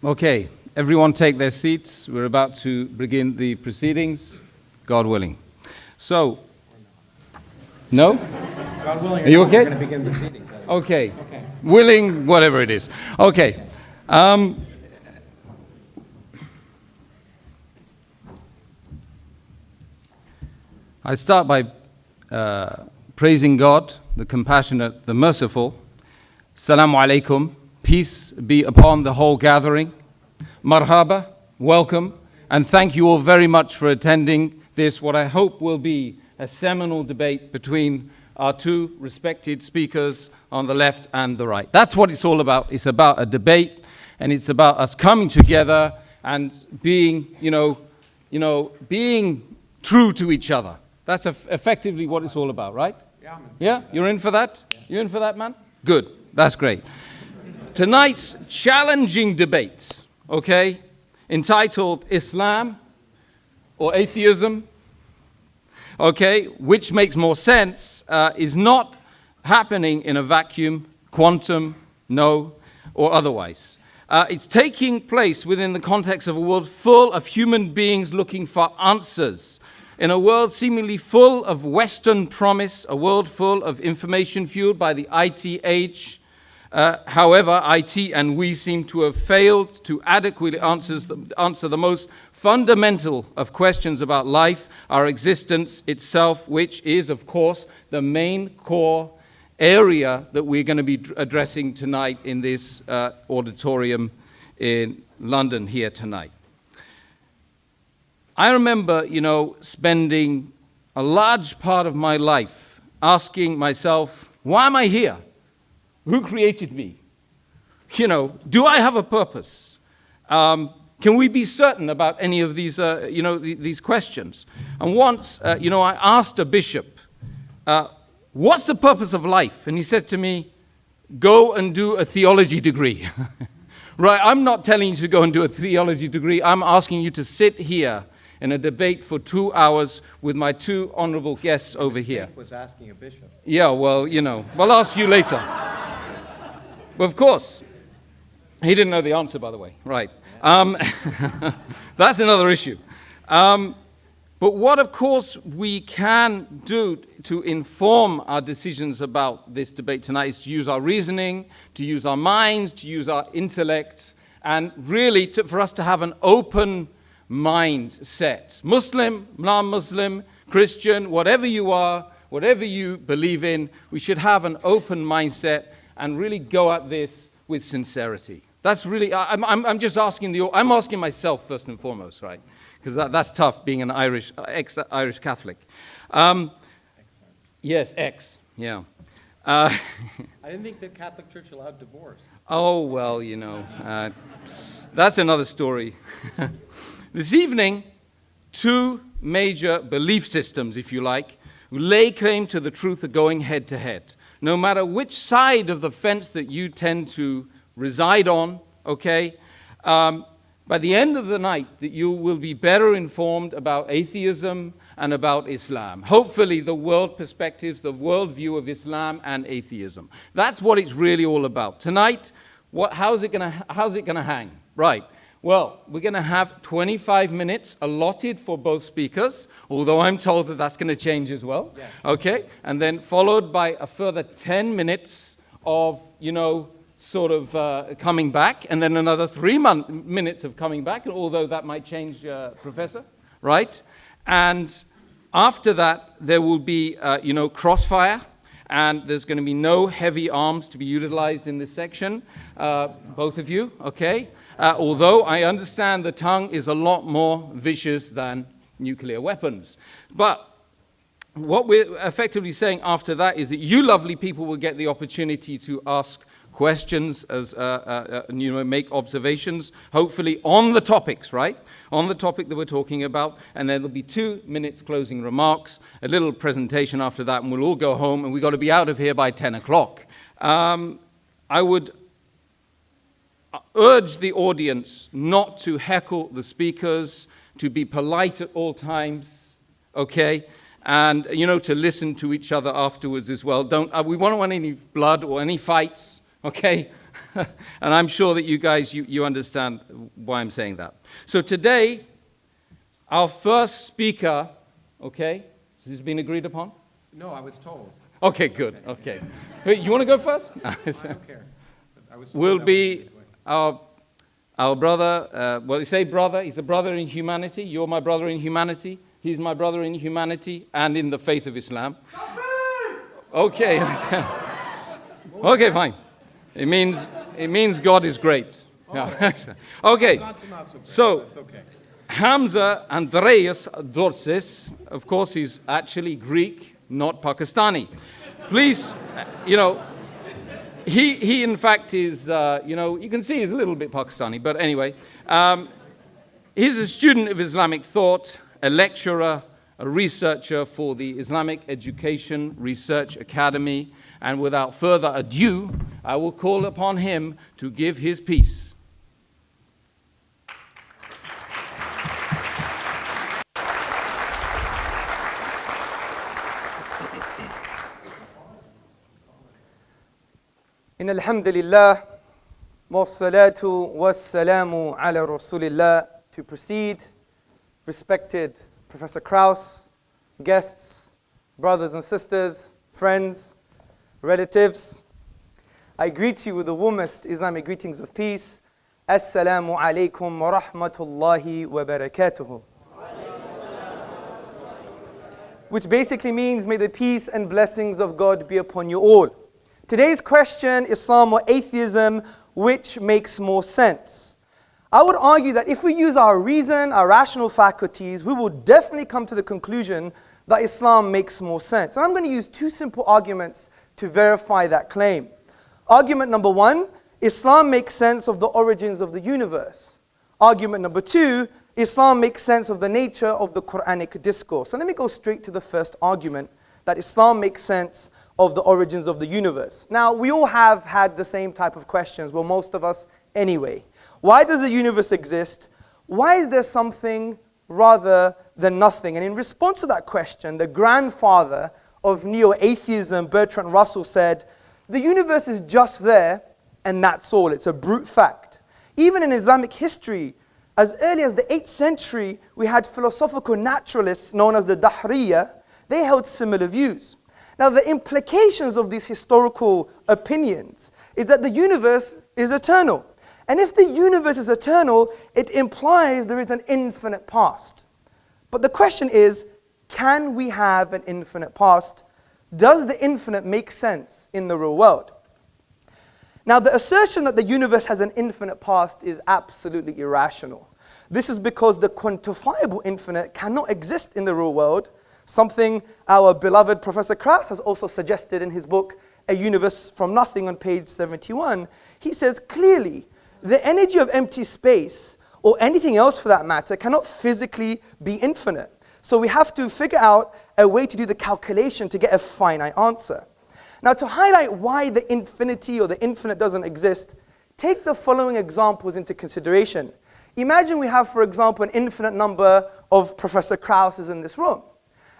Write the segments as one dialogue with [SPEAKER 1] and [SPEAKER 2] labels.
[SPEAKER 1] Okay, everyone take their seats. We're about to begin the proceedings, God willing. So, no?
[SPEAKER 2] God willing,
[SPEAKER 1] are you okay?
[SPEAKER 2] We're going to begin proceedings.
[SPEAKER 1] Okay. Willing, whatever it is. Okay. I start by praising God, the compassionate, the merciful. Assalamu alaikum. Peace be upon the whole gathering. Marhaba, welcome. And thank you all very much for attending this, what I hope will be a seminal debate between our two respected speakers on the left and the right. That's what it's all about. It's about a debate, and it's about us coming together and being, being true to each other. That's effectively what it's all about, right? Yeah? You're in for that? You in for that, man? Good. That's great. Tonight's challenging debate, okay, entitled Islam or Atheism, okay, which makes more sense, is not happening in a vacuum, quantum, no, or otherwise. It's taking place within the context of a world full of human beings looking for answers. In a world seemingly full of Western promise, a world full of information fueled by the IT age. However, IT and we seem to have failed to adequately answer the most fundamental of questions about life, our existence itself, which is, of course, the main core area that we're going to be addressing tonight in this auditorium in London here tonight. I remember, spending a large part of my life asking myself, why am I here? Who created me? Do I have a purpose? Can we be certain about any of these, these questions? And once, I asked a bishop, what's the purpose of life? And he said to me, go and do a theology degree. Right, I'm not telling you to go and do a theology degree. I'm asking you to sit here in a debate for 2 hours with my two honorable guests over here.
[SPEAKER 2] Was asking a bishop.
[SPEAKER 1] Yeah, well, I'll ask you later. But of course, he didn't know the answer, by the way. Right. That's another issue. But what, of course, we can do to inform our decisions about this debate tonight is to use our reasoning, to use our minds, to use our intellect, and really for us to have an open mindset. Muslim, non-Muslim, Christian, whatever you are, whatever you believe in, we should have an open mindset and really go at this with sincerity. That's really, I'm just asking I'm asking myself first and foremost, right? Because that's tough being an ex-Irish Catholic. Yes, yeah.
[SPEAKER 2] I didn't think the Catholic Church allowed divorce.
[SPEAKER 1] Oh, well, that's another story. This evening, two major belief systems, if you like, who lay claim to the truth are going head to head. No matter which side of the fence that you tend to reside on, okay, by the end of the night, that you will be better informed about atheism and about Islam. Hopefully, the world perspectives, the world view of Islam and atheism. That's what it's really all about. Tonight, how's it gonna hang? Right. Well, we're going to have 25 minutes allotted for both speakers, although I'm told that that's going to change as well. Yeah. Okay? And then followed by a further 10 minutes of, coming back, and then another 3 minutes of coming back, although that might change, Professor, right? And after that, there will be, crossfire, and there's going to be no heavy arms to be utilized in this section, both of you, okay? Although I understand the tongue is a lot more vicious than nuclear weapons. But what we're effectively saying after that is that you lovely people will get the opportunity to ask questions, as make observations, hopefully on the topics, right? On the topic that we're talking about, and then there'll be 2 minutes closing remarks, a little presentation after that, and we'll all go home, and we've got to be out of here by 10 o'clock. I would urge the audience not to heckle the speakers, to be polite at all times, okay? and, to listen to each other afterwards as well. We don't want any blood or any fights, okay? And I'm sure that you guys, you understand why I'm saying that. So today, our first speaker, okay? Has this been agreed upon?
[SPEAKER 2] No, I was told.
[SPEAKER 1] Okay, good, okay. Wait, you want to go first?
[SPEAKER 2] I don't care. I was told
[SPEAKER 1] Will
[SPEAKER 2] that
[SPEAKER 1] be
[SPEAKER 2] was
[SPEAKER 1] our brother, well, you say brother, he's a brother in humanity. You're my brother in humanity. He's my brother in humanity and in the faith of Islam. Okay. Okay, fine. It means God is great. Yeah. Okay. So,
[SPEAKER 2] That's okay.
[SPEAKER 1] Hamza Andreas Tzortzis, of course, he's actually Greek, not Pakistani. Please, he in fact is, you can see he's a little bit Pakistani, but anyway. He's a student of Islamic thought, a lecturer, a researcher for the Islamic Education Research Academy, and without further ado, I will call upon him to give his piece.
[SPEAKER 3] إن الحمد لله والصلاة والسلام على رسول الله. To proceed, respected Professor KrAUSs, guests, brothers and sisters, friends, relatives, I greet you with the warmest Islamic greetings of peace. Assalamu alaikum wa rahmatullahi wa barakatuhu. Which basically means, may the peace and blessings of God be upon you all. Today's question, Islam or atheism, which makes more sense? I would argue that if we use our reason, our rational faculties, we will definitely come to the conclusion that Islam makes more sense. And I'm going to use two simple arguments to verify that claim. Argument number one, Islam makes sense of the origins of the universe. Argument number two, Islam makes sense of the nature of the Quranic discourse. So let me go straight to the first argument, that Islam makes sense of the origins of the universe. Now, we all have had the same type of questions, well, most of us anyway. Why does the universe exist? Why is there something rather than nothing? And in response to that question, the grandfather of neo-atheism, Bertrand Russell, said, the universe is just there, and that's all. It's a brute fact. Even in Islamic history, as early as the 8th century, we had philosophical naturalists known as the Dahriya. They held similar views. Now, the implications of these historical opinions is that the universe is eternal. And if the universe is eternal, it implies there is an infinite past. But the question is, can we have an infinite past? Does the infinite make sense in the real world? Now, the assertion that the universe has an infinite past is absolutely irrational. This is because the quantifiable infinite cannot exist in the real world, something our beloved Professor KrAUSs has also suggested in his book, A Universe from Nothing, on page 71. He says clearly, the energy of empty space, or anything else for that matter, cannot physically be infinite. So we have to figure out a way to do the calculation to get a finite answer. Now, to highlight why the infinity or the infinite doesn't exist, take the following examples into consideration. Imagine we have, for example, an infinite number of Professor KrAUSs in this room.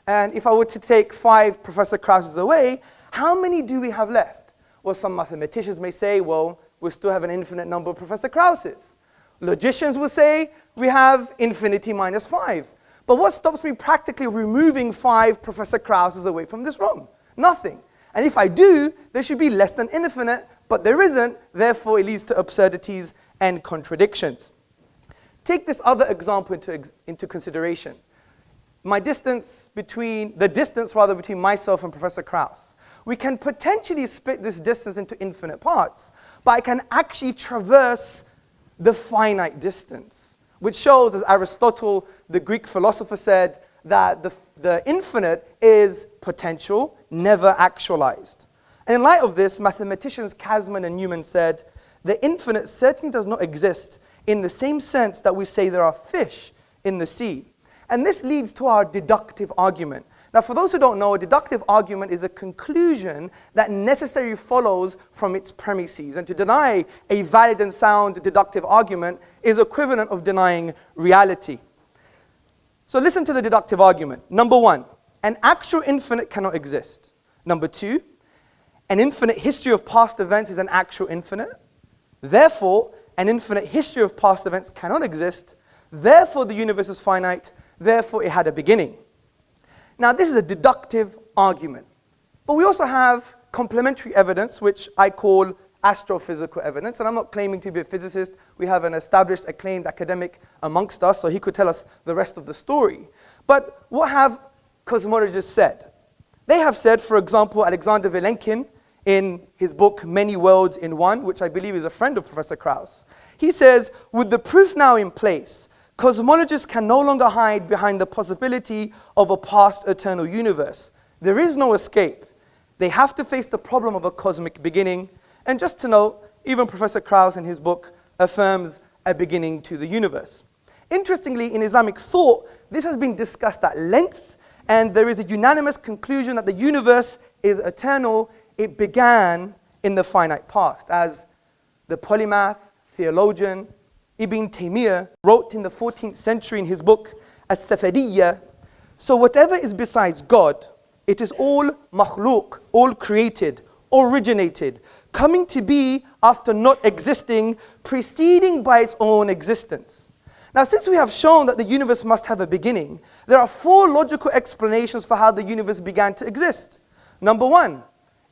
[SPEAKER 3] And if I were to take 5 Professor KrAUSs away, how many do we have left? Well, some mathematicians may say, well, we still have an infinite number of Professor KrAUSs. Logicians will say we have infinity minus 5. But what stops me practically removing 5 Professor KrAUSs away from this room? Nothing. And if I do, there should be less than infinite, but there isn't, therefore it leads to absurdities and contradictions. Take this other example into consideration. The distance between myself and Professor KrAUSs. We can potentially split this distance into infinite parts, but I can actually traverse the finite distance, which shows, as Aristotle, the Greek philosopher, said, that the infinite is potential, never actualized. And in light of this, mathematicians Kasman and Newman said, the infinite certainly does not exist in the same sense that we say there are fish in the sea. And this leads to our deductive argument. Now, for those who don't know, a deductive argument is a conclusion that necessarily follows from its premises. And to deny a valid and sound deductive argument is equivalent of denying reality. So listen to the deductive argument. Number one, an actual infinite cannot exist. Number two, an infinite history of past events is an actual infinite. Therefore, an infinite history of past events cannot exist. Therefore, the universe is finite. Therefore, it had a beginning. Now, this is a deductive argument. But we also have complementary evidence, which I call astrophysical evidence. And I'm not claiming to be a physicist. We have an established, acclaimed academic amongst us, so he could tell us the rest of the story. But what have cosmologists said? They have said, for example, Alexander Vilenkin, in his book, Many Worlds in One, which I believe is a friend of Professor KrAUSs, he says, with the proof now in place, cosmologists can no longer hide behind the possibility of a past eternal universe. There is no escape. They have to face the problem of a cosmic beginning. And just to note, even Professor KrAUSs in his book affirms a beginning to the universe. Interestingly, in Islamic thought, this has been discussed at length, and there is a unanimous conclusion that the universe is eternal. It began in the finite past, as the polymath, theologian, Ibn Taymiyyah wrote in the 14th century in his book, As-Safaridiyya, so whatever is besides God, it is all makhluk, all created, originated, coming to be after not existing, preceding by its own existence. Now, since we have shown that the universe must have a beginning, there are four logical explanations for how the universe began to exist. Number one,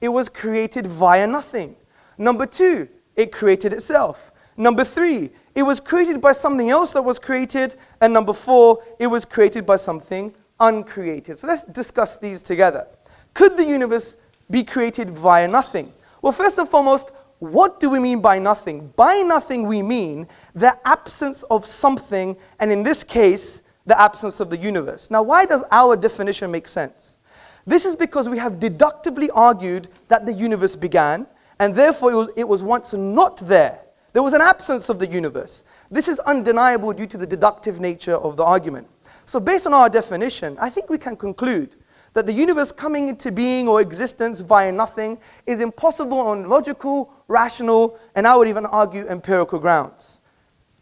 [SPEAKER 3] it was created via nothing. Number two, it created itself. Number three, it was created by something else that was created. And number four, it was created by something uncreated. So let's discuss these together. Could the universe be created via nothing? Well, first and foremost, what do we mean by nothing? By nothing, we mean the absence of something, and in this case, the absence of the universe. Now, why does our definition make sense? This is because we have deductively argued that the universe began, and therefore it was once not there. There was an absence of the universe. This is undeniable due to the deductive nature of the argument. So based on our definition, I think we can conclude that the universe coming into being or existence via nothing is impossible on logical, rational, and I would even argue empirical grounds.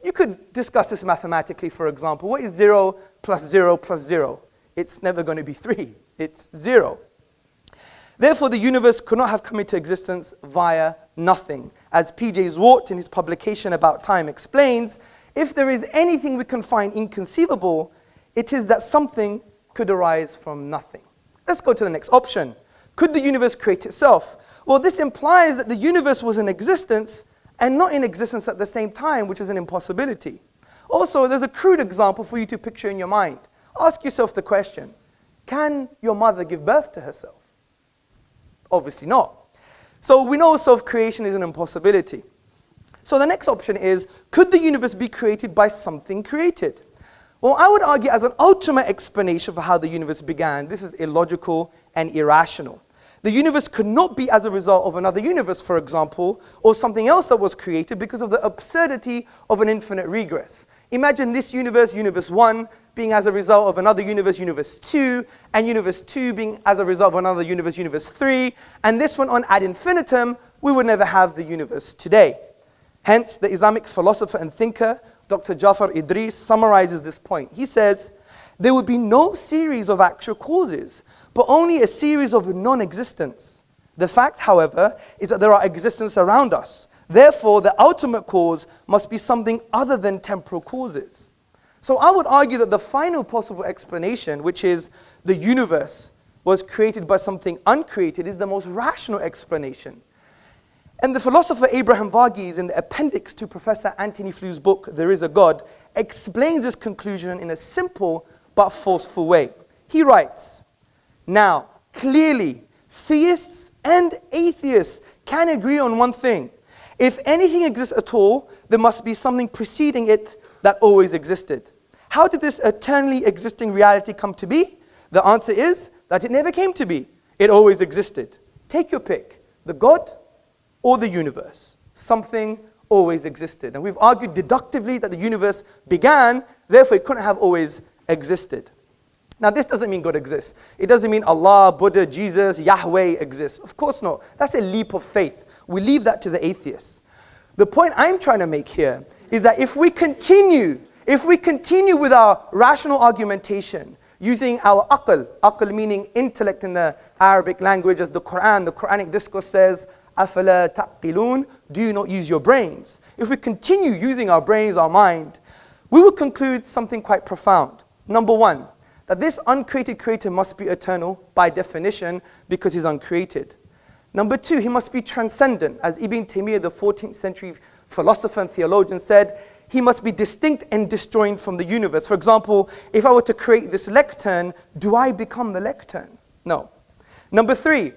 [SPEAKER 3] You could discuss this mathematically, for example. What is 0 plus 0 plus 0? It's never going to be 3. It's 0. Therefore, the universe could not have come into existence via nothing. As P.J. Zwart in his publication About Time explains, if there is anything we can find inconceivable, it is that something could arise from nothing. Let's go to the next option. Could the universe create itself? Well, this implies that the universe was in existence and not in existence at the same time, which is an impossibility. Also, there's a crude example for you to picture in your mind. Ask yourself the question, can your mother give birth to herself? Obviously not. So we know self-creation is an impossibility. So the next option is, could the universe be created by something created? Well, I would argue as an ultimate explanation for how the universe began, this is illogical and irrational. The universe could not be as a result of another universe, for example, or something else that was created because of the absurdity of an infinite regress. Imagine this universe, universe 1, being as a result of another universe, universe 2, and universe 2 being as a result of another universe, universe 3, and this one on ad infinitum, we would never have the universe today. Hence, the Islamic philosopher and thinker, Dr. Jafar Idris, summarizes this point. He says, there would be no series of actual causes, but only a series of non-existence. The fact, however, is that there are existence around us. Therefore, the ultimate cause must be something other than temporal causes. So I would argue that the final possible explanation, which is the universe was created by something uncreated, is the most rational explanation. And the philosopher Abraham Varghese, in the appendix to Professor Anthony Fleur's book, There Is a God, explains this conclusion in a simple but forceful way. He writes, now, clearly, theists and atheists can agree on one thing. If anything exists at all, there must be something preceding it that always existed. How did this eternally existing reality come to be? The answer is that it never came to be. It always existed. Take your pick, the God or the universe. Something always existed. And we've argued deductively that the universe began, therefore it couldn't have always existed. Now, this doesn't mean God exists. It doesn't mean Allah, Buddha, Jesus, Yahweh exists. Of course not. That's a leap of faith. We leave that to the atheists. The point I'm trying to make here is that if we continue with our rational argumentation, using our aql meaning intellect in the Arabic language, as the Quranic discourse says, أَفَلَا تَعْقِلُونَ, do you not use your brains? If we continue using our brains, our mind, we will conclude something quite profound. Number one, that this uncreated creator must be eternal by definition because he's uncreated. Number two, he must be transcendent. As Ibn Taymiyyah, the 14th century philosopher and theologian, said, he must be distinct and disjoined from the universe. For example, if I were to create this lectern, do I become the lectern? No. Number three,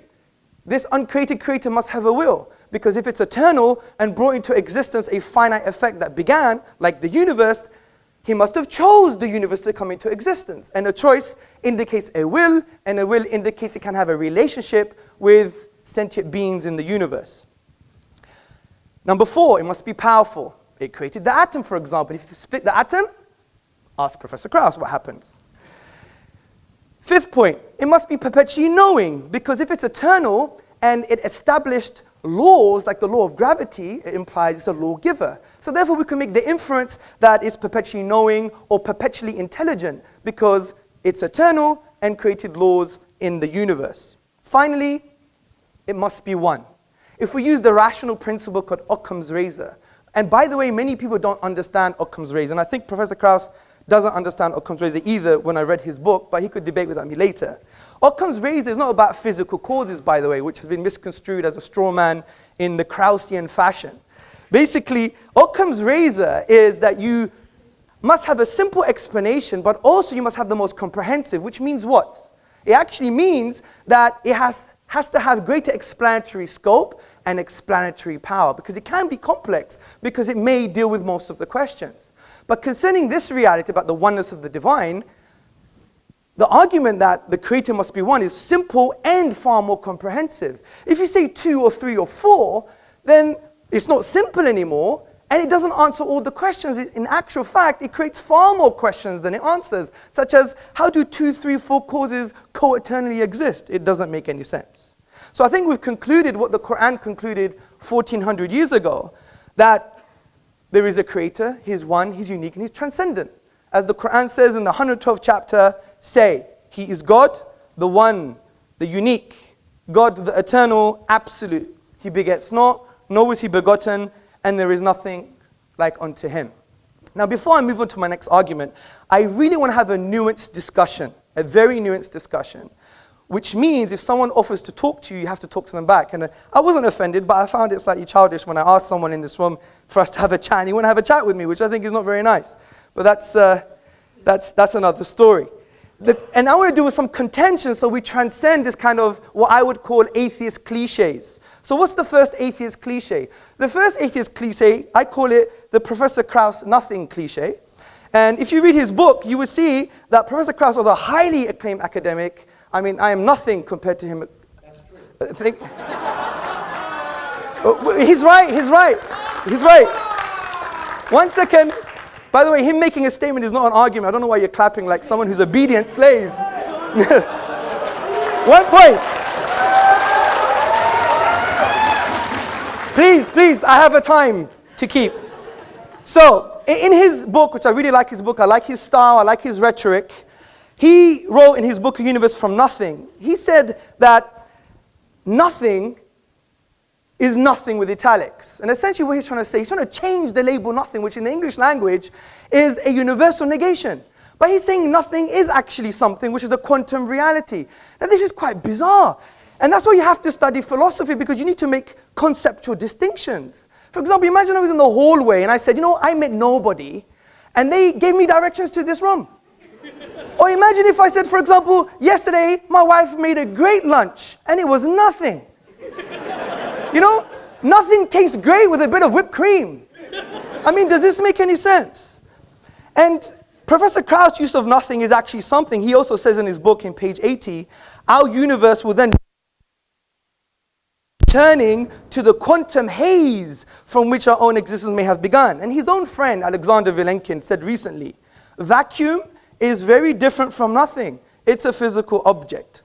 [SPEAKER 3] this uncreated creator must have a will, because if it's eternal and brought into existence a finite effect that began, like the universe, he must have chose the universe to come into existence. And a choice indicates a will, and a will indicates it can have a relationship with sentient beings in the universe. Number four, it must be powerful. It created the atom, for example. If you split the atom, ask Professor KrAUSs what happens. Fifth point, it must be perpetually knowing, because if it's eternal and it established laws like the law of gravity, it implies it's a lawgiver. So therefore we can make the inference that it's perpetually knowing or perpetually intelligent, because it's eternal and created laws in the universe. Finally, it must be one. If we use the rational principle called Occam's razor, and by the way, many people don't understand Occam's razor, and I think Professor KrAUSs doesn't understand Occam's razor either when I read his book, but he could debate with me later. Occam's razor is not about physical causes, by the way, which has been misconstrued as a straw man in the KrAUSsian fashion. Basically, Occam's razor is that you must have a simple explanation, but also you must have the most comprehensive, which means what? It actually means that it has to have greater explanatory scope and explanatory power, because it can be complex, because it may deal with most of the questions. But concerning this reality about the oneness of the divine, the argument that the creator must be one is simple and far more comprehensive. If you say 2 or 3 or 4, then it's not simple anymore, and it doesn't answer all the questions. In actual fact, it creates far more questions than it answers, such as, how do 2, 3, 4 causes co-eternally exist? It doesn't make any sense. So I think we've concluded what the Quran concluded 1400 years ago, that there is a creator, he's one, he's unique, and he's transcendent. As the Quran says in the 112th chapter, say, he is God, the one, the unique, God, the eternal, absolute. He begets not, nor was he begotten, and there is nothing like unto him. Now, before I move on to my next argument, I really want to have a nuanced discussion, a very nuanced discussion, which means if someone offers to talk to you, you have to talk to them back. And I wasn't offended, but I found it slightly childish when I asked someone in this room for us to have a chat, and he wouldn't have a chat with me, which I think is not very nice. But that's another story. And I want to do with some contention so we transcend this kind of what I would call atheist cliches. So what's the first atheist cliche? The first atheist cliche, I call it the Professor KrAUSs nothing cliche. And if you read his book, you will see that Professor KrAUSs was a highly acclaimed academic. I mean, I am nothing compared to him. That's true. He's right. 1 second. By the way, him making a statement is not an argument. I don't know why you're clapping like someone who's obedient slave. 1 point. Please, I have a time to keep. So, in his book, which I really like his book, I like his style, I like his rhetoric, he wrote in his book, A Universe from Nothing, he said that nothing is nothing with italics. And essentially what he's trying to say, he's trying to change the label nothing, which in the English language is a universal negation. But he's saying nothing is actually something, which is a quantum reality. Now this is quite bizarre. And that's why you have to study philosophy, because you need to make conceptual distinctions. For example, imagine I was in the hallway and I said, I met nobody, and they gave me directions to this room. Or imagine if I said, for example, yesterday my wife made a great lunch and it was nothing. Nothing tastes great with a bit of whipped cream. I mean, does this make any sense? And Professor KrAUSs' use of nothing is actually something. He also says in his book in page 80, our universe will then turning to the quantum haze from which our own existence may have begun. And his own friend, Alexander Vilenkin, said recently, vacuum is very different from nothing. It's a physical object.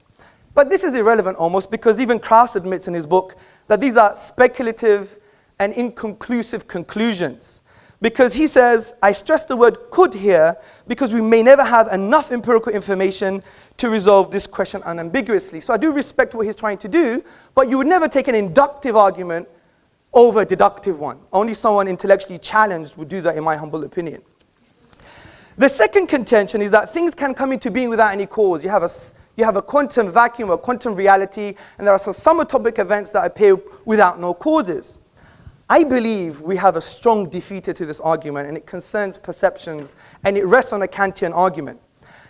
[SPEAKER 3] But this is irrelevant almost, because even KrAUSs admits in his book that these are speculative and inconclusive conclusions. Because he says, I stress the word could here, because we may never have enough empirical information to resolve this question unambiguously. So I do respect what he's trying to do, but you would never take an inductive argument over a deductive one. Only someone intellectually challenged would do that, in my humble opinion. The second contention is that things can come into being without any cause. You have a quantum vacuum, a quantum reality, and there are some subatomic events that appear without no causes. I believe we have a strong defeater to this argument, and it concerns perceptions, and it rests on a Kantian argument.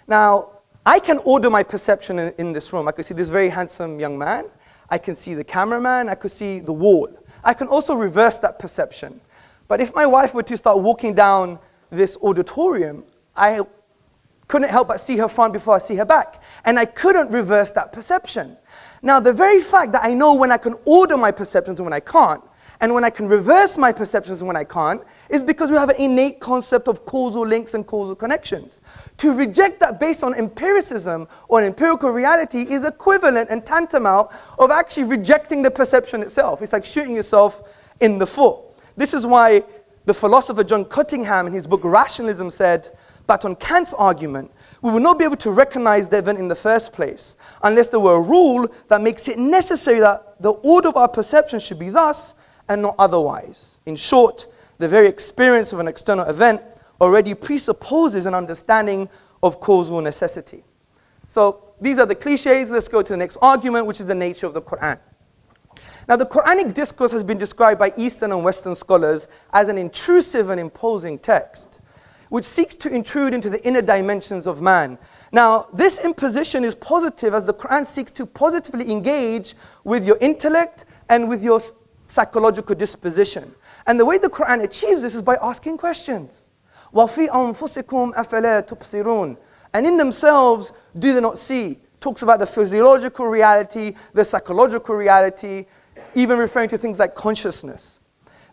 [SPEAKER 3] Now, I can order my perception in this room. I can see this very handsome young man. I can see the cameraman. I could see the wall. I can also reverse that perception. But if my wife were to start walking down this auditorium, I couldn't help but see her front before I see her back. And I couldn't reverse that perception. Now, the very fact that I know when I can order my perceptions and when I can't, and when I can reverse my perceptions and when I can't, is because we have an innate concept of causal links and causal connections. To reject that based on empiricism or an empirical reality is equivalent and tantamount of actually rejecting the perception itself. It's like shooting yourself in the foot. This is why the philosopher John Cottingham in his book Rationalism said, but on Kant's argument, we will not be able to recognize the event in the first place unless there were a rule that makes it necessary that the order of our perception should be thus and not otherwise. In short, the very experience of an external event already presupposes an understanding of causal necessity. So these are the cliches. Let's go to the next argument, which is the nature of the Quran. Now, the Quranic discourse has been described by Eastern and Western scholars as an intrusive and imposing text, which seeks to intrude into the inner dimensions of man. Now, this imposition is positive as the Quran seeks to positively engage with your intellect and with your psychological disposition. And the way the Quran achieves this is by asking questions. وَفِي أَنفُسِكُمْ أَفَلَا تُبْصِرُونَ. And in themselves, do they not see? Talks about the physiological reality, the psychological reality, even referring to things like consciousness.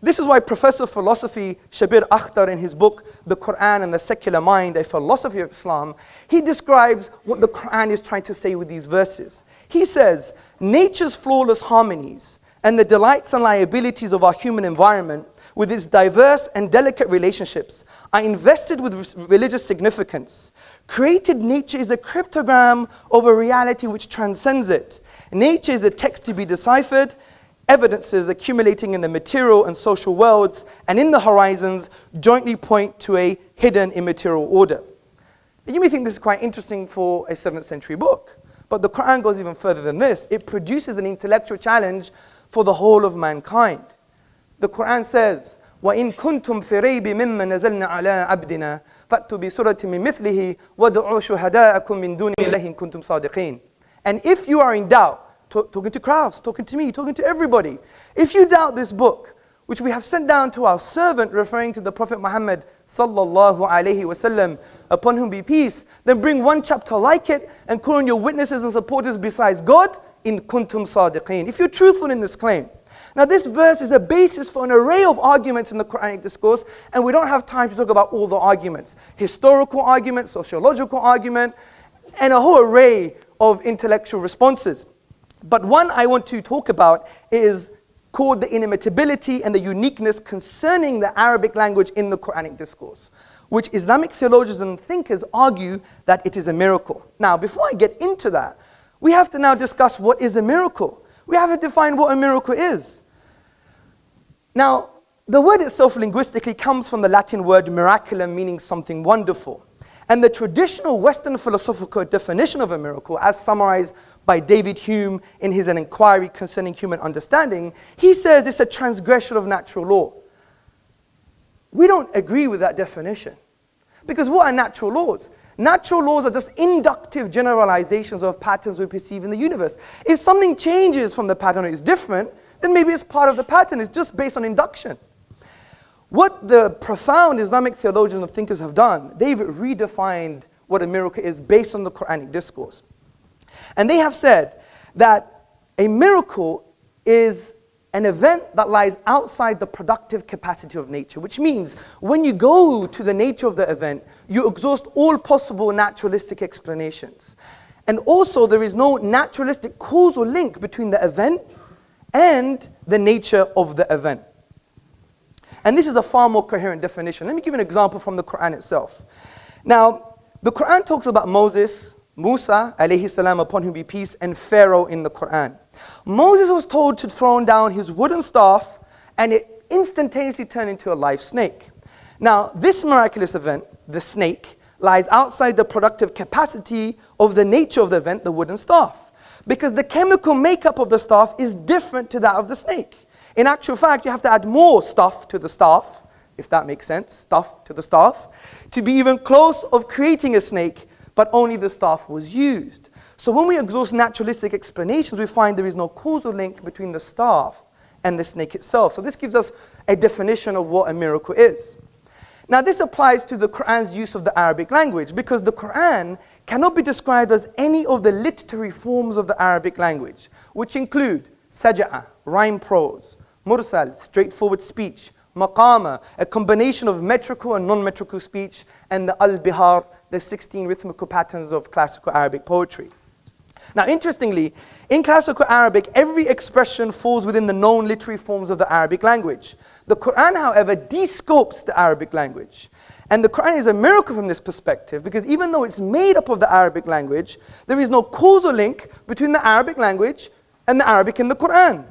[SPEAKER 3] This is why Professor of Philosophy Shabir Akhtar, in his book, The Quran and the Secular Mind, A Philosophy of Islam, he describes what the Quran is trying to say with these verses. He says, nature's flawless harmonies and the delights and liabilities of our human environment, with its diverse and delicate relationships, are invested with religious significance. Created nature is a cryptogram of a reality which transcends it. Nature is a text to be deciphered, evidences accumulating in the material and social worlds and in the horizons jointly point to a hidden immaterial order. And you may think this is quite interesting for a 7th century book, but the Quran goes even further than this. It produces an intellectual challenge for the whole of mankind. The Quran says, وَإِن كُنْتُمْ فِي رَيْبٍ مِّمَّا نَزَلْنَا عَلَىٰ عَبْدِنَا فَأْتُوا بِسُورَةٍ مِّن مِّثْلِهِ وَادْعُوا شُهَدَاءَكُم مِّن دُونِ اللَّهِ إِن كُنتُمْ صَادِقِينَ. And if you are in doubt, talking to KrAUSs, talking to me, talking to everybody, if you doubt this book, which we have sent down to our servant, referring to the Prophet Muhammad sallallahu alaihi wasallam, upon whom be peace, then bring one chapter like it and call on your witnesses and supporters besides God, in kuntum sadiqeen, if you're truthful in this claim. Now, this verse is a basis for an array of arguments in the Quranic discourse, and we don't have time to talk about all the arguments. Historical argument, sociological argument, and a whole array of intellectual responses. But one I want to talk about is called the inimitability and the uniqueness concerning the Arabic language in the Quranic discourse, which Islamic theologians and thinkers argue that it is a miracle. Now, before I get into that, we have to now discuss what is a miracle. We have to define what a miracle is. Now, the word itself linguistically comes from the Latin word miraculum, meaning something wonderful. And the traditional Western philosophical definition of a miracle, as summarized by David Hume in his An Inquiry Concerning Human Understanding, he says it's a transgression of natural law. We don't agree with that definition. Because what are natural laws? Natural laws are just inductive generalizations of patterns we perceive in the universe. If something changes from the pattern or is different, then maybe it's part of the pattern. It's just based on induction. What the profound Islamic theologians and thinkers have done, they've redefined what a miracle is based on the Quranic discourse. And they have said that a miracle is an event that lies outside the productive capacity of nature, which means when you go to the nature of the event, you exhaust all possible naturalistic explanations. And also there is no naturalistic causal link between the event and the nature of the event. And this is a far more coherent definition. Let me give you an example from the Quran itself. Now, the Quran talks about Moses, Musa, alayhi salam, upon whom be peace, and Pharaoh in the Quran. Moses was told to throw down his wooden staff, and it instantaneously turned into a live snake. Now, this miraculous event, the snake, lies outside the productive capacity of the nature of the event, the wooden staff. Because the chemical makeup of the staff is different to that of the snake. In actual fact, you have to add more stuff to the staff, if that makes sense, stuff to the staff, to be even close of creating a snake, but only the staff was used. So when we exhaust naturalistic explanations, we find there is no causal link between the staff and the snake itself. So this gives us a definition of what a miracle is. Now this applies to the Quran's use of the Arabic language, because the Quran cannot be described as any of the literary forms of the Arabic language, which include saj'a, rhyme prose, mursal, straightforward speech, maqama, a combination of metrical and non-metrical speech, and the al-bihar, the 16 rhythmical patterns of classical Arabic poetry. Now interestingly, in classical Arabic, every expression falls within the known literary forms of the Arabic language. The Quran, however, descopes the Arabic language. And the Quran is a miracle from this perspective, because even though it's made up of the Arabic language, there is no causal link between the Arabic language and the Arabic in the Quran.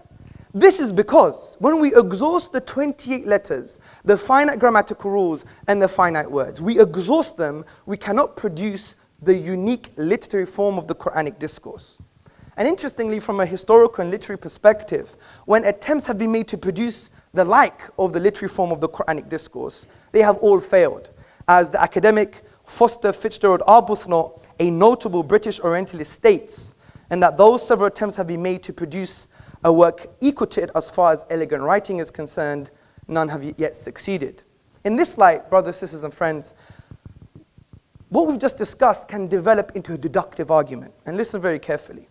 [SPEAKER 3] This is because when we exhaust the 28 letters, the finite grammatical rules, and the finite words, we exhaust them, we cannot produce the unique literary form of the Quranic discourse. And interestingly, from a historical and literary perspective, when attempts have been made to produce the like of the literary form of the Quranic discourse, they have all failed. As the academic Foster Fitzgerald Arbuthnot, a notable British Orientalist, states, and that those several attempts have been made to produce a work equal to it as far as elegant writing is concerned, none have yet succeeded. In this light, brothers, sisters, and friends, what we've just discussed can develop into a deductive argument. And listen very carefully.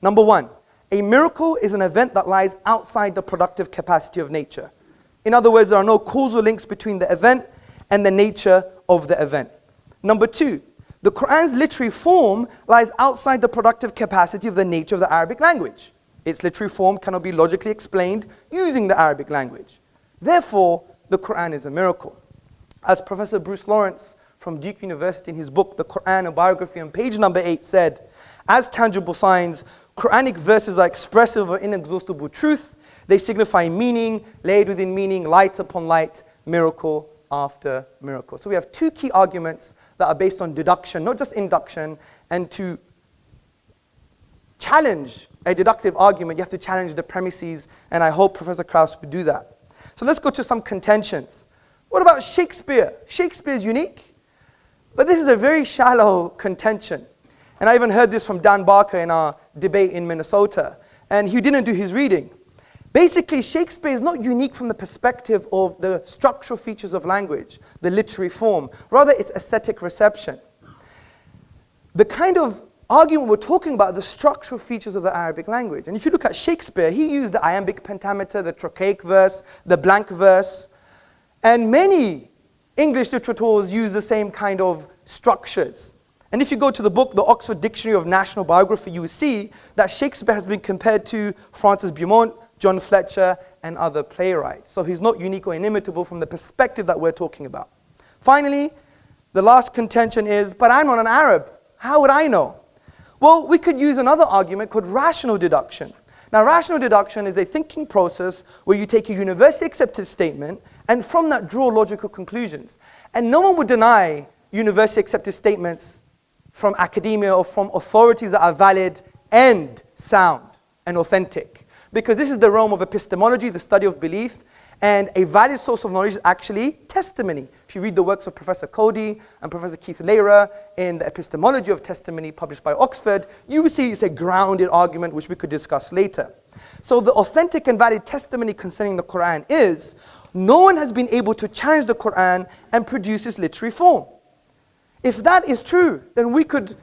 [SPEAKER 3] Number one, a miracle is an event that lies outside the productive capacity of nature. In other words, there are no causal links between the event and the nature of the event. Number two, the Quran's literary form lies outside the productive capacity of the nature of the Arabic language. Its literary form cannot be logically explained using the Arabic language. Therefore, the Quran is a miracle. As Professor Bruce Lawrence from Duke University in his book, The Quran, a Biography, on page number 8 said, as tangible signs, Quranic verses are expressive of inexhaustible truth. They signify meaning, laid within meaning, light upon light, miracle after miracle. So we have two key arguments that are based on deduction, not just induction. And to challenge a deductive argument, you have to challenge the premises, and I hope Professor KrAUSs would do that. So let's go to some contentions. What about Shakespeare? Shakespeare is unique. But this is a very shallow contention. And I even heard this from Dan Barker in our debate in Minnesota. And he didn't do his reading. Basically, Shakespeare is not unique from the perspective of the structural features of language, the literary form. Rather, it's aesthetic reception. The kind of argument we're talking about are the structural features of the Arabic language. And if you look at Shakespeare, he used the iambic pentameter, the trochaic verse, the blank verse. And many English literateurs use the same kind of structures. And if you go to the book, the Oxford Dictionary of National Biography, you will see that Shakespeare has been compared to Francis Beaumont, John Fletcher, and other playwrights. So he's not unique or inimitable from the perspective that we're talking about. Finally, the last contention is, but I'm not an Arab. How would I know? Well, we could use another argument called rational deduction. Now, rational deduction is a thinking process where you take a universally accepted statement and from that draw logical conclusions. And no one would deny universally accepted statements from academia or from authorities that are valid and sound and authentic. Because this is the realm of epistemology, the study of belief, and a valid source of knowledge is actually testimony. If you read the works of Professor Cody and Professor Keith Lehrer in the Epistemology of Testimony published by Oxford, you will see it's a grounded argument which we could discuss later. So the authentic and valid testimony concerning the Quran is, no one has been able to challenge the Quran and produce its literary form. If that is true, then we could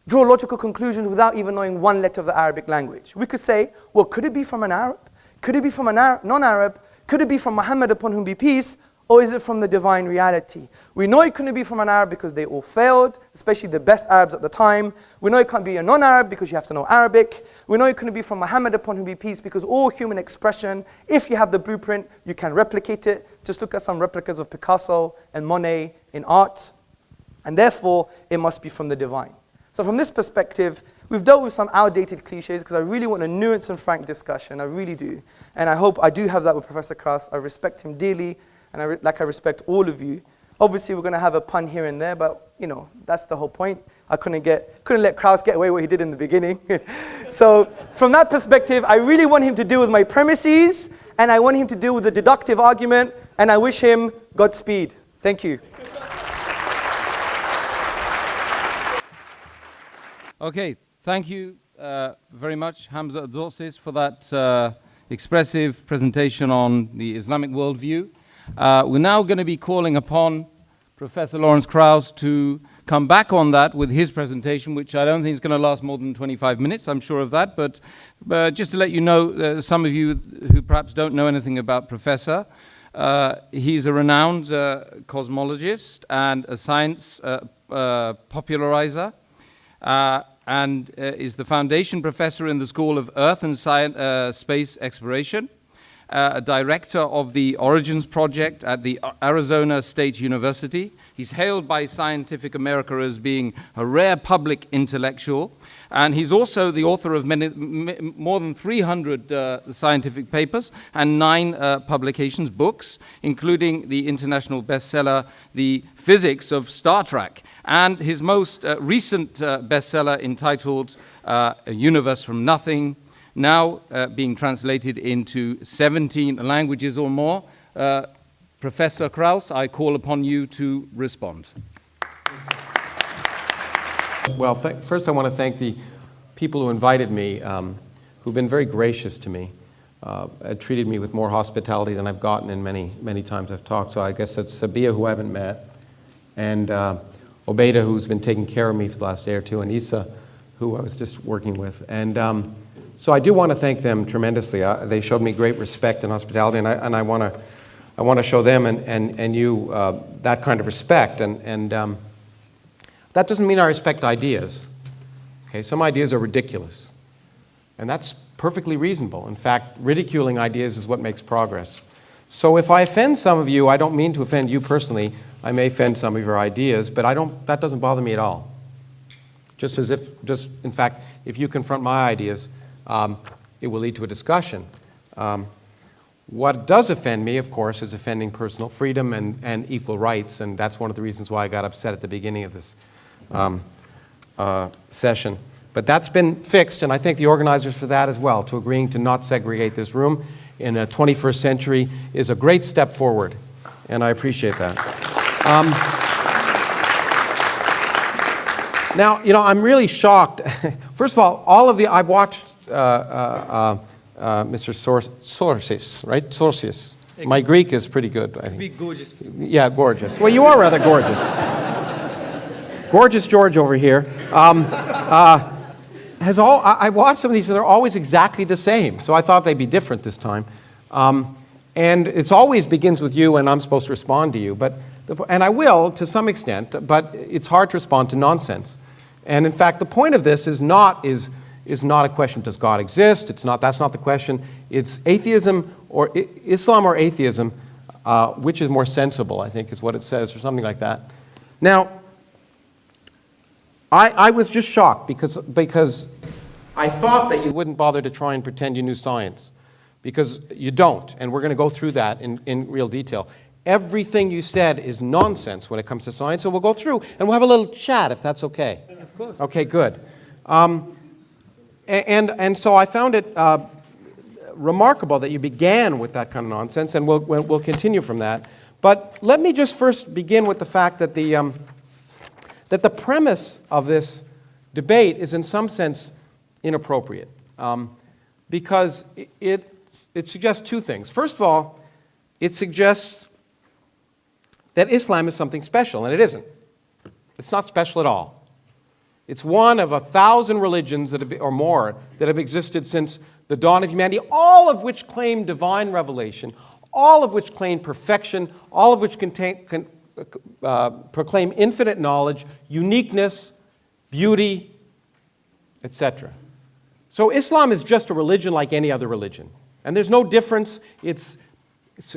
[SPEAKER 3] draw logical conclusions without even knowing one letter of the Arabic language. We could say, well, could it be from an Arab? Could it be from a non-Arab? Could it be from Muhammad upon whom be peace? Or is it from the divine reality? We know it couldn't be from an Arab because they all failed, especially the best Arabs at the time. We know it can't be a non-Arab because you have to know Arabic. We know it couldn't be from Muhammad upon whom be peace because all human expression, if you have the blueprint, you can replicate it. Just look at some replicas of Picasso and Monet in art, and therefore it must be from the divine. So from this perspective, we've dealt with some outdated cliches because I really want a nuanced and frank discussion. I really do. And I hope I do have that with Professor KrAUSs. I respect him dearly, and I respect all of you. Obviously, we're going to have a pun here and there, but you know, that's the whole point. I couldn't let KrAUSs get away what he did in the beginning. So from that perspective, I really want him to deal with my premises, and I want him to deal with the deductive argument, and I wish him Godspeed. Thank you.
[SPEAKER 1] Okay, thank you very much, Hamza Tzortzis, for that expressive presentation on the Islamic worldview. We're now going to be calling upon Professor LaWReNcE KrAUSs to come back on that with his presentation, which I don't think is going to last more than 25 minutes, I'm sure of that. But just to let you know, some of you who perhaps don't know anything about Professor, he's a renowned cosmologist and a science popularizer, and is the foundation professor in the School of Earth and Space Exploration, a director of the Origins Project at the Arizona State University. He's hailed by Scientific America as being a rare public intellectual, and he's also the author of more than 300 scientific papers and 9 publications, books, including the international bestseller, The Physics of Star Trek, and his most recent bestseller entitled A Universe from Nothing, now being translated into 17 languages or more. Professor KrAUSs, I call upon you to respond.
[SPEAKER 2] Well, first I want to thank the people who invited me, who've been very gracious to me, treated me with more hospitality than I've gotten in many times I've talked. So I guess it's Sabia, who I haven't met, and Obeida, who's been taking care of me for the last day or two, and Isa, who I was just working with. And so I do want to thank them tremendously. They showed me great respect and hospitality, and I want to show them and you that kind of respect. And that doesn't mean I respect ideas. Okay, some ideas are ridiculous, and that's perfectly reasonable. In fact, ridiculing ideas is what makes progress. So if I offend some of you, I don't mean to offend you personally. I may offend some of your ideas, but that doesn't bother me at all. In fact, if you confront my ideas, it will lead to a discussion. What does offend me, of course, is offending personal freedom and equal rights, and that's one of the reasons why I got upset at the beginning of this session. But that's been fixed, and I thank the organizers for that as well. To agreeing to not segregate this room in a 21st century is a great step forward, and I appreciate that. Now, you know, I'm really shocked. First of all I've watched Mr. Tzortzis, right? Tzortzis. My Greek is pretty good, I think.
[SPEAKER 3] Be gorgeous.
[SPEAKER 2] Yeah, gorgeous. Well, you are rather gorgeous. Gorgeous George over here. I watched some of these, and they're always exactly the same. So I thought they'd be different this time. And it always begins with you, and I'm supposed to respond to you. And I will, to some extent, but it's hard to respond to nonsense. And in fact, the point of this is not a question, does God exist? That's not the question. It's atheism or Islam or atheism, which is more sensible, I think is what it says, or something like that. Now, I was just shocked because I thought that you wouldn't bother to try and pretend you knew science, because you don't, and we're going to go through that in real detail. Everything you said is nonsense when it comes to science, so we'll go through, and we'll have a little chat, if that's okay.
[SPEAKER 3] Of course.
[SPEAKER 2] Okay, good. And so I found it remarkable that you began with that kind of nonsense, and we'll continue from that. But let me just first begin with the fact that the premise of this debate is in some sense inappropriate, because it suggests two things. First of all, it suggests that Islam is something special, and it isn't. It's not special at all. It's one of 1,000 religions or more that have existed since the dawn of humanity, all of which claim divine revelation, all of which claim perfection, all of which proclaim infinite knowledge, uniqueness, beauty, etc. So Islam is just a religion like any other religion. And there's no difference. It's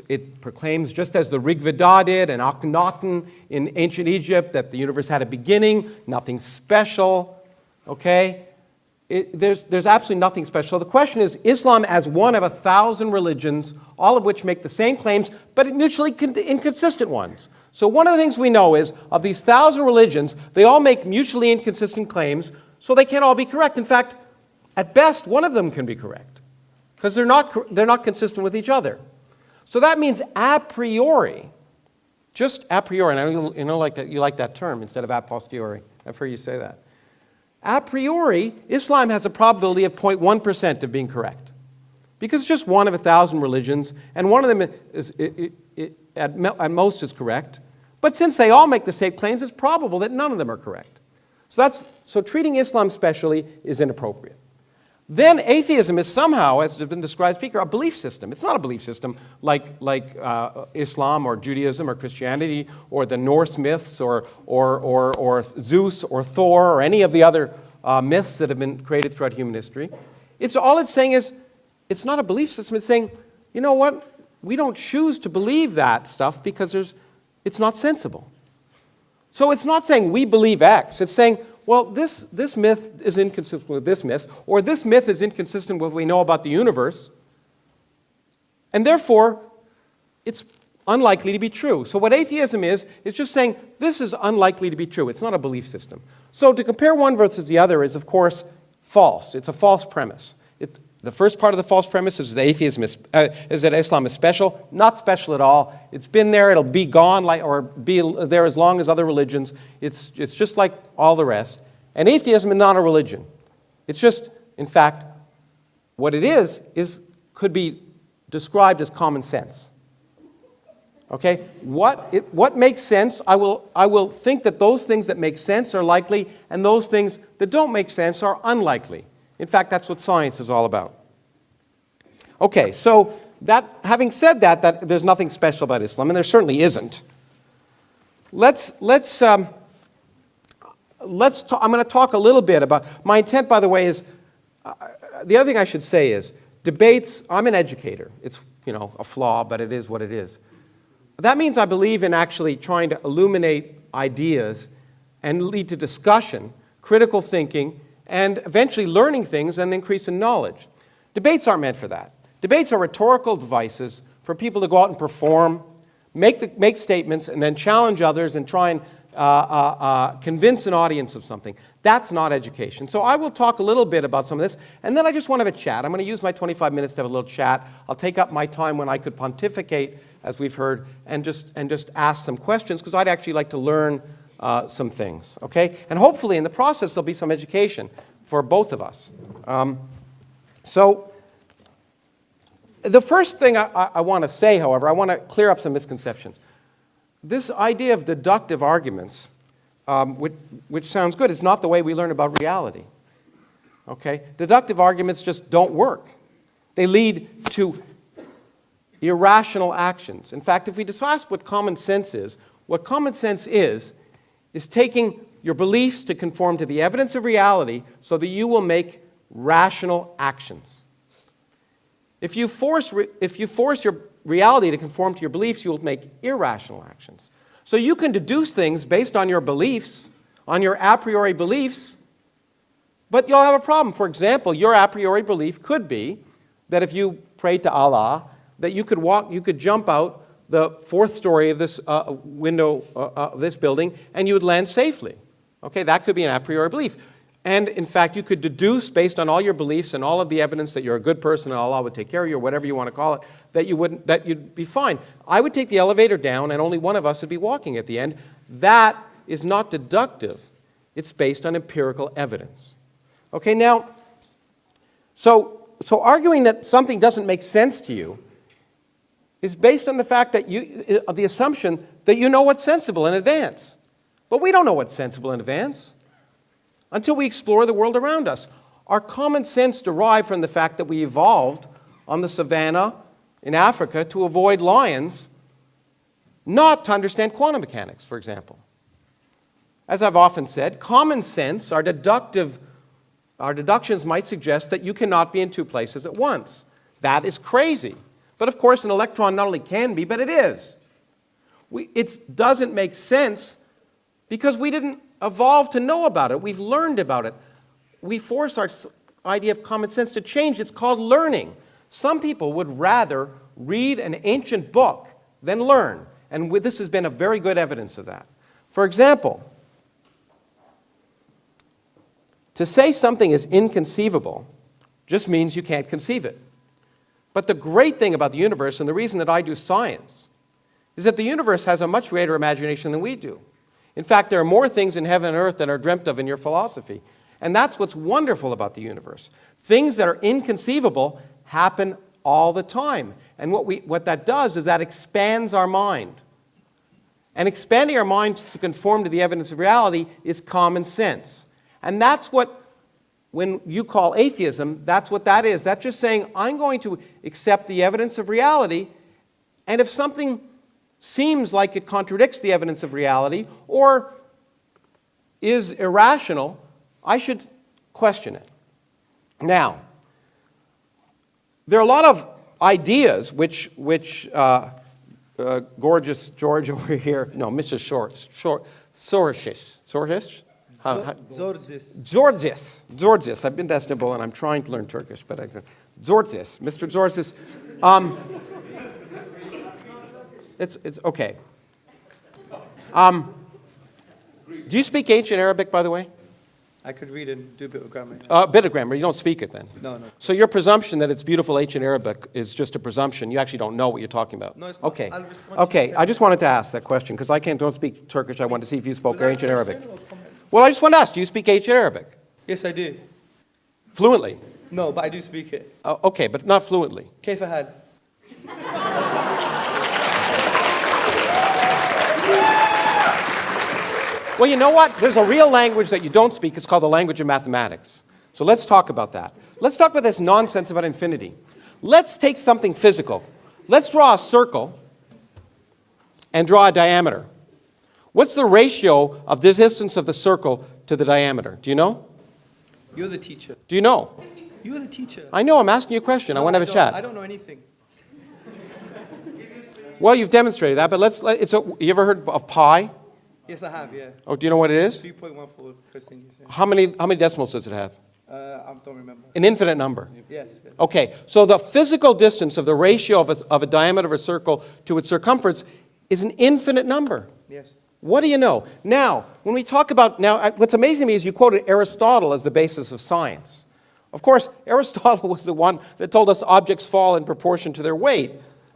[SPEAKER 2] it proclaims, just as the Rig Veda did and Akhenaten in ancient Egypt, that the universe had a beginning, nothing special, okay? There's absolutely nothing special. So the question is, Islam as one of 1,000 religions, all of which make the same claims, but mutually inconsistent ones. So one of the things we know is, of these 1,000 religions, they all make mutually inconsistent claims, so they can't all be correct. In fact, at best, one of them can be correct, because they're not consistent with each other. So that means a priori, just a priori, and I know like that, you like that term instead of a posteriori. I've heard you say that. A priori, Islam has a probability of 0.1% of being correct, because it's just one of 1,000 religions, and one of them at most is correct. But since they all make the same claims, it's probable that none of them are correct. So treating Islam specially is inappropriate. Then atheism is somehow, as has been described, a belief system. It's not a belief system like Islam or Judaism or Christianity or the Norse myths or Zeus or Thor or any of the other myths that have been created throughout human history. All it's saying is, it's not a belief system. It's saying, you know what? We don't choose to believe that stuff because it's not sensible. So it's not saying we believe X. It's saying, well, this myth is inconsistent with this myth, or this myth is inconsistent with what we know about the universe, and therefore, it's unlikely to be true. So what atheism is just saying, this is unlikely to be true. It's not a belief system. So to compare one versus the other is, of course, false. It's a false premise. The first part of the false premise is that Islam is special. Not special at all. It's been there. It'll be gone, or be there as long as other religions. It's just like all the rest. And atheism is not a religion. It's just, in fact, what it is could be described as common sense. Okay? What makes sense? I will think that those things that make sense are likely, and those things that don't make sense are unlikely. In fact, that's what science is all about. Okay, so having said that there's nothing special about Islam, and there certainly isn't. I'm going to talk a little bit about, my intent, by the way, is, the other thing I should say is, debates, I'm an educator. It's, a flaw, but it is what it is. That means I believe in actually trying to illuminate ideas and lead to discussion, critical thinking, and eventually learning things and increase in knowledge. Debates aren't meant for that. Debates are rhetorical devices for people to go out and perform, make statements, and then challenge others and try and convince an audience of something. That's not education. So I will talk a little bit about some of this, and then I just want to have a chat. I'm going to use my 25 minutes to have a little chat. I'll take up my time when I could pontificate, as we've heard, and just ask some questions, because I'd actually like to learn some things, okay? And hopefully in the process there'll be some education for both of us. So the first thing I want to say, however, I want to clear up some misconceptions. This idea of deductive arguments, which sounds good, is not the way we learn about reality, okay? Deductive arguments just don't work. They lead to irrational actions. In fact, if we discuss what common sense is taking your beliefs to conform to the evidence of reality so that you will make rational actions. If you force your reality to conform to your beliefs, you will make irrational actions. So you can deduce things based on your beliefs, on your a priori beliefs, but you'll have a problem. For example, your a priori belief could be that if you pray to Allah, that you could jump out the fourth story of this window of this building, and you would land safely. Okay, that could be an a priori belief. And in fact, you could deduce, based on all your beliefs and all of the evidence that you're a good person and Allah would take care of you, or whatever you want to call it, that you'd be fine. I would take the elevator down, and only one of us would be walking at the end. That is not deductive. It's based on empirical evidence. Okay, now, so arguing that something doesn't make sense to you is based on the fact that the assumption that you know what's sensible in advance. But we don't know what's sensible in advance until we explore the world around us. Our common sense derived from the fact that we evolved on the savannah in Africa to avoid lions, not to understand quantum mechanics, for example. As I've often said, common sense, our deductions might suggest that you cannot be in two places at once. That is crazy. But of course, an electron not only can be, but it is. It doesn't make sense because we didn't evolve to know about it. We've learned about it. We force our idea of common sense to change. It's called learning. Some people would rather read an ancient book than learn. And this has been a very good evidence of that. For example, to say something is inconceivable just means you can't conceive it. But the great thing about the universe, and the reason that I do science, is that the universe has a much greater imagination than we do. In fact, there are more things in heaven and earth than are dreamt of in your philosophy. And that's what's wonderful about the universe. Things that are inconceivable happen all the time. And what that does is that expands our mind. And expanding our minds to conform to the evidence of reality is common sense. And that's what, when you call atheism, that's what that is. That's just saying, I'm going to accept the evidence of reality, and if something seems like it contradicts the evidence of reality or is irrational, I should question it. Now, there are a lot of ideas which gorgeous George over here, no, Mr. Tzortzis. Tzortzis. I've been to Istanbul and I'm trying to learn Turkish, but Tzortzis, Mr. Tzortzis. It's okay. Do you speak ancient Arabic, by the way?
[SPEAKER 3] I could read and do a bit of grammar.
[SPEAKER 2] A bit of grammar. You don't speak it then?
[SPEAKER 3] No.
[SPEAKER 2] So your presumption that it's beautiful ancient Arabic is just a presumption. You actually don't know what you're talking about.
[SPEAKER 3] No, it's not.
[SPEAKER 2] Okay.
[SPEAKER 3] I'll respond
[SPEAKER 2] Okay. I just wanted to ask that question because I don't speak Turkish. I wanted to see if you spoke ancient Arabic. Well, I just want to ask, do you speak ancient Arabic?
[SPEAKER 3] Yes, I do.
[SPEAKER 2] Fluently?
[SPEAKER 3] No, but I do speak it.
[SPEAKER 2] Okay, but not fluently.
[SPEAKER 3] كيف حال?
[SPEAKER 2] Well, you know what? There's a real language that you don't speak. It's called the language of mathematics. So let's talk about that. Let's talk about this nonsense about infinity. Let's take something physical. Let's draw a circle and draw a diameter. What's the ratio of the distance of the circle to the diameter? Do you know?
[SPEAKER 3] You're the teacher.
[SPEAKER 2] Do you know?
[SPEAKER 3] You're the teacher.
[SPEAKER 2] I know. I'm asking you a question. I want to have a chat.
[SPEAKER 3] I don't know anything.
[SPEAKER 2] Well, you've demonstrated that, but you ever heard of pi?
[SPEAKER 3] Yes, I have, yeah.
[SPEAKER 2] Oh, do you know what it is?
[SPEAKER 3] 3.14 Christian.
[SPEAKER 2] How many decimals does it have?
[SPEAKER 3] I don't remember.
[SPEAKER 2] An infinite number.
[SPEAKER 3] Yes.
[SPEAKER 2] Okay, so the physical distance of the ratio of a diameter of a circle to its circumference is an infinite number.
[SPEAKER 3] Yes.
[SPEAKER 2] What do you know? Now, when we talk about, what's amazing to me is you quoted Aristotle as the basis of science. Of course, Aristotle was the one that told us objects fall in proportion to their weight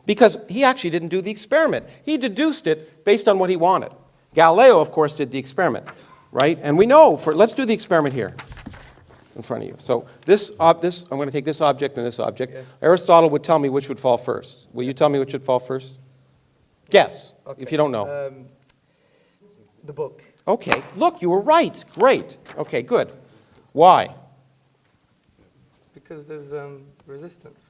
[SPEAKER 2] because he actually didn't do the experiment. He deduced it based on what he wanted. Galileo, of course, did the experiment, right? And we know, let's do the experiment here in front of you. So I'm going to take this object and this object. Yes. Aristotle would tell me which would fall first. Will you tell me which would fall first? Guess, if you don't know.
[SPEAKER 3] The book.
[SPEAKER 2] Okay, look, you were right. Great. Okay, good. Why?
[SPEAKER 3] Because there's resistance.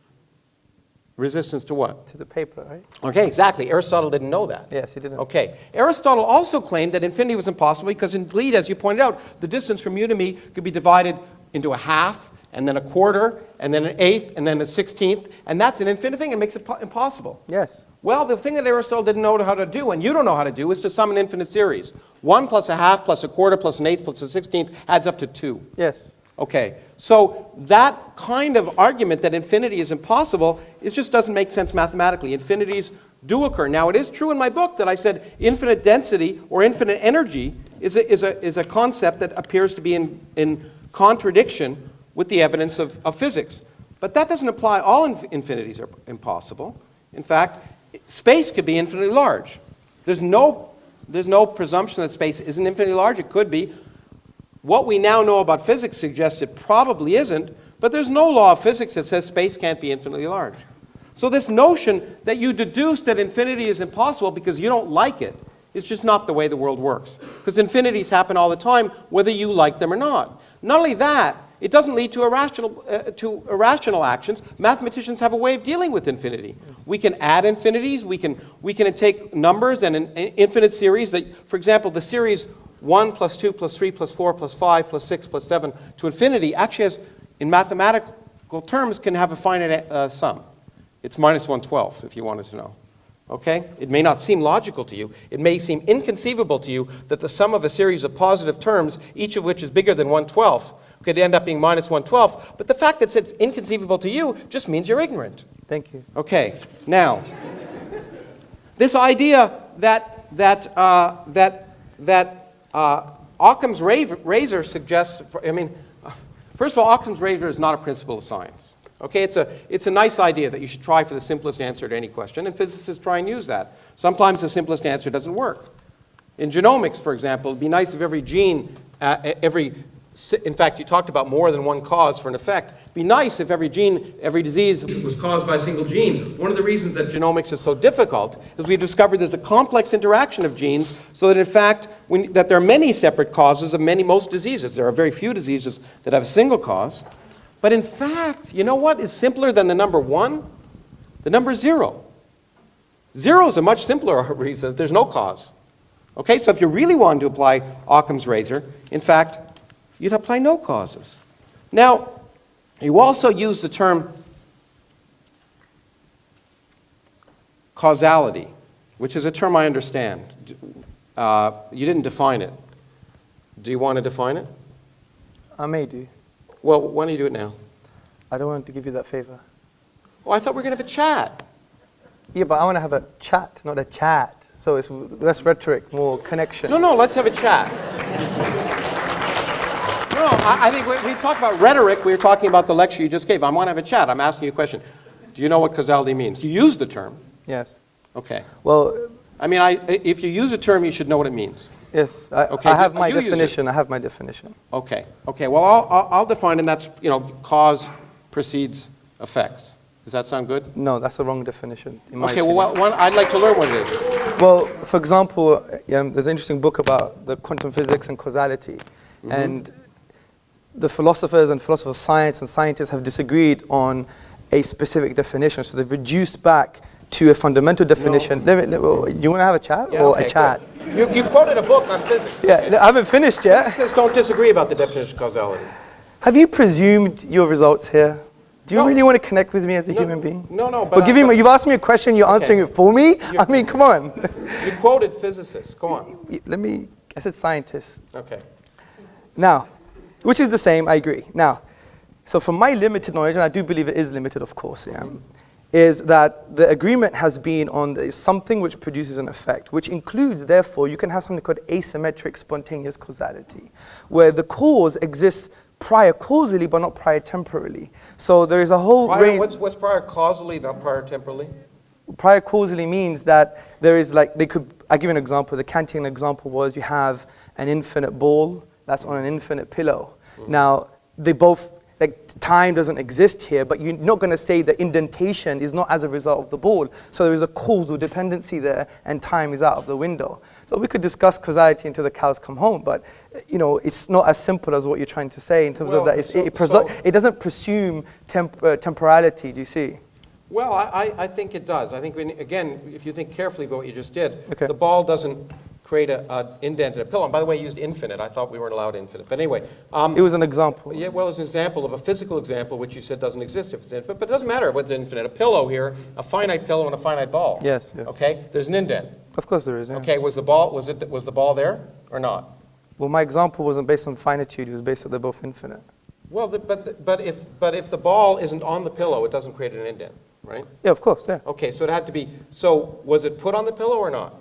[SPEAKER 2] Resistance to what?
[SPEAKER 3] To the paper, right?
[SPEAKER 2] Okay, exactly. Aristotle didn't know that.
[SPEAKER 3] Yes, he didn't.
[SPEAKER 2] Okay. Aristotle also claimed that infinity was impossible because indeed, as you pointed out, the distance from you to me could be divided into a half, and then a quarter, and then an eighth, and then a 16th, and that's an infinite thing. It makes it impossible.
[SPEAKER 3] Yes.
[SPEAKER 2] Well, the thing that Aristotle didn't know how to do, and you don't know how to do, is to sum an infinite series. 1 plus a half plus a quarter plus an eighth plus a 16th adds up to 2.
[SPEAKER 3] Yes.
[SPEAKER 2] Okay, so that kind of argument that infinity is impossible, it just doesn't make sense mathematically. Infinities do occur. Now, it is true in my book that I said infinite density or infinite energy is a concept that appears to be in contradiction with the evidence of physics. But that doesn't apply. All infinities are impossible. In fact, space could be infinitely large. There's no presumption that space isn't infinitely large. It could be. What we now know about physics suggests it probably isn't, but there's no law of physics that says space can't be infinitely large. So this notion that you deduce that infinity is impossible because you don't like it is just not the way the world works. Because infinities happen all the time, whether you like them or not. Not only that, it doesn't lead to irrational actions. Mathematicians have a way of dealing with infinity. We can add infinities. We can take numbers and an infinite series that, for example, the series 1 plus 2 plus 3 plus 4 plus 5 plus 6 plus 7 to infinity actually has, in mathematical terms, can have a finite sum. It's minus 1/12, if you wanted to know. Okay? It may not seem logical to you. It may seem inconceivable to you that the sum of a series of positive terms, each of which is bigger than 1/12, could end up being minus 1/12. But the fact that it's inconceivable to you just means you're ignorant.
[SPEAKER 3] Thank you.
[SPEAKER 2] Okay. Now, this idea that Occam's razor suggests, first of all, Occam's razor is not a principle of science. Okay, it's a nice idea that you should try for the simplest answer to any question, and physicists try and use that. Sometimes the simplest answer doesn't work. In genomics, for example, it'd be nice if every gene, in fact, you talked about more than one cause for an effect. It'd be nice if every gene, every disease was caused by a single gene. One of the reasons that genomics is so difficult is we've discovered there's a complex interaction of genes, so that in fact, that there are many separate causes of most diseases. There are very few diseases that have a single cause. But in fact, you know what is simpler than the number 1? The number 0. 0 is a much simpler reason that there's no cause. Okay, so if you really wanted to apply Occam's razor, in fact, you'd apply no causes. Now, you also use the term causality, which is a term I understand. You didn't define it. Do you want to define it?
[SPEAKER 3] I may do.
[SPEAKER 2] Well, why don't you do it now?
[SPEAKER 3] I don't want to give you that favor.
[SPEAKER 2] Oh, I thought we were going to have a chat.
[SPEAKER 3] Yeah, but I want to have a chat, not a chat. So it's less rhetoric, more connection.
[SPEAKER 2] No, let's have a chat. No, I think we talked about rhetoric. We were talking about the lecture you just gave. I want to have a chat. I'm asking you a question. Do you know what causality means? You use the term.
[SPEAKER 3] Yes.
[SPEAKER 2] Okay.
[SPEAKER 3] Well,
[SPEAKER 2] if you use a term, you should know what it means.
[SPEAKER 3] Yes,
[SPEAKER 2] Okay,
[SPEAKER 3] I have my
[SPEAKER 2] you use it.
[SPEAKER 3] definition. I have my definition.
[SPEAKER 2] Okay. Well, I'll define, and that's cause precedes effects. Does that sound good?
[SPEAKER 3] No, that's the wrong definition. In my
[SPEAKER 2] Okay.
[SPEAKER 3] opinion.
[SPEAKER 2] Well, I'd like to learn what it is.
[SPEAKER 3] Well, for example, there's an interesting book about the quantum physics and causality, and the philosophers of science and scientists have disagreed on a specific definition. So they've reduced back to a fundamental definition. Do you want to have a chat or a chat?
[SPEAKER 2] You quoted a book on physics.
[SPEAKER 3] Yeah, I haven't finished yet.
[SPEAKER 2] Physicists don't disagree about the definition of causality.
[SPEAKER 3] Have you presumed your results here? Do you
[SPEAKER 2] No.
[SPEAKER 3] really want to connect with me as a human being?
[SPEAKER 2] No.
[SPEAKER 3] But you've asked me a question, you're answering it for me? I mean, come on.
[SPEAKER 2] You quoted physicists. Go on.
[SPEAKER 3] I said scientists.
[SPEAKER 2] Okay.
[SPEAKER 3] Now, which is the same, I agree. Now, so from my limited knowledge, and I do believe it is limited, of course, is that the agreement has been on something which produces an effect, which includes, therefore, you can have something called asymmetric spontaneous causality, where the cause exists prior causally, but not prior temporally. So there is a whole range.
[SPEAKER 2] What's prior causally, not prior temporally?
[SPEAKER 3] Prior causally means that there is I'll give you an example. The Kantian example was you have an infinite ball that's on an infinite pillow. Now, they both, time doesn't exist here, but you're not going to say the indentation is not as a result of the ball. So there is a causal dependency there, and time is out of the window. So we could discuss causality until the cows come home, but it's not as simple as what you're trying to say in terms of that. It doesn't presume temporality, do you see?
[SPEAKER 2] Well, I think it does. I think, again, if you think carefully about what you just did,
[SPEAKER 3] Okay.
[SPEAKER 2] the ball doesn't create an indent in a pillow. And by the way, you used infinite. I thought we weren't allowed infinite. But anyway.
[SPEAKER 3] It was an example.
[SPEAKER 2] Yeah, well, it's an example of a physical example, which you said doesn't exist if it's infinite. But it doesn't matter what's infinite. A pillow here, a finite pillow and a finite ball.
[SPEAKER 3] Yes.
[SPEAKER 2] Okay? There's an indent.
[SPEAKER 3] Of course there is, yeah.
[SPEAKER 2] Okay, was the ball there or not?
[SPEAKER 3] Well, my example wasn't based on finitude. It was based on they're both infinite.
[SPEAKER 2] Well, but if the ball isn't on the pillow, it doesn't create an indent, right?
[SPEAKER 3] Yeah, of course, yeah.
[SPEAKER 2] Okay, so it had to be. So was it put on the pillow or not?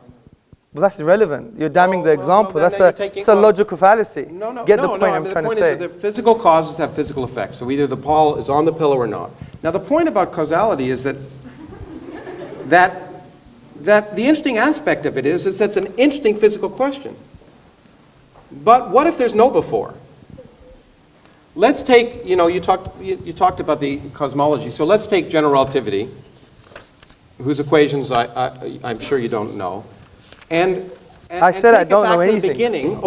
[SPEAKER 3] Well, that's irrelevant. You're damning the
[SPEAKER 2] Well,
[SPEAKER 3] example.
[SPEAKER 2] then
[SPEAKER 3] That's a logical fallacy.
[SPEAKER 2] No.
[SPEAKER 3] Get the point I'm
[SPEAKER 2] the
[SPEAKER 3] trying
[SPEAKER 2] point
[SPEAKER 3] to say.
[SPEAKER 2] is that the physical causes have physical effects. So either the ball is on the pillow or not. Now, the point about causality is that the interesting aspect of it is that it's an interesting physical question. But what if there's no before? Let's take, you talked about the cosmology. So let's take general relativity, whose equations I'm sure you don't know. And
[SPEAKER 3] I said I don't know
[SPEAKER 2] take it back to
[SPEAKER 3] anything.
[SPEAKER 2] the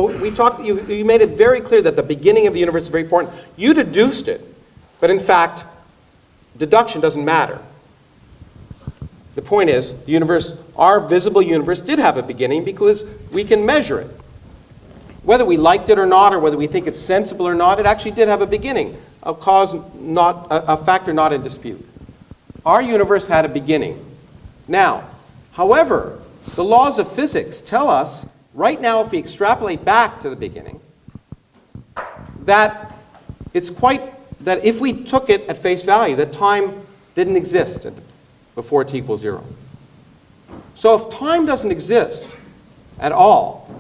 [SPEAKER 2] beginning. You made it very clear that the beginning of the universe is very important. You deduced it, but in fact, deduction doesn't matter. The point is, the universe, our visible universe, did have a beginning because we can measure it. Whether we liked it or not, or whether we think it's sensible or not, it actually did have a beginning, a factor not in dispute. our universe had a beginning. Now, however, the laws of physics tell us, right now, if we extrapolate back to the beginning, that that if we took it at face value, that time didn't exist before t equals 0. So if time doesn't exist at all,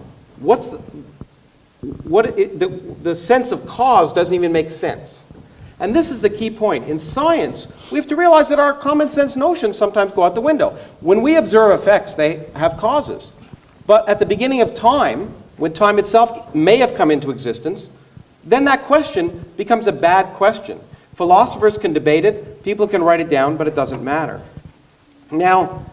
[SPEAKER 2] the sense of cause doesn't even make sense. And this is the key point. In science, we have to realize that our common sense notions sometimes go out the window. When we observe effects, they have causes. But at the beginning of time, when time itself may have come into existence, then that question becomes a bad question. Philosophers can debate it, people can write it down, but it doesn't matter. Now,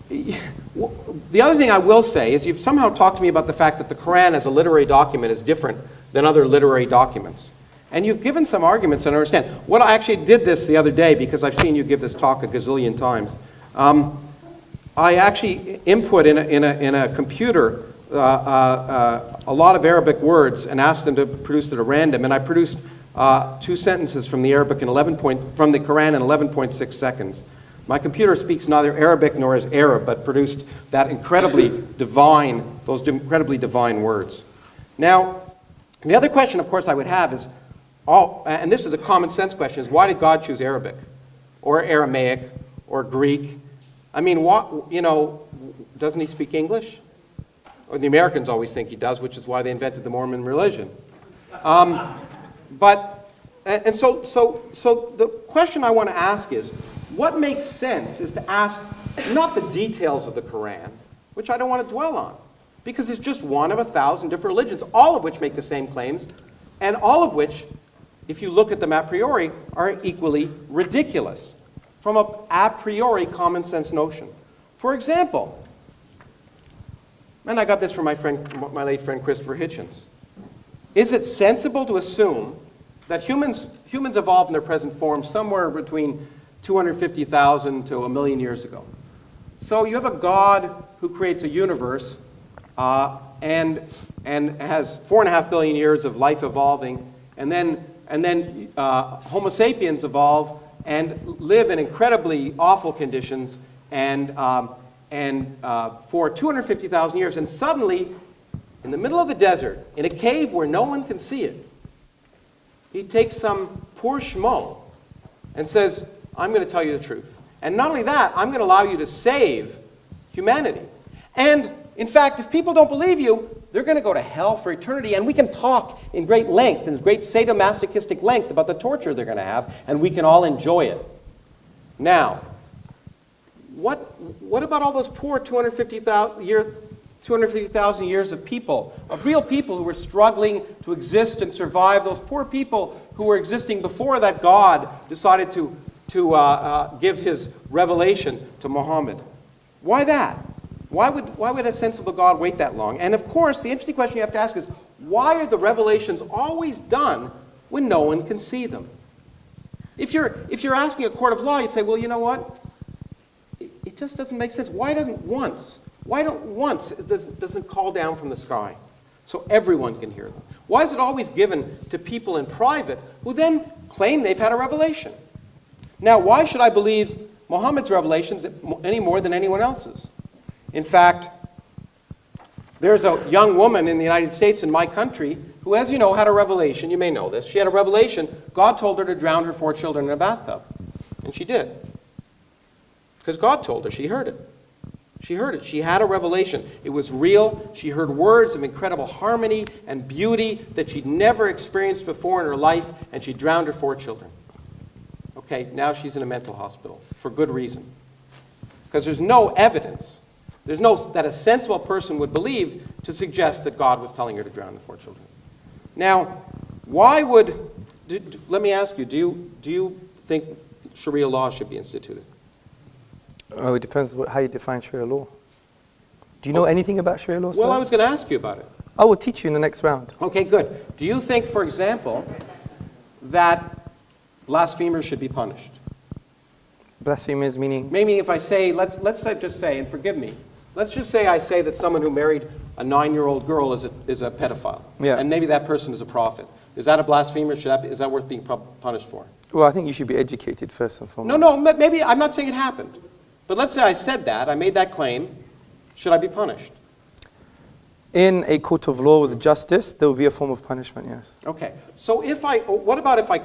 [SPEAKER 2] the other thing I will say is you've somehow talked to me about the fact that the Quran as a literary document is different than other literary documents. And you've given some arguments, and I understand. What I actually did this the other day, because I've seen you give this talk a gazillion times. I actually input in a computer a lot of Arabic words and asked them to produce it at random, and I produced 2 sentences from the Arabic from the Quran in 11.6 seconds. My computer speaks neither Arabic nor is Arab, but produced those incredibly divine words. Now, the other question, of course, I would have is, and this is a common sense question, is why did God choose Arabic, or Aramaic, or Greek? I mean, doesn't he speak English? Or the Americans always think he does, which is why they invented the Mormon religion. So the question I want to ask is, what makes sense is to ask not the details of the Quran, which I don't want to dwell on, because it's just one of 1,000 different religions, all of which make the same claims, and all of which, if you look at them a priori, are equally ridiculous from a priori common sense notion. For example, and I got this from my late friend Christopher Hitchens, is it sensible to assume that humans evolved in their present form somewhere between 250,000 to 1 million years ago? So you have a God who creates a universe and has 4.5 billion years of life evolving, and then Homo sapiens evolve and live in incredibly awful conditions and for 250,000 years, and suddenly, in the middle of the desert, in a cave where no one can see it, he takes some poor schmo and says, I'm going to tell you the truth. And not only that, I'm going to allow you to save humanity. And in fact, if people don't believe you, they're going to go to hell for eternity. And we can talk in great length, in great sadomasochistic length, about the torture they're going to have, and we can all enjoy it. Now, what about all those poor 250,000 years of people, of real people who were struggling to exist and survive, those poor people who were existing before that God decided to give his revelation to Muhammad? Why that? Why would a sensible God wait that long? And of course, the interesting question you have to ask is, why are the revelations always done when no one can see them? If you're asking a court of law, you'd say, well, you know what? It just doesn't make sense. Why don't once it doesn't call down from the sky so everyone can hear them? Why is it always given to people in private who then claim they've had a revelation? Now, why should I believe Muhammad's revelations any more than anyone else's? In fact, there's a young woman in the United States, in my country, who, as you know, had a revelation. You may know this. She had a revelation. God told her to drown her 4 children in a bathtub. And she did. Because God told her. She heard it. She heard it. She had a revelation. It was real. She heard words of incredible harmony and beauty that she'd never experienced before in her life, and she drowned her 4 children. Okay, now she's in a mental hospital for good reason. Because there's no evidence. That a sensible person would believe to suggest that God was telling her to drown the 4 children. Now, let me ask you, do you think Sharia law should be instituted?
[SPEAKER 3] Oh, it depends how you define Sharia law. Do you know anything about Sharia law, sir?
[SPEAKER 2] Well, I was going to ask you about it.
[SPEAKER 3] I will teach you in the next round.
[SPEAKER 2] Okay, good. Do you think, for example, that blasphemers should be punished?
[SPEAKER 3] Blasphemers meaning?
[SPEAKER 2] Maybe if I say, let's just say, and forgive me, let's just say I say that someone who married a 9-year-old girl is a pedophile.
[SPEAKER 3] Yeah.
[SPEAKER 2] And maybe that person is a prophet. Is that a blasphemer? Is that worth being punished for?
[SPEAKER 3] Well, I think you should be educated first and foremost.
[SPEAKER 2] No, maybe, I'm not saying it happened. But let's say I said that, I made that claim. Should I be punished?
[SPEAKER 3] In a court of law with justice, there will be a form of punishment, yes.
[SPEAKER 2] Okay. So what about if I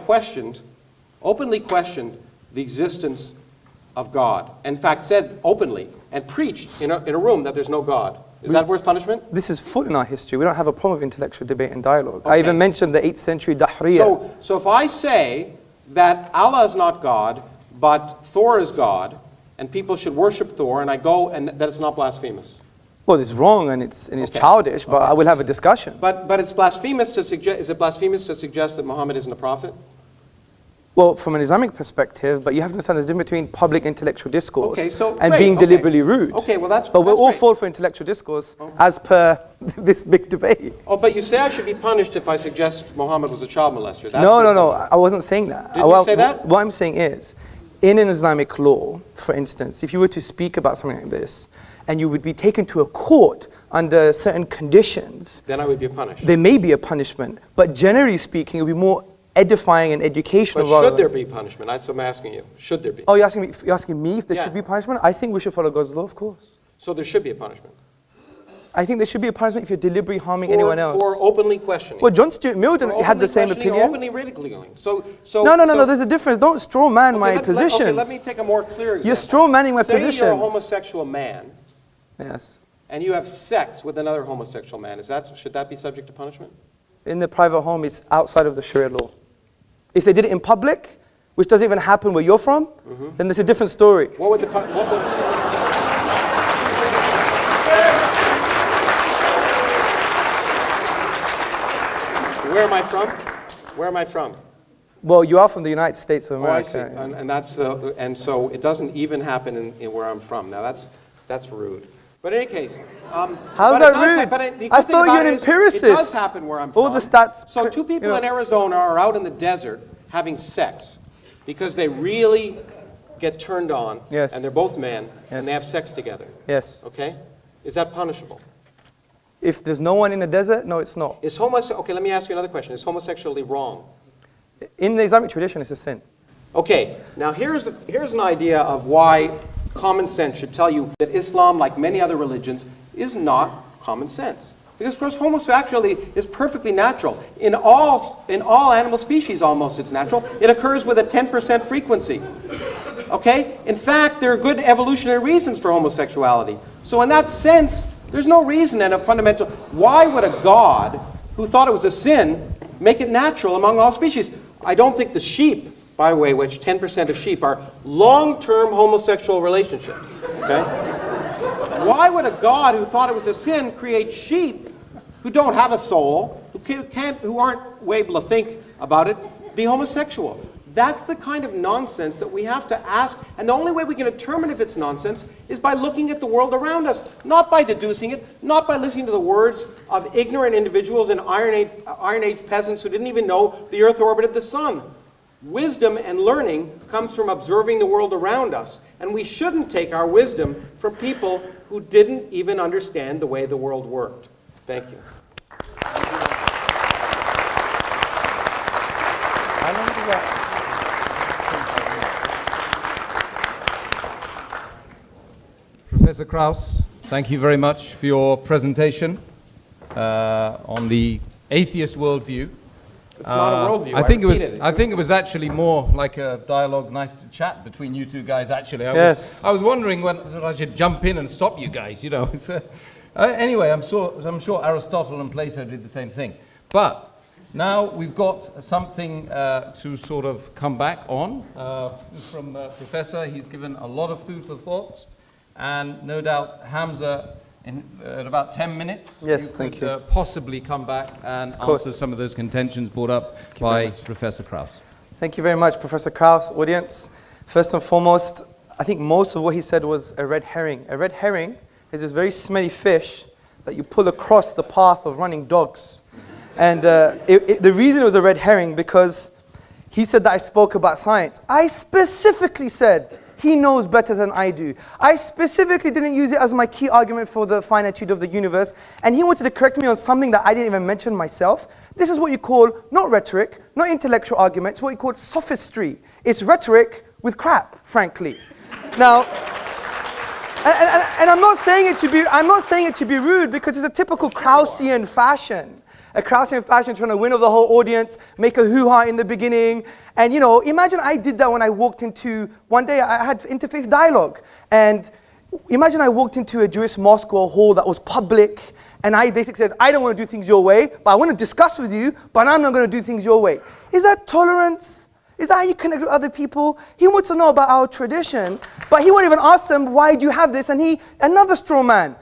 [SPEAKER 2] openly questioned the existence of God? In fact, said openly and preached in a room that there's no God. Is that worth punishment?
[SPEAKER 3] This is full in our history. We don't have a problem with intellectual debate and dialogue.
[SPEAKER 2] Okay.
[SPEAKER 3] I even mentioned the 8th century Dahriya.
[SPEAKER 2] So if I say that Allah is not God, but Thor is God, and people should worship Thor, and I go, and that it's not blasphemous.
[SPEAKER 3] Well, it's wrong and it's
[SPEAKER 2] Okay.
[SPEAKER 3] childish, but
[SPEAKER 2] Okay.
[SPEAKER 3] I will have a discussion.
[SPEAKER 2] But it's blasphemous to suggest, is it blasphemous to suggest that Muhammad isn't a prophet?
[SPEAKER 3] Well, from an Islamic perspective, but you have to understand there's a difference between public intellectual discourse
[SPEAKER 2] Okay, so
[SPEAKER 3] and
[SPEAKER 2] great,
[SPEAKER 3] being
[SPEAKER 2] okay.
[SPEAKER 3] deliberately rude.
[SPEAKER 2] Okay, well that's
[SPEAKER 3] But we're
[SPEAKER 2] that's
[SPEAKER 3] all
[SPEAKER 2] great.
[SPEAKER 3] for intellectual discourse as per this big debate.
[SPEAKER 2] Oh, but you say I should be punished if I suggest Muhammad was a child molester. That's
[SPEAKER 3] No,
[SPEAKER 2] what-
[SPEAKER 3] no, no, I wasn't saying that.
[SPEAKER 2] Didn't you say that?
[SPEAKER 3] What I'm saying is, in an Islamic law, for instance, if you were to speak about something like this, and you would be taken to a court under certain conditions,
[SPEAKER 2] Then I would be punished.
[SPEAKER 3] there may be a punishment, but generally speaking, it would be more edifying and educational.
[SPEAKER 2] But
[SPEAKER 3] rather
[SPEAKER 2] should there
[SPEAKER 3] than-
[SPEAKER 2] be punishment? That's what I'm asking you. Should there be?
[SPEAKER 3] Oh, you're asking me if there
[SPEAKER 2] Yeah.
[SPEAKER 3] should be punishment? I think we should follow God's law, of course.
[SPEAKER 2] So there should be a punishment.
[SPEAKER 3] I think there should be a punishment if you're deliberately harming anyone else.
[SPEAKER 2] For openly questioning.
[SPEAKER 3] Well, John Stuart Mill
[SPEAKER 2] For
[SPEAKER 3] had the
[SPEAKER 2] openly
[SPEAKER 3] same
[SPEAKER 2] questioning or
[SPEAKER 3] opinion.
[SPEAKER 2] Openly ridiculing.
[SPEAKER 3] No, there's a difference. Don't straw man my positions.
[SPEAKER 2] Okay, let me take a more clear example.
[SPEAKER 3] You're straw manning my
[SPEAKER 2] Say
[SPEAKER 3] positions.
[SPEAKER 2] you're a homosexual man
[SPEAKER 3] Yes.
[SPEAKER 2] and you have sex with another homosexual man. Should that be subject to punishment?
[SPEAKER 3] In the private home, it's outside of the Sharia law. If they did it in public, which doesn't even happen where you're from, then there's a different story.
[SPEAKER 2] What would the Where am I from? Where am I from?
[SPEAKER 3] Well, you are from the United States of
[SPEAKER 2] Oh, I
[SPEAKER 3] America.
[SPEAKER 2] see. And so it doesn't even happen in where I'm from. Now that's rude. But in any case,
[SPEAKER 3] How's
[SPEAKER 2] but
[SPEAKER 3] that
[SPEAKER 2] it does
[SPEAKER 3] rude?
[SPEAKER 2] but the good
[SPEAKER 3] I
[SPEAKER 2] thing
[SPEAKER 3] thought
[SPEAKER 2] about
[SPEAKER 3] you're an
[SPEAKER 2] it is
[SPEAKER 3] empiricist.
[SPEAKER 2] It does happen where I'm from.
[SPEAKER 3] All the stats.
[SPEAKER 2] So two people
[SPEAKER 3] you know.
[SPEAKER 2] in Arizona are out in the desert having sex because they really get turned on.
[SPEAKER 3] Yes.
[SPEAKER 2] And they're both men
[SPEAKER 3] Yes.
[SPEAKER 2] and they have sex together.
[SPEAKER 3] Yes.
[SPEAKER 2] Okay? Is that punishable?
[SPEAKER 3] If there's no one in the desert, no, it's not.
[SPEAKER 2] Okay, let me ask you another question. Is homosexuality wrong?
[SPEAKER 3] In the Islamic tradition, it's a sin.
[SPEAKER 2] Okay, now here's an idea of why common sense should tell you that Islam, like many other religions, is not common sense. Because of course homosexuality is perfectly natural. In all animal species almost it's natural. It occurs with a 10% frequency. Okay? In fact, there are good evolutionary reasons for homosexuality. So in that sense, there's no reason and a fundamental... Why would a God who thought it was a sin make it natural among all species? I don't think the sheep, by the way, which 10% of sheep are long-term homosexual relationships. Okay? Why would a God who thought it was a sin create sheep who don't have a soul, who aren't able to think about it, be homosexual? That's the kind of nonsense that we have to ask, and the only way we can determine if it's nonsense is by looking at the world around us, not by deducing it, not by listening to the words of ignorant individuals and Iron Age peasants who didn't even know the Earth orbited the sun. Wisdom and learning comes from observing the world around us, and we shouldn't take our wisdom from people who didn't even understand the way the world worked. Thank you.
[SPEAKER 3] How long did that?
[SPEAKER 1] Professor KrAUSs, thank you very much for your presentation on the atheist worldview.
[SPEAKER 2] It's not a worldview.
[SPEAKER 1] I think
[SPEAKER 2] repeated
[SPEAKER 1] I think it was actually more like a dialogue, nice to chat between you two guys. Actually,
[SPEAKER 3] Yes.
[SPEAKER 1] I was wondering whether I should jump in and stop you guys. You know. Anyway, I'm sure Aristotle and Plato did the same thing. But now we've got something to sort of come back on from Professor. He's given a lot of food for thought, and no doubt Hamza, in about 10 minutes,
[SPEAKER 3] Thank you.
[SPEAKER 1] possibly come back and answer some of those contentions brought up by Professor KrAUSs.
[SPEAKER 3] Thank you very much, Professor KrAUSs. Audience, first and foremost, I think most of what he said was a red herring. A red herring is this very smelly fish that you pull across the path of running dogs. And the reason it was a red herring because he said that I spoke about science. I specifically said He knows better than I do. I specifically didn't use it as my key argument for the finitude of the universe, and he wanted to correct me on something that I didn't even mention myself. This is what you call not rhetoric, not intellectual argument, it's what you call sophistry. It's rhetoric with crap, frankly. Now, and I'm not saying it to be rude, because it's a typical KrAUSsian fashion. A KrAUSsian fashion trying to win over the whole audience, make a hoo-ha in the beginning. And you know, imagine I did that when I walked into, one day I had interfaith dialogue. And imagine I walked into a Jewish mosque or a hall that was public, and I basically said, I don't want to do things your way, but I want to discuss with you, but I'm not going to do things your way. Is that tolerance? Is that how you connect with other people? He wants to know about our tradition, but he won't even ask them, why do you have this? And another straw man,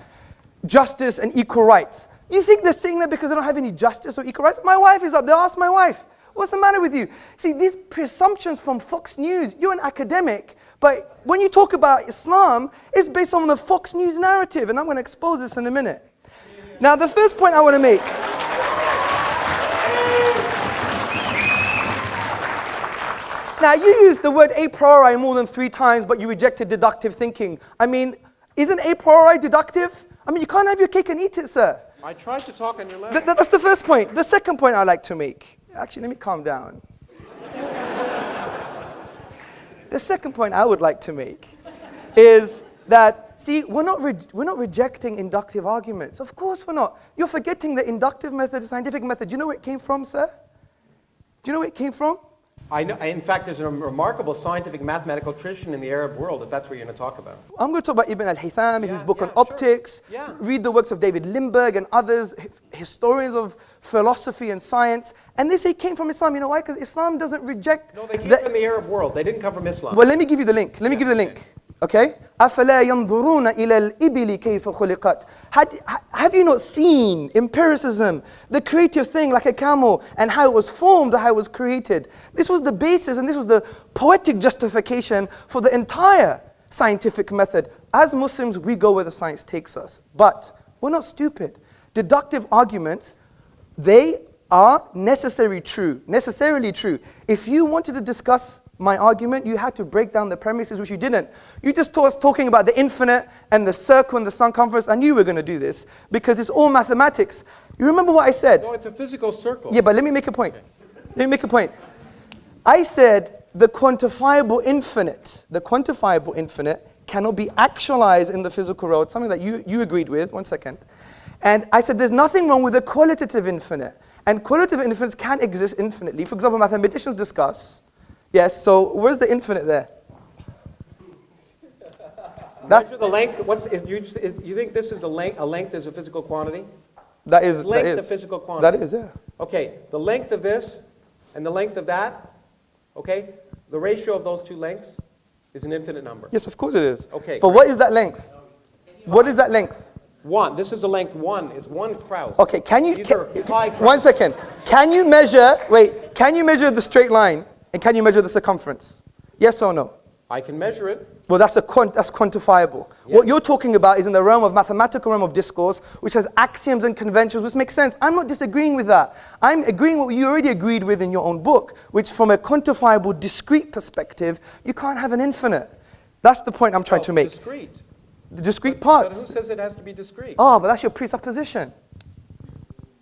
[SPEAKER 3] justice and equal rights. You think they're saying that because they don't have any justice or equal rights? My wife is up there, ask my wife. What's the matter with you? See, these presumptions from Fox News, you're an academic, but when you talk about Islam, it's based on the Fox News narrative, and I'm going to expose this in a minute. Now, the first point I want to make. Now, you used the word a priori more than 3 times, but you rejected deductive thinking. I mean, isn't a priori deductive? I mean, you can't have your cake and eat it, sir.
[SPEAKER 2] I tried to talk on your level.
[SPEAKER 3] That's the first point. The second point I'd like to make. Actually, let me calm down. The second point I would like to make is that, see, we're not rejecting inductive arguments. Of course we're not. You're forgetting the inductive method, the scientific method. Do you know where it came from, sir? Do you know where it came from?
[SPEAKER 2] I know. In fact, there's a remarkable scientific mathematical tradition in the Arab world, if that's what you're going to talk about.
[SPEAKER 3] I'm going to talk about Ibn al-Haytham in his book on optics.
[SPEAKER 2] Yeah.
[SPEAKER 3] Read the works of David Lindbergh and others, historians of philosophy and science. And they say it came from Islam. You know why? Because Islam doesn't reject...
[SPEAKER 2] No, they came from the Arab world. They didn't come from Islam.
[SPEAKER 3] Well, let me give you the link. Let me give you the link. Okay? أَفَلَا يَنْظُرُونَ إِلَى الْإِبِلِ كَيْفَ خُلِقَتْ. Have you not seen empiricism, the creative thing like a camel, and how it was formed or how it was created? This was the basis, and this was the poetic justification for the entire scientific method. As Muslims, we go where the science takes us. But we're not stupid. Deductive arguments, they are necessarily true. If you wanted to discuss my argument, you had to break down the premises, which you didn't. You just talking about the infinite and the circle and the circumference. I knew we were going to do this because it's all mathematics. You remember what I said?
[SPEAKER 2] No, it's a physical circle.
[SPEAKER 3] Yeah, but let me make a point. Let me make a point. I said the quantifiable infinite cannot be actualized in the physical world, something that you agreed with. 1 second. And I said there's nothing wrong with the qualitative infinite. And qualitative infinites can exist infinitely. For example, mathematicians discuss. Yes, so where's the infinite there?
[SPEAKER 2] That's the length. You think this is a length is a physical quantity?
[SPEAKER 3] That is.
[SPEAKER 2] Length
[SPEAKER 3] that is.
[SPEAKER 2] a physical quantity?
[SPEAKER 3] That is, yeah.
[SPEAKER 2] Okay, the length of this and the length of that, okay, the ratio of those two lengths is an infinite number.
[SPEAKER 3] Yes, of course it is.
[SPEAKER 2] Okay.
[SPEAKER 3] But what is that length? What is that length?
[SPEAKER 2] 1. This is a length 1. Is 1 KrAUSs.
[SPEAKER 3] Okay, can you...
[SPEAKER 2] These are pi KrAUSs.
[SPEAKER 3] 1 second. Can you measure the straight line and can you measure the circumference? Yes or no?
[SPEAKER 2] I can measure it.
[SPEAKER 3] Well, that's quantifiable.
[SPEAKER 2] Yeah.
[SPEAKER 3] What you're talking about is in the realm of mathematical realm of discourse, which has axioms and conventions, which makes sense. I'm not disagreeing with that. I'm agreeing with what you already agreed with in your own book, which from a quantifiable, discrete perspective, you can't have an infinite. That's the point I'm trying to make.
[SPEAKER 2] Discrete.
[SPEAKER 3] The discrete parts.
[SPEAKER 2] But who says it has to be discrete?
[SPEAKER 3] Oh, but that's your presupposition.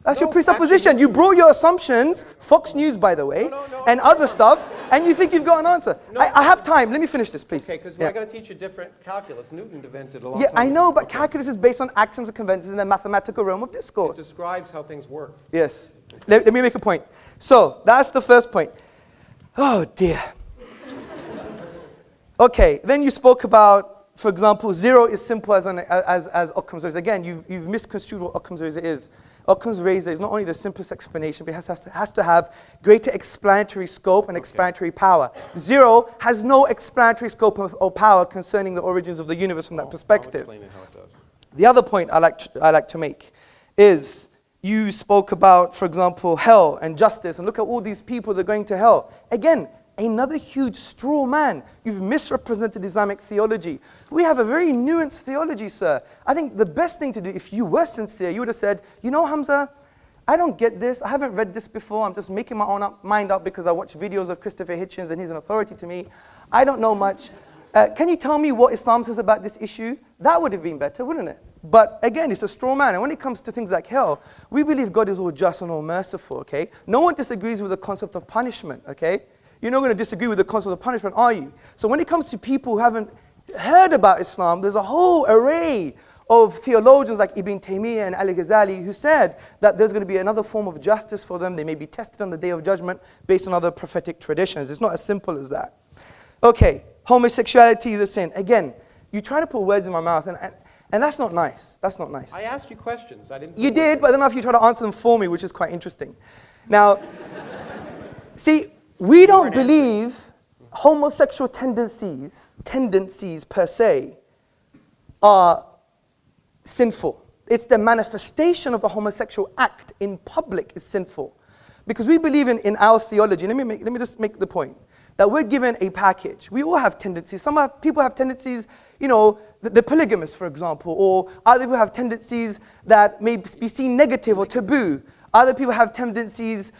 [SPEAKER 3] That's your
[SPEAKER 2] No,
[SPEAKER 3] presupposition.
[SPEAKER 2] actually,
[SPEAKER 3] You brought your assumptions, Fox News, by the way, and other stuff, and you think you've got an answer.
[SPEAKER 2] No.
[SPEAKER 3] I have time. Let me finish this, please.
[SPEAKER 2] Okay, because
[SPEAKER 3] Yeah.
[SPEAKER 2] I got to teach you different calculus. Newton invented a long
[SPEAKER 3] Yeah,
[SPEAKER 2] time
[SPEAKER 3] I know,
[SPEAKER 2] ago.
[SPEAKER 3] but calculus is based on axioms and conventions in the mathematical realm of
[SPEAKER 2] It
[SPEAKER 3] discourse.
[SPEAKER 2] describes how things work.
[SPEAKER 3] Yes. Let me make a point. So, that's the first point. Oh, dear. Okay, then you spoke about, for example, 0 is simple as Occam's razor. Again, you've misconstrued what Occam's razor is. Occam's razor is not only the simplest explanation, but it has to have greater explanatory scope and explanatory power. 0 has no explanatory scope or power concerning the origins of the universe from that perspective.
[SPEAKER 2] I'll explain it how it does.
[SPEAKER 3] The other point I like to make is you spoke about, for example, hell and justice, and look at all these people that are going to hell. Again, another huge straw man. You've misrepresented Islamic theology. We have a very nuanced theology, sir. I think the best thing to do, if you were sincere, you would have said, you know, Hamza, I don't get this. I haven't read this before. I'm just making my own mind up because I watch videos of Christopher Hitchens and he's an authority to me. I don't know much. Can you tell me what Islam says about this issue? That would have been better, wouldn't it? But again, it's a straw man. And when it comes to things like hell, we believe God is all just and all merciful, okay? No one disagrees with the concept of punishment, okay? You're not going to disagree with the concept of punishment, are you? So when it comes to people who haven't heard about Islam, there's a whole array of theologians like Ibn Taymiyyah and Al-Ghazali who said that there's going to be another form of justice for them. They may be tested on the Day of Judgment based on other prophetic traditions. It's not as simple as that. Okay, homosexuality is a sin. Again, you try to put words in my mouth, and that's not nice. That's not nice.
[SPEAKER 2] I asked you questions. I didn't.
[SPEAKER 3] You did, but then after you try to answer them for me, which is quite interesting. Now, see, we don't believe homosexual tendencies per se are sinful. It's the manifestation of the homosexual act in public is sinful. Because we believe in our theology, let me just make the point, that we're given a package. We all have tendencies. People have tendencies, you know, the polygamous, for example, or other people have tendencies that may be seen negative or taboo. Other people have tendencies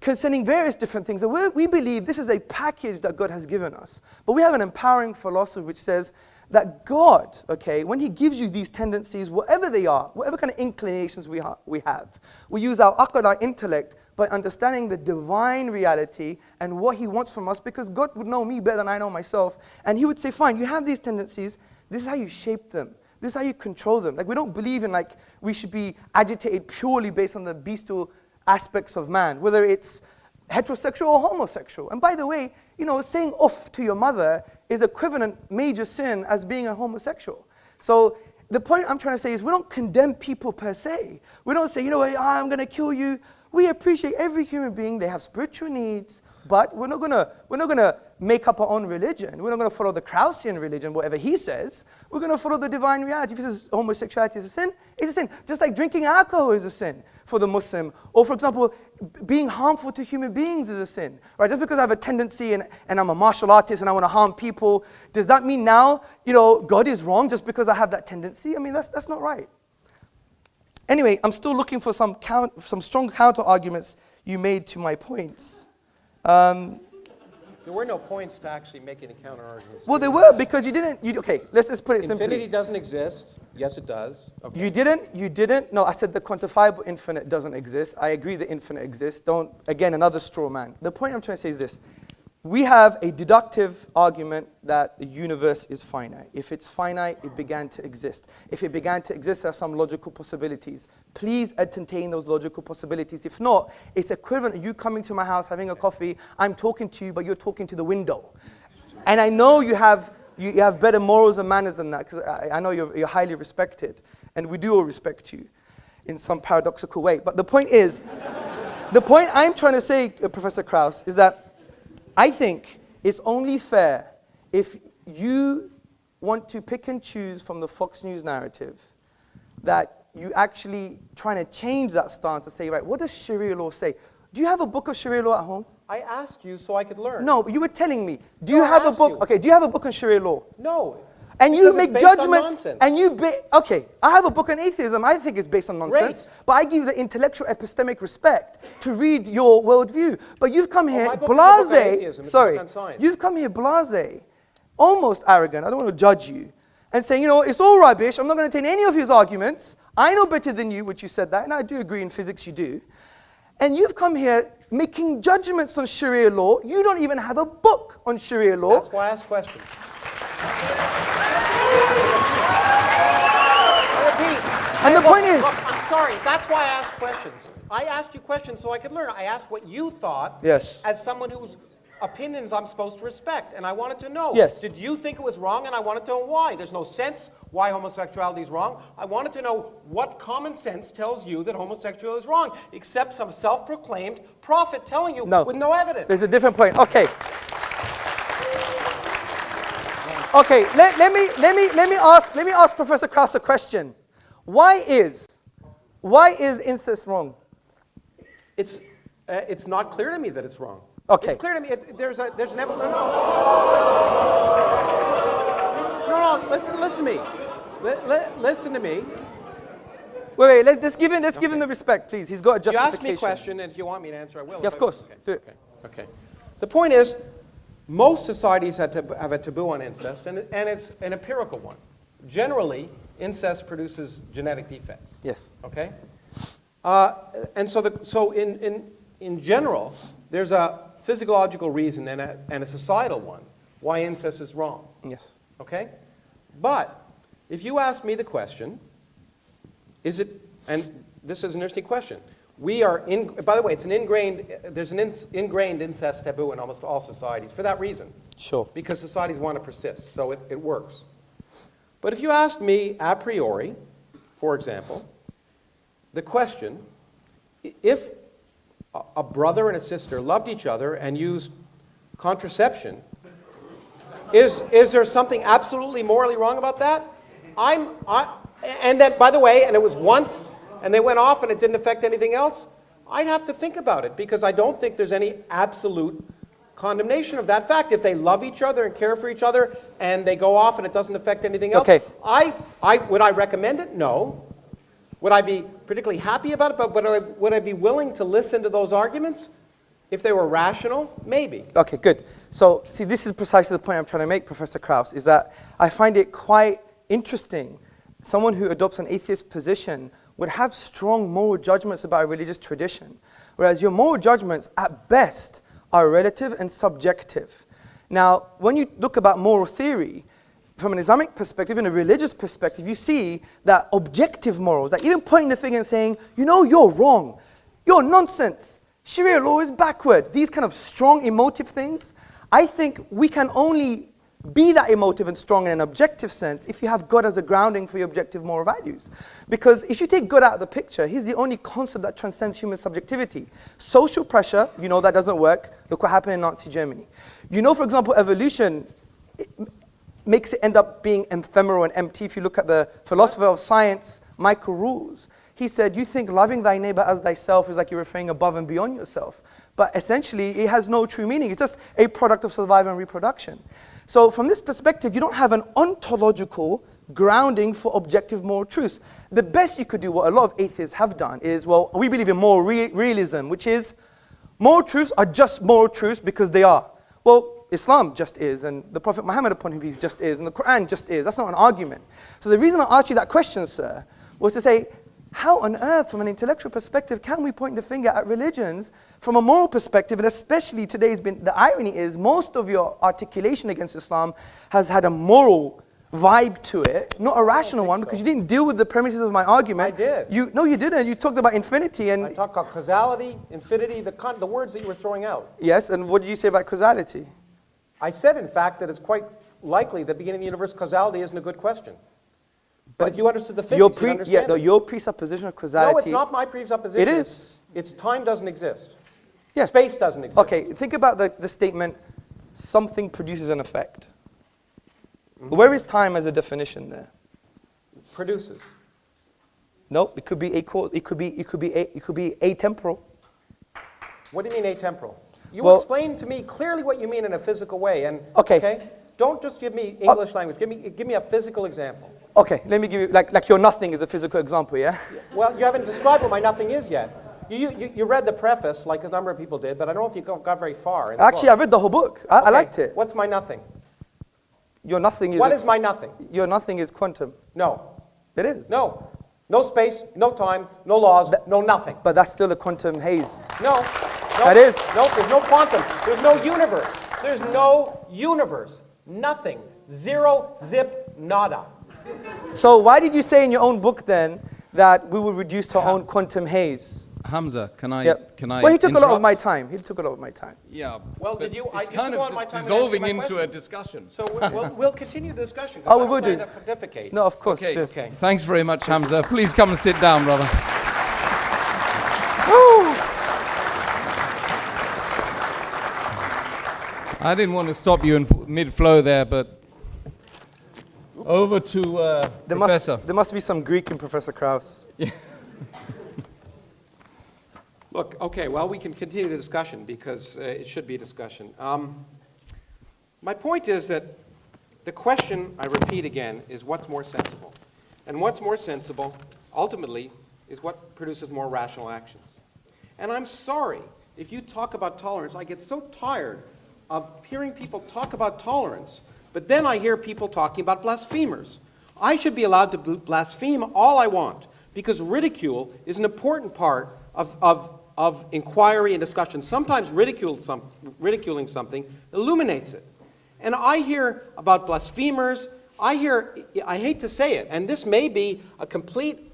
[SPEAKER 3] concerning various different things. And we believe this is a package that God has given us. But we have an empowering philosophy which says that God, okay, when He gives you these tendencies, whatever they are, whatever kind of inclinations we have, we use our aql, our intellect, by understanding the divine reality and what He wants from us, because God would know me better than I know myself. And He would say, fine, you have these tendencies, this is how you shape them. This is how you control them. Like, we don't believe in, like, we should be agitated purely based on the bestial aspects of man, whether it's heterosexual or homosexual. And by the way, you know, saying off to your mother is equivalent major sin as being a homosexual. So the point I'm trying to say is we don't condemn people per se. We don't say, you know what, I'm going to kill you. We appreciate every human being. They have spiritual needs, but we're not gonna make up our own religion. We're not going to follow the KrAUSsian religion, whatever he says. We're going to follow the divine reality. If he says homosexuality is a sin, it's a sin. Just like drinking alcohol is a sin for the Muslim. Or for example, being harmful to human beings is a sin. Right? Just because I have a tendency and I'm a martial artist and I want to harm people, does that mean now, you know, God is wrong just because I have that tendency? I mean, that's not right. Anyway, I'm still looking for some strong counter arguments you made to my points.
[SPEAKER 2] There were no points to actually make any counter arguments.
[SPEAKER 3] Well, there were, because you didn't. Okay, let's just put it simply.
[SPEAKER 2] Infinity doesn't exist. Yes, it does. Okay.
[SPEAKER 3] You didn't. No, I said the quantifiable infinite doesn't exist. I agree the infinite exists. Again, another straw man. The point I'm trying to say is this. We have a deductive argument that the universe is finite. If it's finite, it began to exist. If it began to exist, there are some logical possibilities. Please entertain those logical possibilities. If not, it's equivalent to you coming to my house, having a coffee, I'm talking to you, but you're talking to the window. And I know you have better morals and manners than that, because I know you're highly respected. And we do all respect you in some paradoxical way. But the point is, the point I'm trying to say, Professor KrAUSs, is that I think it's only fair if you want to pick and choose from the Fox News narrative that you actually trying to change that stance and say, right, what does Sharia law say? Do you have a book of Sharia law at home?
[SPEAKER 2] I asked you so I could learn.
[SPEAKER 3] No, but you were telling me. Do you have a book? Okay, do you have a book on Sharia law?
[SPEAKER 2] No.
[SPEAKER 3] And you make judgments,
[SPEAKER 2] and
[SPEAKER 3] okay, I have a book on atheism, I think it's based on nonsense,
[SPEAKER 2] Great.
[SPEAKER 3] but I give you the intellectual epistemic respect to read your worldview. But you've come here you've come here blasé, almost arrogant, I don't want to judge you, and saying, you know, it's all rubbish, I'm not going to take any of his arguments, I know better than you, which you said that, and I do agree in physics you do, and you've come here making judgments on Sharia law, you don't even have a book on Sharia law.
[SPEAKER 2] That's why I asked questions.
[SPEAKER 3] And the point is...
[SPEAKER 2] Look, I'm sorry, that's why I asked questions. I asked you questions so I could learn. I asked what you thought as someone whose opinions I'm supposed to respect. And I wanted to know, did you think it was wrong? And I wanted to know why. There's no sense why homosexuality is wrong. I wanted to know what common sense tells you that homosexuality is wrong, except some self-proclaimed prophet telling you with no evidence.
[SPEAKER 3] There's a different point. Okay. Okay, let me ask Professor KrAUSs a question. Why is incest wrong?
[SPEAKER 2] It's not clear to me that it's wrong.
[SPEAKER 3] Okay.
[SPEAKER 2] It's clear to me. There's an evidence. No. Listen to me. Listen to me.
[SPEAKER 3] Wait. Let's give him the respect, please. He's got a justification.
[SPEAKER 2] You asked me a question, and if you want me to answer, I will.
[SPEAKER 3] Yeah, of course. Do it.
[SPEAKER 2] Okay. The point is, most societies have a taboo on incest, and it's an empirical one. Generally, incest produces genetic defects.
[SPEAKER 3] Yes.
[SPEAKER 2] Okay? And so in general, there's a physiological reason and a societal one why incest is wrong.
[SPEAKER 3] Yes.
[SPEAKER 2] Okay? But if you ask me the question, is it, and this is an interesting question, by the way, there's an ingrained incest taboo in almost all societies for that reason.
[SPEAKER 3] Sure.
[SPEAKER 2] Because societies want to persist, so it works. But if you ask me a priori, for example, the question, if a brother and a sister loved each other and used contraception, is there something absolutely morally wrong about that? And that, by the way, and it was once, and they went off and it didn't affect anything else, I'd have to think about it because I don't think there's any absolute condemnation of that fact. If they love each other and care for each other and they go off and it doesn't affect anything else,
[SPEAKER 3] okay.
[SPEAKER 2] Would I recommend it? No. Would I be particularly happy about it? But would I be willing to listen to those arguments? If they were rational, maybe.
[SPEAKER 3] Okay, good. So, see, this is precisely the point I'm trying to make, Professor KrAUSs, is that I find it quite interesting. Someone who adopts an atheist position would have strong moral judgments about a religious tradition, whereas your moral judgments, at best, are relative and subjective. Now, when you look about moral theory, from an Islamic perspective and a religious perspective, you see that objective morals, like even pointing the finger and saying, you know, you're wrong, you're nonsense, Sharia law is backward, these kind of strong emotive things, I think we can only be that emotive and strong in an objective sense if you have God as a grounding for your objective moral values. Because if you take God out of the picture, he's the only concept that transcends human subjectivity. Social pressure, you know that doesn't work. Look what happened in Nazi Germany. You know, for example, evolution makes it end up being ephemeral and empty. If you look at the philosopher of science, Michael Rules, he said, you think loving thy neighbor as thyself is like you're referring above and beyond yourself. But essentially, it has no true meaning. It's just a product of survival and reproduction. So from this perspective, you don't have an ontological grounding for objective moral truths. The best you could do, what a lot of atheists have done, is, well, we believe in moral realism, which is moral truths are just moral truths because they are. Well, Islam just is, and the Prophet Muhammad upon him peace just is, and the Quran just is. That's not an argument. So the reason I asked you that question, sir, was to say, how on earth, from an intellectual perspective, can we point the finger at religions from a moral perspective? And especially today's the irony is most of your articulation against Islam has had a moral vibe to it, not a rational one, because you didn't deal with the premises of my argument.
[SPEAKER 2] I did.
[SPEAKER 3] No, you didn't. You talked about infinity and...
[SPEAKER 2] I talked about causality, infinity, the words that you were throwing out.
[SPEAKER 3] Yes, and what did you say about causality?
[SPEAKER 2] I said, in fact, that it's quite likely that beginning of the universe causality isn't a good question. But if you understood the physics, you'd understand it.
[SPEAKER 3] Your presupposition of causality...
[SPEAKER 2] No, it's not my presupposition.
[SPEAKER 3] It is.
[SPEAKER 2] It's time doesn't exist.
[SPEAKER 3] Yes.
[SPEAKER 2] Space doesn't exist.
[SPEAKER 3] Okay, think about the statement, something produces an effect. Mm-hmm. Where is time as a definition there?
[SPEAKER 2] Produces.
[SPEAKER 3] No, it could be atemporal.
[SPEAKER 2] What do you mean atemporal? You
[SPEAKER 3] Well,
[SPEAKER 2] explain to me clearly what you mean in a physical way. And
[SPEAKER 3] Okay.
[SPEAKER 2] Don't just give me English language. Give me a physical example.
[SPEAKER 3] Okay, let me give you, like your nothing is a physical example, yeah?
[SPEAKER 2] Well, you haven't described what my nothing is yet. You read the preface, like a number of people did, but I don't know if you got very far. In the
[SPEAKER 3] Actually,
[SPEAKER 2] book.
[SPEAKER 3] I read the whole book. I liked it.
[SPEAKER 2] What's my nothing?
[SPEAKER 3] Your nothing is...
[SPEAKER 2] What is my nothing?
[SPEAKER 3] Your nothing is quantum.
[SPEAKER 2] No.
[SPEAKER 3] It is.
[SPEAKER 2] No. No space, no time, no laws, no nothing.
[SPEAKER 3] But that's still a quantum haze.
[SPEAKER 2] No.
[SPEAKER 3] That is.
[SPEAKER 2] No, there's no quantum. There's no universe. There's no universe. Nothing. Zero, zip, nada.
[SPEAKER 3] So why did you say in your own book then that we will reduce to our own quantum haze?
[SPEAKER 1] Hamza, can I
[SPEAKER 3] Well, he took a lot of
[SPEAKER 1] interrupt?
[SPEAKER 3] my time.
[SPEAKER 1] Yeah.
[SPEAKER 2] Well,
[SPEAKER 1] but
[SPEAKER 2] did you?
[SPEAKER 1] It's
[SPEAKER 2] You
[SPEAKER 1] kind
[SPEAKER 2] took on
[SPEAKER 1] of
[SPEAKER 2] my time and
[SPEAKER 1] dissolving
[SPEAKER 2] answered my
[SPEAKER 1] into a
[SPEAKER 2] question.
[SPEAKER 1] discussion.
[SPEAKER 2] So we'll continue the discussion.
[SPEAKER 3] Oh, we
[SPEAKER 2] I don't
[SPEAKER 3] will do.
[SPEAKER 2] plan to pontificate.
[SPEAKER 3] No, of course.
[SPEAKER 1] Okay.
[SPEAKER 3] Yes.
[SPEAKER 2] Okay.
[SPEAKER 1] Thanks very much, Hamza. Please come and sit down, brother. I didn't want to stop you in mid-flow there, but over to Professor.
[SPEAKER 3] There must be some Greek in Professor KrAUSs.
[SPEAKER 2] Look, okay, well, we can continue the discussion because it should be a discussion. My point is that the question, I repeat again, is what's more sensible? And what's more sensible, ultimately, is what produces more rational actions. And I'm sorry, if you talk about tolerance, I get so tired of hearing people talk about tolerance, but then I hear people talking about blasphemers. I should be allowed to blaspheme all I want, because ridicule is an important part of inquiry and discussion. Sometimes ridiculing something illuminates it. And I hear about blasphemers. I hate to say it, and this may be a complete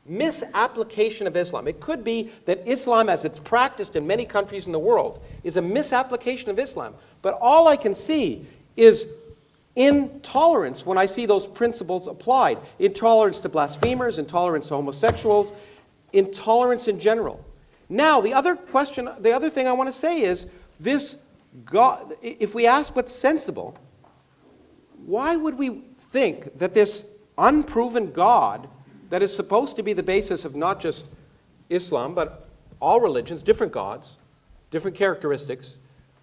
[SPEAKER 2] misapplication of Islam. It could be that Islam, as it's practiced in many countries in the world, is a misapplication of Islam. But all I can see is intolerance when I see those principles applied. Intolerance to blasphemers, intolerance to homosexuals, intolerance in general. Now, the other thing I want to say is this God, if we ask what's sensible, why would we think that this unproven God that is supposed to be the basis of not just Islam, but all religions, different gods, different characteristics,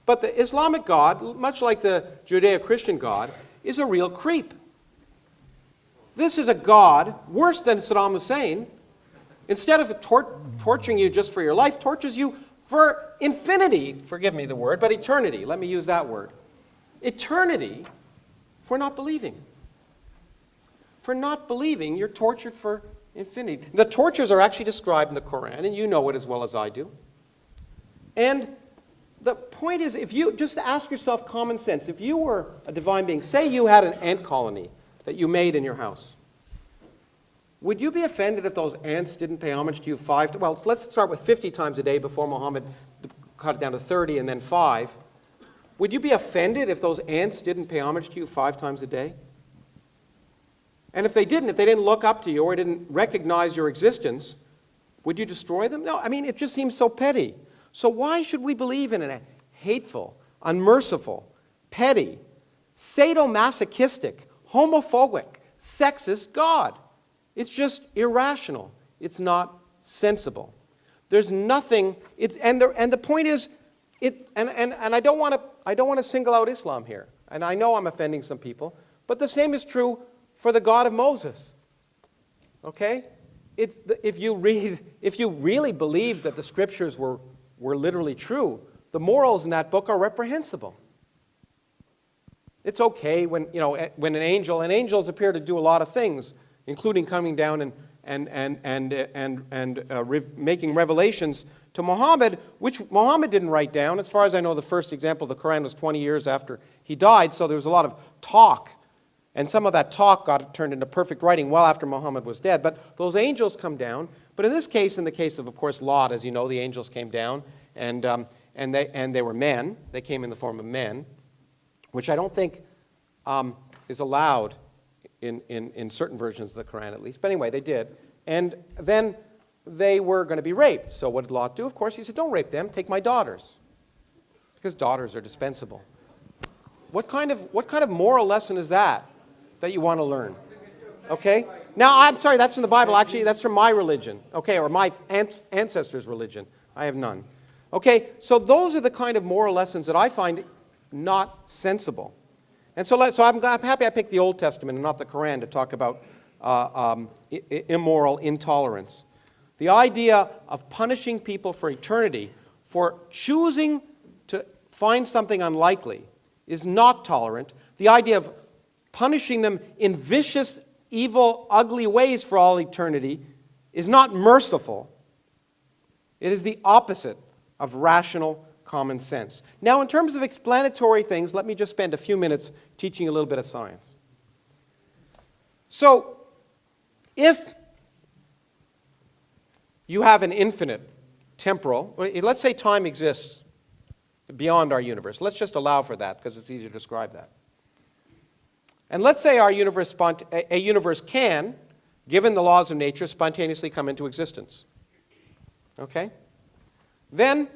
[SPEAKER 2] but the Islamic God, much like the Judeo-Christian God, is a real creep. This is a God worse than Saddam Hussein. Instead of torturing you just for your life, tortures you for infinity. Forgive me the word, but eternity. Let me use that word. Eternity for not believing. For not believing, you're tortured for infinity. The tortures are actually described in the Quran, and you know it as well as I do. And the point is, if you just ask yourself common sense, if you were a divine being, say you had an ant colony that you made in your house, would you be offended if those ants didn't pay homage to you well, let's start with 50 times a day before Muhammad cut it down to 30 and then 5. Would you be offended if those ants didn't pay homage to you 5 times a day? And if they didn't look up to you or didn't recognize your existence, would you destroy them? No, I mean, it just seems so petty. So why should we believe in a hateful, unmerciful, petty, sadomasochistic, homophobic, sexist God? It's just irrational. It's not sensible. There's nothing. And the point is, and I don't want to single out Islam here. And I know I'm offending some people, but the same is true for the God of Moses. Okay? If you really believe that the scriptures were literally true, the morals in that book are reprehensible. It's okay when an angels appear to do a lot of things, including coming down and making revelations to Muhammad, which Muhammad didn't write down. As far as I know, the first example of the Quran was 20 years after he died, so there was a lot of talk. And some of that talk got turned into perfect writing well after Muhammad was dead. But those angels come down. But in this case, in the case of course, Lot, as you know, the angels came down, and they were men. They came in the form of men, which I don't think is allowed in certain versions of the Quran, at least. But anyway, they did. And then they were going to be raped. So what did Lot do? Of course, he said, don't rape them. Take my daughters, because daughters are dispensable. What kind of moral lesson is that you want to learn? Okay? Now, I'm sorry, that's in the Bible. Actually, that's from my religion, okay, or my ancestors' religion. I have none. Okay, so those are the kind of moral lessons that I find not sensible. And so I'm happy I picked the Old Testament and not the Quran to talk about immoral intolerance. The idea of punishing people for eternity for choosing to find something unlikely is not tolerant. The idea of punishing them in vicious, evil, ugly ways for all eternity is not merciful. It is the opposite of rational common sense. Now, in terms of explanatory things, let me just spend a few minutes teaching a little bit of science. So, if you have an infinite temporal, let's say time exists beyond our universe. Let's just allow for that because it's easier to describe that. And let's say our universe, a universe can, given the laws of nature, spontaneously come into existence. Okay? Then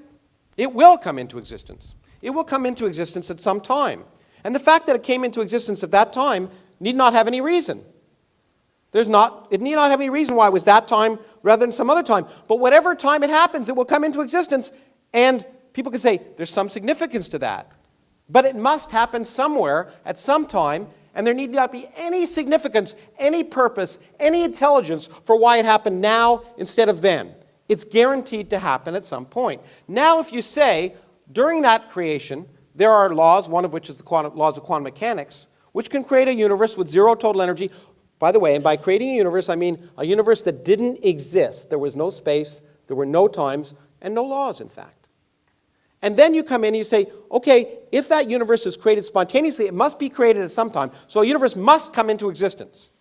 [SPEAKER 2] it will come into existence. It will come into existence at some time. And the fact that it came into existence at that time need not have any reason. It need not have any reason why it was that time rather than some other time. But whatever time it happens, it will come into existence, and people can say, there's some significance to that. But it must happen somewhere at some time, and there need not be any significance, any purpose, any intelligence for why it happened now instead of then. It's guaranteed to happen at some point. Now, if you say, during that creation, there are laws, one of which is the laws of quantum mechanics, which can create a universe with zero total energy. By the way, and by creating a universe, I mean a universe that didn't exist. There was no space, there were no times, and no laws, in fact. And then you come in and you say, okay, if that universe is created spontaneously, it must be created at some time. So a universe must come into existence.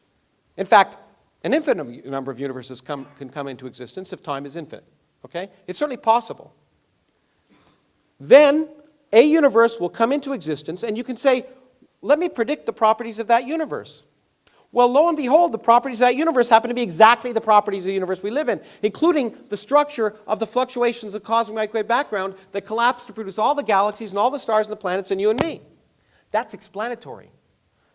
[SPEAKER 2] In fact, an infinite number of universes can come into existence if time is infinite. Okay? It's certainly possible. Then a universe will come into existence, and you can say, let me predict the properties of that universe. Well, lo and behold, the properties of that universe happen to be exactly the properties of the universe we live in, including the structure of the fluctuations of the cosmic microwave background that collapse to produce all the galaxies and all the stars and the planets and you and me. That's explanatory.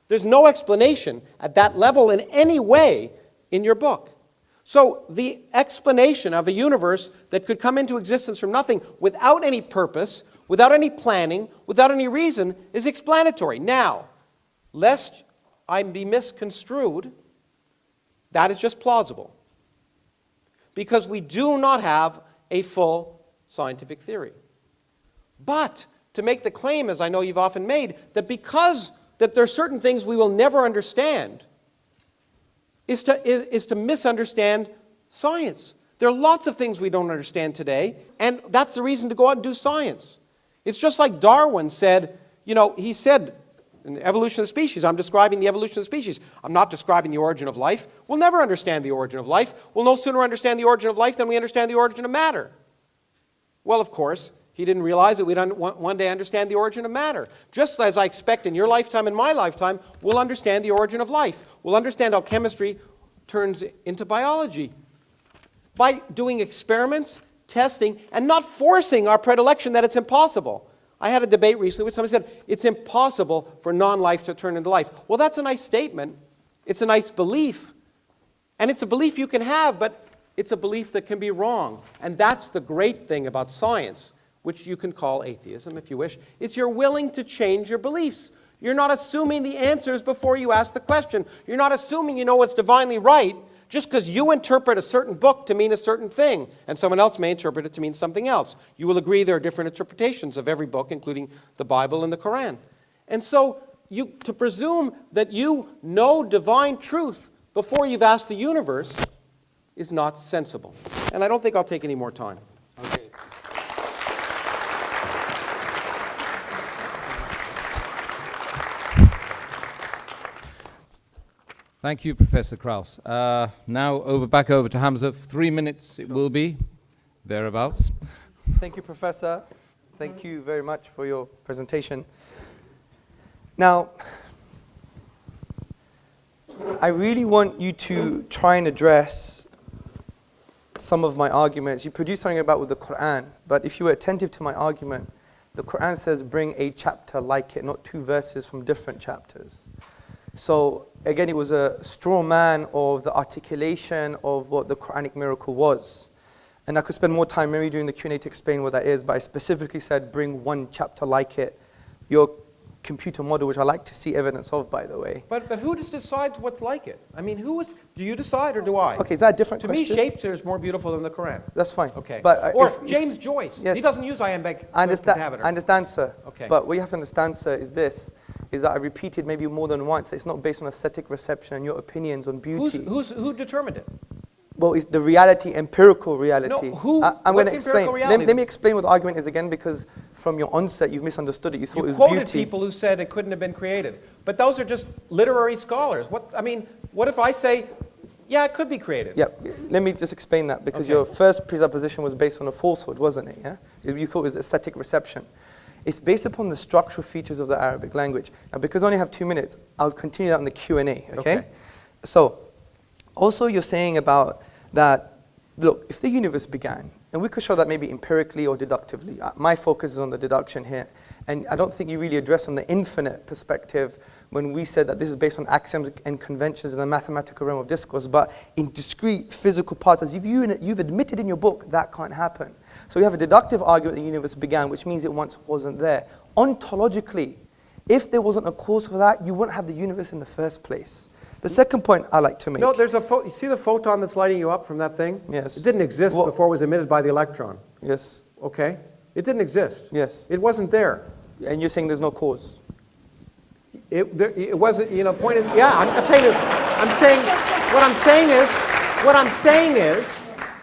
[SPEAKER 2] There's no explanation at that level in any way in your book. So the explanation of a universe that could come into existence from nothing without any purpose, without any planning, without any reason is explanatory. Now, lest I be misconstrued, that is just plausible. Because we do not have a full scientific theory. But to make the claim, as I know you've often made, that because that there are certain things we will never understand is to misunderstand science. There are lots of things we don't understand today, and that's the reason to go out and do science. It's just like Darwin said, he said, in the evolution of the species, I'm describing the evolution of the species. I'm not describing the origin of life. We'll never understand the origin of life. We'll no sooner understand the origin of life than we understand the origin of matter. Well, of course, he didn't realize that we'd one day understand the origin of matter. Just as I expect in your lifetime and my lifetime, we'll understand the origin of life. We'll understand how chemistry turns into biology by doing experiments, testing, and not forcing our predilection that it's impossible. I had a debate recently where somebody said, it's impossible for non-life to turn into life. Well, that's a nice statement. It's a nice belief. And it's a belief you can have, but it's a belief that can be wrong. And that's the great thing about science, which you can call atheism if you wish. It's you're willing to change your beliefs. You're not assuming the answers before you ask the question. You're not assuming you know what's divinely right just because you interpret a certain book to mean a certain thing, and someone else may interpret it to mean something else. You will agree there are different interpretations of every book, including the Bible and the Quran. And so to presume that you know divine truth before you've asked the universe is not sensible. And I don't think I'll take any more time. Okay.
[SPEAKER 1] Thank you, Professor KrAUSs. Now back over to Hamza. 3 minutes it will be, thereabouts.
[SPEAKER 3] Thank you, Professor. Thank you very much for your presentation. Now, I really want you to try and address some of my arguments. You produced something about with the Quran, but if you were attentive to my argument, the Quran says bring a chapter like it, not 2 verses from different chapters. So again, it was a straw man of the articulation of what the Quranic miracle was. And I could spend more time maybe during the Q&A to explain what that is, but I specifically said bring 1 chapter like it. Your computer model, which I like to see evidence of, by the way.
[SPEAKER 2] But who just decides what's like it? I mean, do you decide or do I?
[SPEAKER 3] Okay, is that a different question?
[SPEAKER 2] To me, Shakespeare is more beautiful than the Quran.
[SPEAKER 3] That's fine.
[SPEAKER 2] Okay.
[SPEAKER 3] But
[SPEAKER 2] or James Joyce.
[SPEAKER 3] Yes.
[SPEAKER 2] He doesn't use iambic
[SPEAKER 3] I
[SPEAKER 2] pentameter.
[SPEAKER 3] understand, sir.
[SPEAKER 2] Okay.
[SPEAKER 3] But what you have to understand, sir, is this, is that I repeated maybe more than once, it's not based on aesthetic reception and your opinions on beauty.
[SPEAKER 2] Who determined it?
[SPEAKER 3] Well, it's the reality, empirical reality.
[SPEAKER 2] No,
[SPEAKER 3] I'm going to
[SPEAKER 2] what's
[SPEAKER 3] explain.
[SPEAKER 2] empirical reality?
[SPEAKER 3] Let me explain what the argument is again, because from your onset, you've misunderstood it. You thought it was
[SPEAKER 2] quoted
[SPEAKER 3] beauty.
[SPEAKER 2] people who said it couldn't have been created. But those are just literary scholars. What if I say, yeah, it could be created?
[SPEAKER 3] Yeah, let me just explain that, because
[SPEAKER 2] Okay.
[SPEAKER 3] your first presupposition was based on a falsehood, wasn't it? Yeah, you thought it was aesthetic reception. It's based upon the structural features of the Arabic language. Now, because I only have 2 minutes, I'll continue that in the Q&A, okay? So, also you're saying about that, look, if the universe began, and we could show that maybe empirically or deductively. My focus is on the deduction here. And I don't think you really address on the infinite perspective when we said that this is based on axioms and conventions in the mathematical realm of discourse, but in discrete physical parts, as you've admitted in your book, that can't happen. So we have a deductive argument that the universe began, which means it once wasn't there. Ontologically, if there wasn't a cause for that, you wouldn't have the universe in the first place. The second point I like to make.
[SPEAKER 2] No, there's you see the photon that's lighting you up from that thing?
[SPEAKER 3] Yes.
[SPEAKER 2] It didn't exist before it was emitted by the electron.
[SPEAKER 3] Yes.
[SPEAKER 2] Okay? It didn't exist.
[SPEAKER 3] Yes.
[SPEAKER 2] It wasn't there.
[SPEAKER 3] And you're saying there's no cause.
[SPEAKER 2] It wasn't, you know, point is, yeah, I'm saying this. What I'm saying is,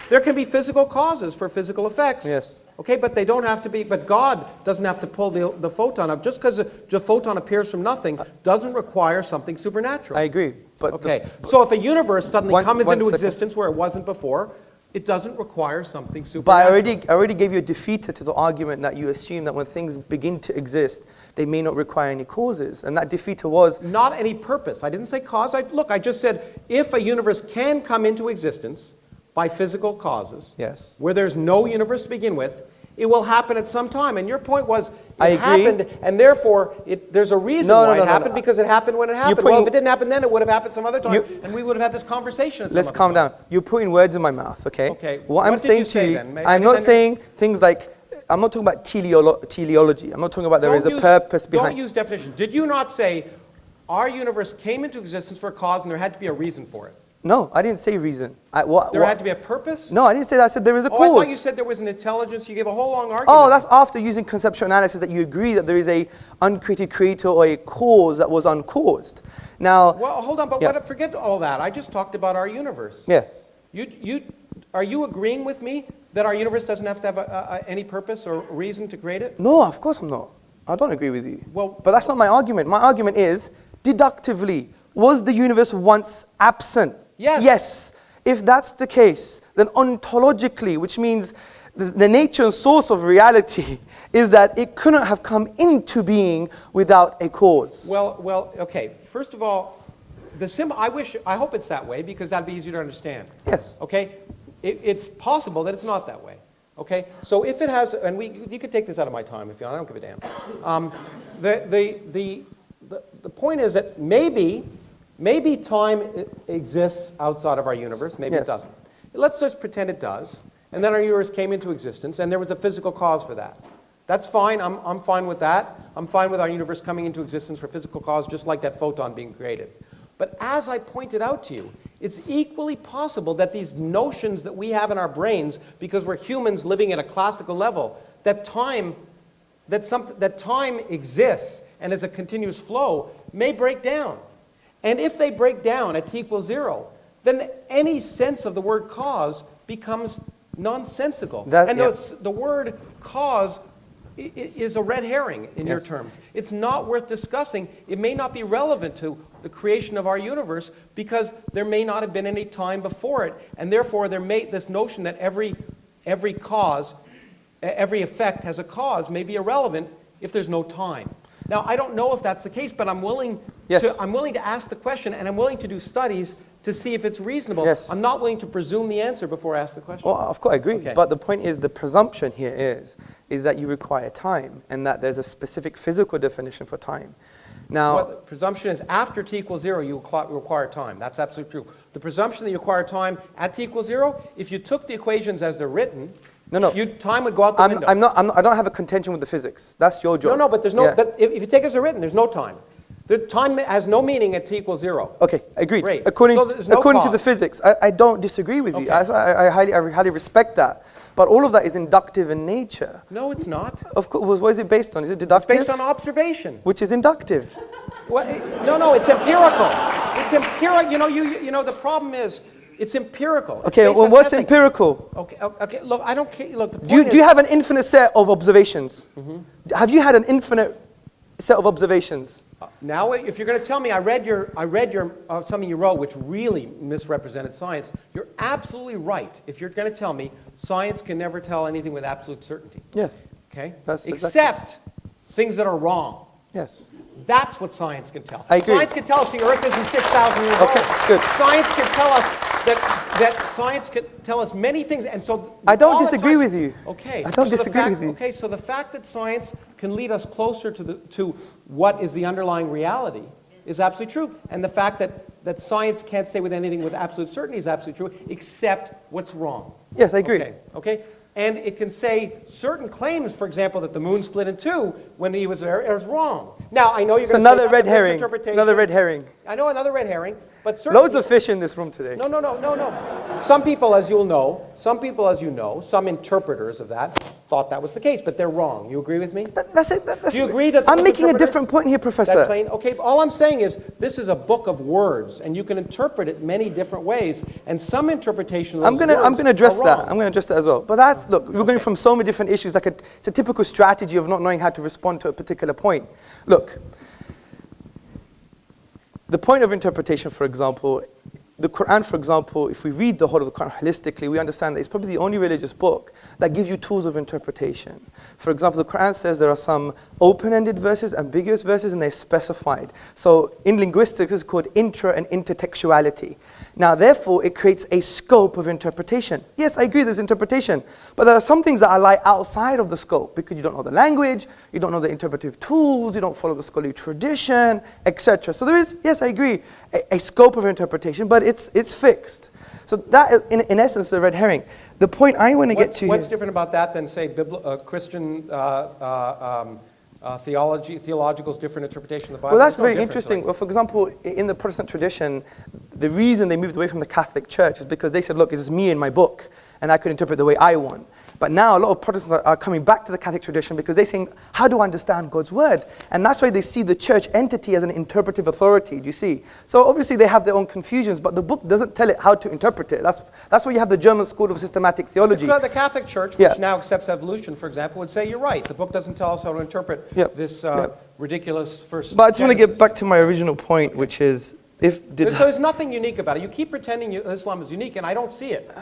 [SPEAKER 2] there can be physical causes for physical effects.
[SPEAKER 3] Yes.
[SPEAKER 2] Okay, but they don't have to be, but God doesn't have to pull the photon up. Just because the photon appears from nothing doesn't require something supernatural.
[SPEAKER 3] I agree. But
[SPEAKER 2] okay, so if a universe suddenly comes into
[SPEAKER 3] second.
[SPEAKER 2] existence where it wasn't before, it doesn't require something
[SPEAKER 3] But
[SPEAKER 2] supernatural.
[SPEAKER 3] I already gave you a defeater to the argument that you assume that when things begin to exist, they may not require any causes. And that defeater was...
[SPEAKER 2] Not any purpose. I didn't say cause. I just said if a universe can come into existence by physical causes,
[SPEAKER 3] Yes.
[SPEAKER 2] where there's no universe to begin with, it will happen at some time. And your point was
[SPEAKER 3] I
[SPEAKER 2] it
[SPEAKER 3] agree.
[SPEAKER 2] happened, and therefore there's a reason why it happened, because it happened when it happened. Well, if it didn't happen then, it would have happened some other time, and we would have had this conversation at some
[SPEAKER 3] Let's
[SPEAKER 2] other
[SPEAKER 3] calm
[SPEAKER 2] time.
[SPEAKER 3] down. You're putting words in my mouth, okay?
[SPEAKER 2] Okay.
[SPEAKER 3] What I'm
[SPEAKER 2] What did
[SPEAKER 3] saying
[SPEAKER 2] you
[SPEAKER 3] to
[SPEAKER 2] say
[SPEAKER 3] you,
[SPEAKER 2] then?
[SPEAKER 3] I'm not saying things like, I'm not talking about teleology. I'm not talking about there is a purpose behind.
[SPEAKER 2] Don't use definition. Did you not say our universe came into existence for a cause and there had to be a reason for it?
[SPEAKER 3] No, I didn't say reason.
[SPEAKER 2] There had to be a purpose?
[SPEAKER 3] No, I didn't say that. I said there is a
[SPEAKER 2] Oh,
[SPEAKER 3] cause.
[SPEAKER 2] I thought you said there was an intelligence. You gave a whole long argument.
[SPEAKER 3] Oh, that's after using conceptual analysis that you agree that there is a uncreated creator or a cause that was uncaused. Now,
[SPEAKER 2] Well, hold on, but
[SPEAKER 3] Yeah.
[SPEAKER 2] forget all that. I just talked about our universe.
[SPEAKER 3] yeah.
[SPEAKER 2] Are you agreeing with me that our universe doesn't have to have any purpose or reason to create it?
[SPEAKER 3] No, of course I'm not. I don't agree with you.
[SPEAKER 2] Well-
[SPEAKER 3] but that's not my argument. My argument is, deductively, was the universe once absent?
[SPEAKER 2] Yes.
[SPEAKER 3] Yes. If that's the case, then ontologically, which means the nature and source of reality, is that it couldn't have come into being without a cause.
[SPEAKER 2] Well, okay. First of all, I hope it's that way because that'd be easier to understand.
[SPEAKER 3] Yes.
[SPEAKER 2] Okay? It's possible that it's not that way. Okay? So if it has, and you could take this out of my time if you want. I don't give a damn. The point is that maybe time exists outside of our universe. Maybe
[SPEAKER 3] Yes.
[SPEAKER 2] it doesn't. Let's just pretend it does. And then our universe came into existence, and there was a physical cause for that. That's fine. I'm fine with that. I'm fine with our universe coming into existence for physical cause, just like that photon being created. But as I pointed out to you, it's equally possible that these notions that we have in our brains, because we're humans living at a classical level, that time exists and is a continuous flow, may break down. And if they break down at t equals 0, then any sense of the word cause becomes nonsensical. The word cause is a red herring in your terms. It's not worth discussing. It may not be relevant to the creation of our universe because there may not have been any time before it, and therefore this notion that every cause, every effect has a cause may be irrelevant if there's no time. Now, I don't know if that's the case, but I'm willing to ask the question, and I'm willing to do studies to see if it's reasonable.
[SPEAKER 3] Yes.
[SPEAKER 2] I'm not willing to presume the answer before I ask the question.
[SPEAKER 3] Well, of course, I agree.
[SPEAKER 2] Okay.
[SPEAKER 3] But the point is, the presumption here is that you require time, and that there's a specific physical definition for time. Now,
[SPEAKER 2] Well, the presumption is after t equals 0, you require time. That's absolutely true. The presumption that you require time at t equals 0, if you took the equations as they're written, time would go out the window.
[SPEAKER 3] I don't have a contention with the physics. That's your job.
[SPEAKER 2] No, but there's no.
[SPEAKER 3] Yeah.
[SPEAKER 2] But if you take it as they're written, there's no time. The time has no meaning at t equals 0.
[SPEAKER 3] Okay, agreed.
[SPEAKER 2] Great.
[SPEAKER 3] According
[SPEAKER 2] So there's no
[SPEAKER 3] to the
[SPEAKER 2] cause.
[SPEAKER 3] physics, I don't disagree with you.
[SPEAKER 2] Okay.
[SPEAKER 3] I highly respect that. But all of that is inductive in nature.
[SPEAKER 2] No, it's not.
[SPEAKER 3] Of course, what is it based on? Is it
[SPEAKER 2] It's
[SPEAKER 3] deductive?
[SPEAKER 2] based on observation.
[SPEAKER 3] Which is inductive.
[SPEAKER 2] No, it's empirical. It's empirical. You know, the problem is, it's empirical. It's
[SPEAKER 3] Okay,
[SPEAKER 2] based
[SPEAKER 3] well,
[SPEAKER 2] on
[SPEAKER 3] what's
[SPEAKER 2] testing.
[SPEAKER 3] empirical?
[SPEAKER 2] Okay. Look, I don't care. Look, the
[SPEAKER 3] Do
[SPEAKER 2] point
[SPEAKER 3] you have an infinite set of observations? Have you had an infinite set of observations?
[SPEAKER 2] Now, if you're going to tell me I read your something you wrote which really misrepresented science, you're absolutely right. If you're going to tell me science can never tell anything with absolute certainty.
[SPEAKER 3] Yes.
[SPEAKER 2] Okay?
[SPEAKER 3] That's
[SPEAKER 2] Except things that are wrong.
[SPEAKER 3] Yes.
[SPEAKER 2] That's what science can tell.
[SPEAKER 3] I agree.
[SPEAKER 2] Science can tell us the Earth isn't 6,000 years old.
[SPEAKER 3] Okay, good.
[SPEAKER 2] Science can tell us that science can tell us many things, and so
[SPEAKER 3] I don't
[SPEAKER 2] all that
[SPEAKER 3] disagree
[SPEAKER 2] science-
[SPEAKER 3] with you.
[SPEAKER 2] Okay.
[SPEAKER 3] I don't
[SPEAKER 2] so the
[SPEAKER 3] disagree
[SPEAKER 2] fact-
[SPEAKER 3] with you.
[SPEAKER 2] Okay, so the fact that science can lead us closer to what is the underlying reality is absolutely true, and the fact that science can't say with anything with absolute certainty is absolutely true, except what's wrong.
[SPEAKER 3] Yes, I agree.
[SPEAKER 2] Okay. And it can say certain claims, for example, that the moon split in two when he was there, is wrong. Now, I know you're
[SPEAKER 3] It's
[SPEAKER 2] going to say
[SPEAKER 3] another
[SPEAKER 2] that's
[SPEAKER 3] red
[SPEAKER 2] a
[SPEAKER 3] herring.
[SPEAKER 2] misinterpretation.
[SPEAKER 3] Another red herring.
[SPEAKER 2] I know another red herring, but certainly...
[SPEAKER 3] Loads of fish in this room today.
[SPEAKER 2] No. Some people, as you know, some interpreters of that thought that was the case, but they're wrong. You agree with me?
[SPEAKER 3] That's it.
[SPEAKER 2] Do you agree that
[SPEAKER 3] I'm making a different point here, Professor.
[SPEAKER 2] Okay, all I'm saying is this is a book of words, and you can interpret it many different ways, and some interpretation of those words
[SPEAKER 3] I'm gonna address
[SPEAKER 2] are
[SPEAKER 3] that.
[SPEAKER 2] wrong.
[SPEAKER 3] I'm going to address that as well. But that's, look, we're going from so many different issues. It's a typical strategy of not knowing how to respond to a particular point. Look, the point of interpretation, for example, the Quran, for example, if we read the whole of the Quran holistically, we understand that it's probably the only religious book that gives you tools of interpretation. For example, the Quran says there are some open-ended verses, ambiguous verses, and they're specified. So in linguistics, it's called intra and intertextuality. Now, therefore, it creates a scope of interpretation. Yes, I agree there's interpretation, but there are some things that lie outside of the scope because you don't know the language, you don't know the interpretive tools, you don't follow the scholarly tradition, etc. So there is, yes, I agree, a scope of interpretation, but it's fixed. So that, in essence, is a red herring. The point I want to get to
[SPEAKER 2] what's different about that than, say, Christian theological's different interpretation of the Bible?
[SPEAKER 3] Well, that's very interesting. Well, for example, in the Protestant tradition, the reason they moved away from the Catholic Church is because they said, look, it's just me and my book, and I could interpret the way I want. But now a lot of Protestants are coming back to the Catholic tradition because they're saying, how do I understand God's word? And that's why they see the church entity as an interpretive authority, do you see? So obviously they have their own confusions, but the book doesn't tell it how to interpret it. That's why you have the German School of Systematic Theology.
[SPEAKER 2] The Catholic Church, which now accepts evolution, for example, would say, you're right, the book doesn't tell us how to interpret this ridiculous first...
[SPEAKER 3] But I just want to get back to my original point, which is, so
[SPEAKER 2] there's nothing unique about it. You keep pretending Islam is unique, and I don't see it.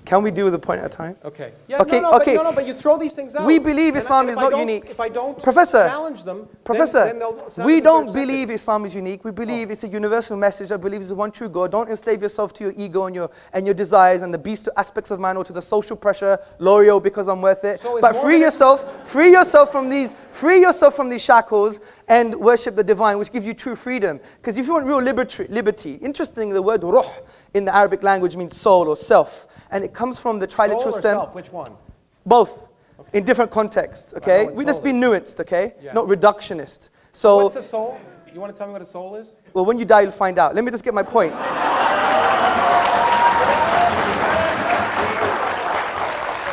[SPEAKER 3] Can we deal with a point at a time?
[SPEAKER 2] Okay. Yeah, okay. But you throw these things out.
[SPEAKER 3] We believe Islam is not unique.
[SPEAKER 2] If I don't challenge them,
[SPEAKER 3] then we don't believe Islam is unique. We believe it's a universal message that believes in one true God. Don't enslave yourself to your ego and your desires and the beast aspects of man or to the social pressure, L'Oreal because I'm worth it. But free yourself from these shackles and worship the divine, which gives you true freedom. Because if you want real liberty, interestingly, the word ruh in the Arabic language means soul or self. And it comes from the triliteral stem.
[SPEAKER 2] Soul or self? Which one?
[SPEAKER 3] Both, in different contexts, okay? We just be nuanced, okay? Yeah. Not reductionist. So
[SPEAKER 2] what's a soul? You want to tell me what a soul is?
[SPEAKER 3] Well, when you die, you'll find out. Let me just get my point.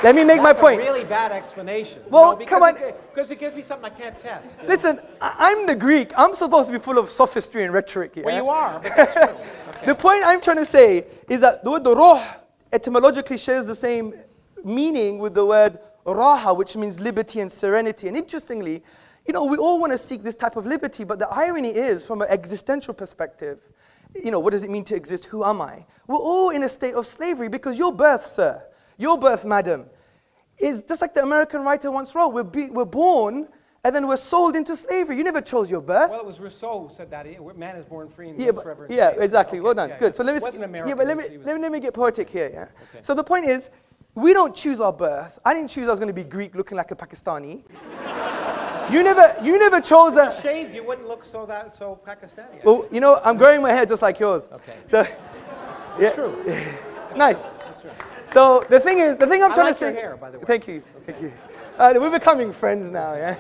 [SPEAKER 3] Let me make my point.
[SPEAKER 2] That's a really bad explanation.
[SPEAKER 3] Well, come on.
[SPEAKER 2] Because it gives me something I can't test.
[SPEAKER 3] Listen, I'm the Greek. I'm supposed to be full of sophistry and rhetoric here.
[SPEAKER 2] Well, you are, but that's true. Okay.
[SPEAKER 3] The point I'm trying to say is that the word ruh etymologically shares the same meaning with the word raha, which means liberty and serenity. And interestingly, we all want to seek this type of liberty, but the irony is, from an existential perspective, what does it mean to exist? Who am I? We're all in a state of slavery because your birth, sir, your birth, madam, is just like the American writer once wrote. We're born and then we're sold into slavery. You never chose your birth.
[SPEAKER 2] Well, it was Rousseau who said that. Man is born free and
[SPEAKER 3] lives
[SPEAKER 2] forever.
[SPEAKER 3] Yeah, exactly.
[SPEAKER 2] Okay.
[SPEAKER 3] Well done. Good. So let me get poetic here. Yeah. Okay. So the point is, we don't choose our birth. I didn't choose I was going to be Greek looking like a Pakistani. You never chose that.
[SPEAKER 2] If you shaved, you wouldn't look so Pakistani.
[SPEAKER 3] Well, I'm growing my hair just like yours.
[SPEAKER 2] Okay.
[SPEAKER 3] So,
[SPEAKER 2] it's true.
[SPEAKER 3] It's nice.
[SPEAKER 2] That's true.
[SPEAKER 3] So the thing I'm trying to say.
[SPEAKER 2] Your hair, by the way.
[SPEAKER 3] Thank you. We're becoming friends now. Yeah.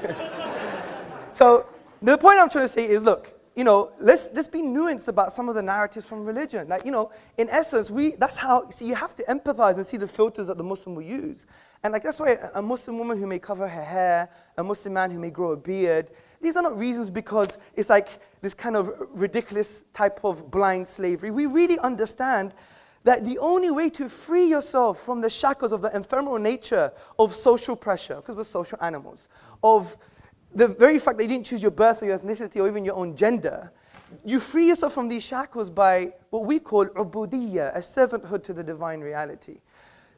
[SPEAKER 3] So the point I'm trying to say is, look, let's be nuanced about some of the narratives from religion. Like, in essence, that's how. See, you have to empathize and see the filters that the Muslim will use. And that's why a Muslim woman who may cover her hair, a Muslim man who may grow a beard, these are not reasons because it's like this kind of ridiculous type of blind slavery. We really understand that the only way to free yourself from the shackles of the ephemeral nature of social pressure, because we're social animals, of the very fact that you didn't choose your birth or your ethnicity or even your own gender, you free yourself from these shackles by what we call ubudiyya, a servanthood to the divine reality.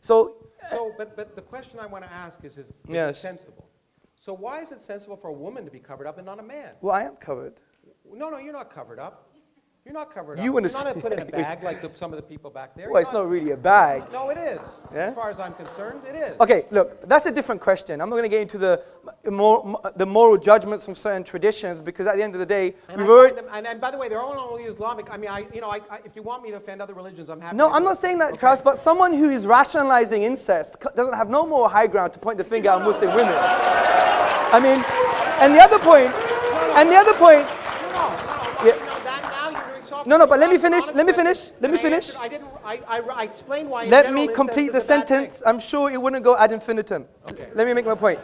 [SPEAKER 2] But the question I want to ask is it sensible? So why is it sensible for a woman to be covered up and not a man?
[SPEAKER 3] Well, I am covered.
[SPEAKER 2] No, you're not covered up. You're not covered up.
[SPEAKER 3] You're
[SPEAKER 2] not put in a bag like some of the people back there.
[SPEAKER 3] Well, it's not really a bag.
[SPEAKER 2] No, it is.
[SPEAKER 3] Yeah?
[SPEAKER 2] As far as I'm concerned, it is.
[SPEAKER 3] Okay, look, that's a different question. I'm not going to get into the moral judgments from certain traditions because at the end of the day,
[SPEAKER 2] and by the way, they're all only Islamic. I mean, if you want me to offend other religions, I'm happy.
[SPEAKER 3] No, I'm not saying that, KrAUSs, but someone who is rationalizing incest doesn't have no more high ground to point the finger at Muslim women. I mean, and the other point. Yeah. No, but let me finish. Let me finish. Let me finish.
[SPEAKER 4] I explained why.
[SPEAKER 3] Let me complete the sentence. I'm sure it wouldn't go ad infinitum.
[SPEAKER 4] Okay.
[SPEAKER 3] Let me make my point.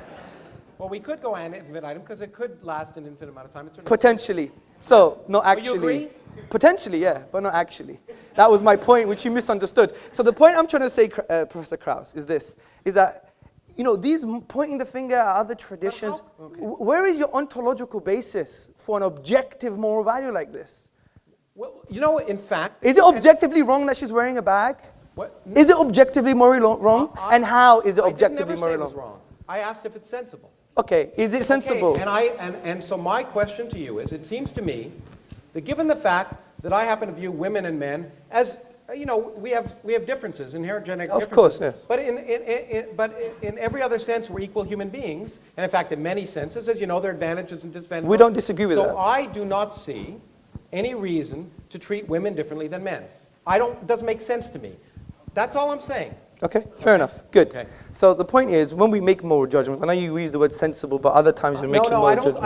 [SPEAKER 4] Well, we could go ad infinitum because it could last an infinite amount of time.
[SPEAKER 3] Potentially. So, not actually.
[SPEAKER 4] You agree?
[SPEAKER 3] Potentially, yeah, but not actually. That was my point, which you misunderstood. So the point I'm trying to say, Professor KrAUSs, is this, is that, you know, these pointing the finger at other traditions, where is your ontological basis for an objective moral value like this?
[SPEAKER 4] Well, you know, in fact...
[SPEAKER 3] Is it objectively wrong that she's wearing a bag?
[SPEAKER 4] What?
[SPEAKER 3] Is it objectively morally wrong? And how is it objectively morally
[SPEAKER 4] wrong? Wrong? I asked if it's sensible.
[SPEAKER 3] Okay, is it sensible?
[SPEAKER 4] Okay, and so my question to you is, it seems to me that given the fact that I happen to view women and men as, you know, we have differences, inherent genetic differences.
[SPEAKER 3] Of course, yes.
[SPEAKER 4] But in every other sense, we're equal human beings. And in fact, in many senses, as you know, there are advantages and disadvantages.
[SPEAKER 3] We don't disagree with that.
[SPEAKER 4] So I do not see any reason to treat women differently than men. It doesn't make sense to me. That's all I'm saying.
[SPEAKER 3] Okay, fair enough. Good.
[SPEAKER 4] Okay.
[SPEAKER 3] So the point is, when we make moral judgments, I know you use the word sensible, but other times we're making moral judgments.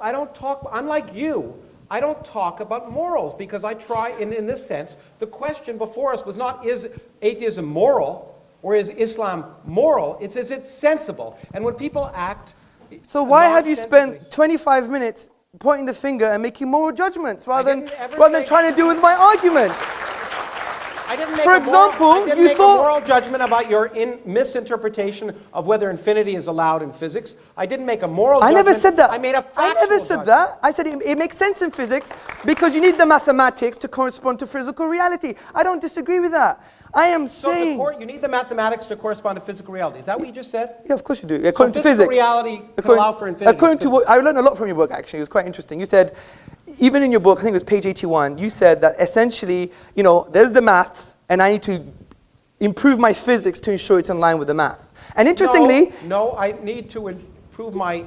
[SPEAKER 4] I don't talk, unlike you, I don't talk about morals because I try, in this sense, the question before us was not, is atheism moral or is Islam moral? It's, is it sensible? And when people act...
[SPEAKER 3] So why have you spent 25 minutes pointing the finger and making moral judgments rather than trying to deal with my argument?
[SPEAKER 4] I didn't make
[SPEAKER 3] For example, you thought...
[SPEAKER 4] a moral judgment about your misinterpretation of whether infinity is allowed in physics. I didn't make a moral judgment.
[SPEAKER 3] I never said that.
[SPEAKER 4] I made a factual
[SPEAKER 3] I never said
[SPEAKER 4] judgment.
[SPEAKER 3] that. I said it makes sense in physics because you need the mathematics to correspond to physical reality. I don't disagree with that. I am saying...
[SPEAKER 4] So you need the mathematics to correspond to physical reality. Is that what you just said?
[SPEAKER 3] Yeah, of course you do. According to
[SPEAKER 4] physical
[SPEAKER 3] physics.
[SPEAKER 4] reality can allow for infinity.
[SPEAKER 3] According to what... I learned a lot from your book, actually. It was quite interesting. You said, even in your book, I think it was page 81, you said that essentially, you know, there's the maths, and I need to improve my physics to ensure it's in line with the math. And interestingly...
[SPEAKER 4] No, I need to improve my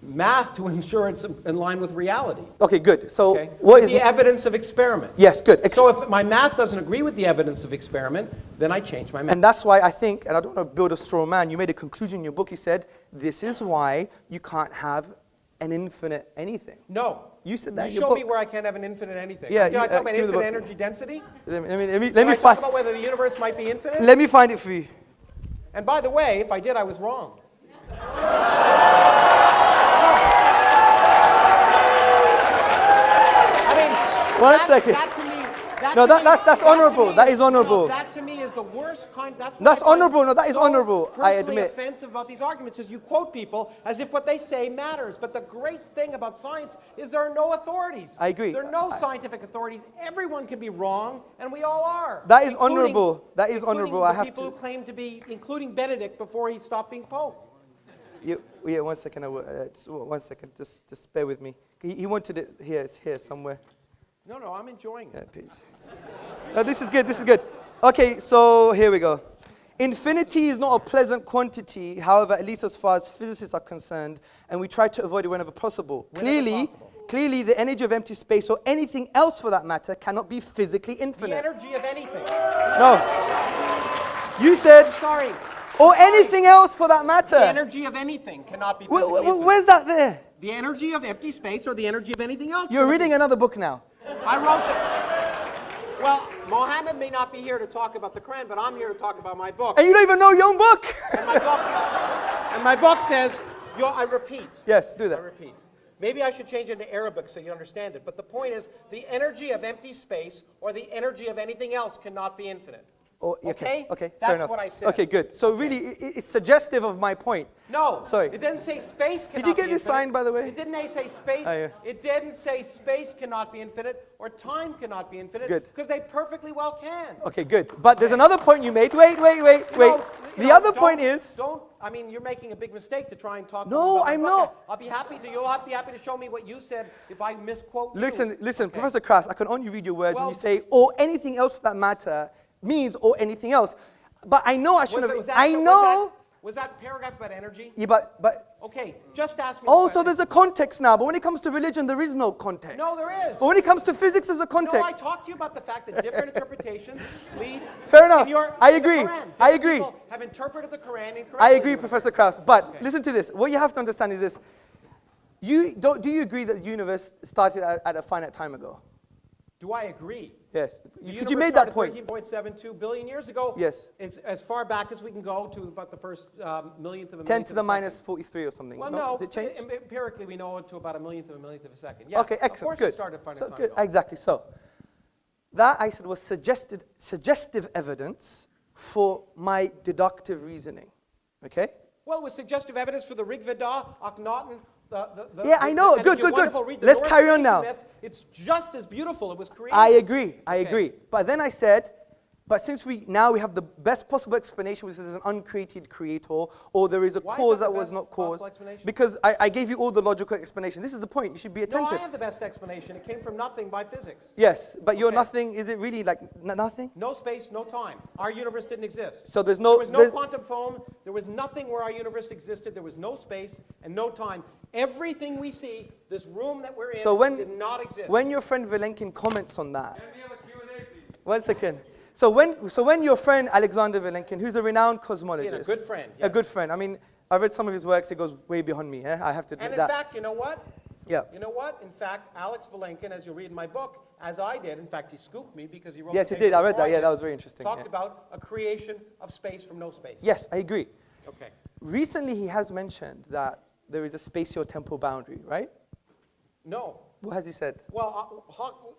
[SPEAKER 4] math to ensure it's in line with reality.
[SPEAKER 3] Okay, good. So
[SPEAKER 4] what is the evidence of experiment?
[SPEAKER 3] Yes, good.
[SPEAKER 4] So if my math doesn't agree with the evidence of experiment, then I change my math.
[SPEAKER 3] And that's why I think, and I don't want to build a straw man, you made a conclusion in your book. You said, this is why you can't have an infinite anything.
[SPEAKER 4] No.
[SPEAKER 3] You said that in
[SPEAKER 4] you
[SPEAKER 3] your
[SPEAKER 4] show
[SPEAKER 3] book.
[SPEAKER 4] me where I can't have an infinite anything.
[SPEAKER 3] Yeah,
[SPEAKER 4] Did I talk about
[SPEAKER 3] give me the
[SPEAKER 4] infinite
[SPEAKER 3] book.
[SPEAKER 4] energy density?
[SPEAKER 3] Let
[SPEAKER 4] Did
[SPEAKER 3] me
[SPEAKER 4] I
[SPEAKER 3] find...
[SPEAKER 4] talk about whether the universe might be infinite?
[SPEAKER 3] Let me find it for you.
[SPEAKER 4] And by the way, if I did, I was wrong.
[SPEAKER 3] One second. That's honorable. That is honorable.
[SPEAKER 4] That to me is the worst kind.
[SPEAKER 3] That's honorable. No, that is honorable. I admit.
[SPEAKER 4] Offensive about these arguments is you quote people as if what they say matters. But the great thing about science is there are no authorities.
[SPEAKER 3] I agree.
[SPEAKER 4] There are no scientific authorities. Everyone can be wrong, and we all are.
[SPEAKER 3] That is honorable. That is honorable. I have to.
[SPEAKER 4] People who claim to be, including Benedict, before he stopped being pope.
[SPEAKER 3] Yeah, 1 second. 1 second. Just bear with me. He wanted it here. It's here somewhere.
[SPEAKER 4] No, I'm enjoying it.
[SPEAKER 3] Yeah, please. No, this is good. This is good. Okay, so here we go. Infinity is not a pleasant quantity, however, at least as far as physicists are concerned, and we try to avoid it whenever possible. Clearly, the energy of empty space, or anything else for that matter, cannot be physically infinite.
[SPEAKER 4] The energy of anything.
[SPEAKER 3] No. You said...
[SPEAKER 4] Sorry.
[SPEAKER 3] Or anything else for that matter.
[SPEAKER 4] The energy of anything cannot be physically infinite.
[SPEAKER 3] Where's that there?
[SPEAKER 4] The energy of empty space or the energy of anything else.
[SPEAKER 3] You're reading another book now.
[SPEAKER 4] I wrote that. Well, Mohammed may not be here to talk about the Quran, but I'm here to talk about my book.
[SPEAKER 3] And you don't even know your own book.
[SPEAKER 4] And my book says, I repeat.
[SPEAKER 3] Yes, do that.
[SPEAKER 4] I repeat. Maybe I should change it into Arabic so you understand it. But the point is, the energy of empty space or the energy of anything else cannot be infinite.
[SPEAKER 3] Oh,
[SPEAKER 4] okay,
[SPEAKER 3] fair
[SPEAKER 4] that's
[SPEAKER 3] enough.
[SPEAKER 4] what I said.
[SPEAKER 3] Okay, good. So really, it's suggestive of my point.
[SPEAKER 4] No,
[SPEAKER 3] sorry.
[SPEAKER 4] It didn't say space cannot be infinite.
[SPEAKER 3] Did you get this signed, by the way?
[SPEAKER 4] It didn't say space.
[SPEAKER 3] Oh, yeah.
[SPEAKER 4] It didn't say space cannot be infinite or time cannot be infinite.
[SPEAKER 3] Good.
[SPEAKER 4] Because they perfectly well can.
[SPEAKER 3] Okay, good. But there's another point you made. Wait. The other point is...
[SPEAKER 4] I mean, you're making a big mistake to try and talk
[SPEAKER 3] No,
[SPEAKER 4] about
[SPEAKER 3] I'm
[SPEAKER 4] my
[SPEAKER 3] not.
[SPEAKER 4] book. I'll be happy to. You'll be happy to show me what you said if I misquote you.
[SPEAKER 3] Listen, okay. Professor KrAUSs, I can only read your words when you
[SPEAKER 4] Well,
[SPEAKER 3] say, or anything else for that matter, means or anything else. But I know I shouldn't have...
[SPEAKER 4] Was that paragraph about energy?
[SPEAKER 3] Yeah, but...
[SPEAKER 4] Okay, just ask me.
[SPEAKER 3] Also, there's a context now. But when it comes to religion, there is no context.
[SPEAKER 4] No, there is.
[SPEAKER 3] But when it comes to physics, there's a context.
[SPEAKER 4] No, I talked to you about the fact that different interpretations lead...
[SPEAKER 3] Fair enough. I agree.
[SPEAKER 4] I
[SPEAKER 3] agree.
[SPEAKER 4] People have interpreted the Quran incorrectly.
[SPEAKER 3] I agree, Professor KrAUSs. But listen to this. What you have to understand is this. Do you agree that the universe started at a finite time ago?
[SPEAKER 4] Do I agree?
[SPEAKER 3] Yes.
[SPEAKER 4] The
[SPEAKER 3] Because
[SPEAKER 4] universe
[SPEAKER 3] you made that
[SPEAKER 4] started
[SPEAKER 3] point.
[SPEAKER 4] 13.72 billion years ago.
[SPEAKER 3] Yes.
[SPEAKER 4] It's as far back as we can go to about the first millionth of a
[SPEAKER 3] 10
[SPEAKER 4] millionth
[SPEAKER 3] to
[SPEAKER 4] of
[SPEAKER 3] the
[SPEAKER 4] a
[SPEAKER 3] minus
[SPEAKER 4] second.
[SPEAKER 3] 43 or something.
[SPEAKER 4] Well,
[SPEAKER 3] no.
[SPEAKER 4] no.
[SPEAKER 3] Has it changed?
[SPEAKER 4] Empirically, we know it to about a millionth of a second. Yeah.
[SPEAKER 3] Okay, excellent.
[SPEAKER 4] Of course
[SPEAKER 3] Good.
[SPEAKER 4] it started finding
[SPEAKER 3] So
[SPEAKER 4] time
[SPEAKER 3] good.
[SPEAKER 4] ago.
[SPEAKER 3] Exactly. So that I said was suggestive evidence for my deductive reasoning. Okay?
[SPEAKER 4] Well, it was suggestive evidence for the Rig Veda, Akhenaten.
[SPEAKER 3] Yeah, I know.
[SPEAKER 4] and
[SPEAKER 3] Good,
[SPEAKER 4] if you
[SPEAKER 3] good, good.
[SPEAKER 4] wonderful read the
[SPEAKER 3] Let's
[SPEAKER 4] Norse
[SPEAKER 3] carry on
[SPEAKER 4] creation
[SPEAKER 3] now.
[SPEAKER 4] myth, it's just as beautiful. It was created.
[SPEAKER 3] I agree. I
[SPEAKER 4] Okay.
[SPEAKER 3] agree. But then I said, but since we have the best possible explanation, which is an uncreated creator, or there is a
[SPEAKER 4] Why is
[SPEAKER 3] cause
[SPEAKER 4] that
[SPEAKER 3] that
[SPEAKER 4] the
[SPEAKER 3] was
[SPEAKER 4] best
[SPEAKER 3] not
[SPEAKER 4] possible
[SPEAKER 3] caused,
[SPEAKER 4] explanation?
[SPEAKER 3] because I gave you all the logical explanation. This is the point. You should be
[SPEAKER 4] No,
[SPEAKER 3] attentive.
[SPEAKER 4] I have the best explanation. It came from nothing by physics.
[SPEAKER 3] Yes, but your
[SPEAKER 4] Okay.
[SPEAKER 3] nothing, is it really like nothing?
[SPEAKER 4] No space, no time. Our universe didn't exist.
[SPEAKER 3] So there's no-
[SPEAKER 4] There was no
[SPEAKER 3] there's-
[SPEAKER 4] quantum foam. There was nothing where our universe existed. There was no space and no time. Everything we see, this room that we're in,
[SPEAKER 3] So
[SPEAKER 4] did not exist.
[SPEAKER 3] when your friend LaWReNcE comments on that, 1 second. So when your friend Alexander LaWReNcE, who's a renowned cosmologist,
[SPEAKER 4] a good friend,
[SPEAKER 3] a
[SPEAKER 4] yeah.
[SPEAKER 3] good friend. I mean, I read some of his works. It goes way beyond me. I have to
[SPEAKER 4] and
[SPEAKER 3] admit
[SPEAKER 4] in
[SPEAKER 3] that.
[SPEAKER 4] fact, you know what?
[SPEAKER 3] Yeah.
[SPEAKER 4] You know what? In fact, Alex LaWReNcE, as you'll read in my book, as I did, in fact, he scooped me because he wrote
[SPEAKER 3] Yes,
[SPEAKER 4] the
[SPEAKER 3] he
[SPEAKER 4] paper
[SPEAKER 3] did. I read
[SPEAKER 4] before
[SPEAKER 3] that. Yeah,
[SPEAKER 4] did,
[SPEAKER 3] that was very interesting,
[SPEAKER 4] Talked
[SPEAKER 3] yeah.
[SPEAKER 4] about a creation of space from no space.
[SPEAKER 3] Yes, I agree.
[SPEAKER 4] Okay.
[SPEAKER 3] Recently, he has mentioned that there is a spatio-temporal boundary, right?
[SPEAKER 4] No.
[SPEAKER 3] What has he said?
[SPEAKER 4] Well,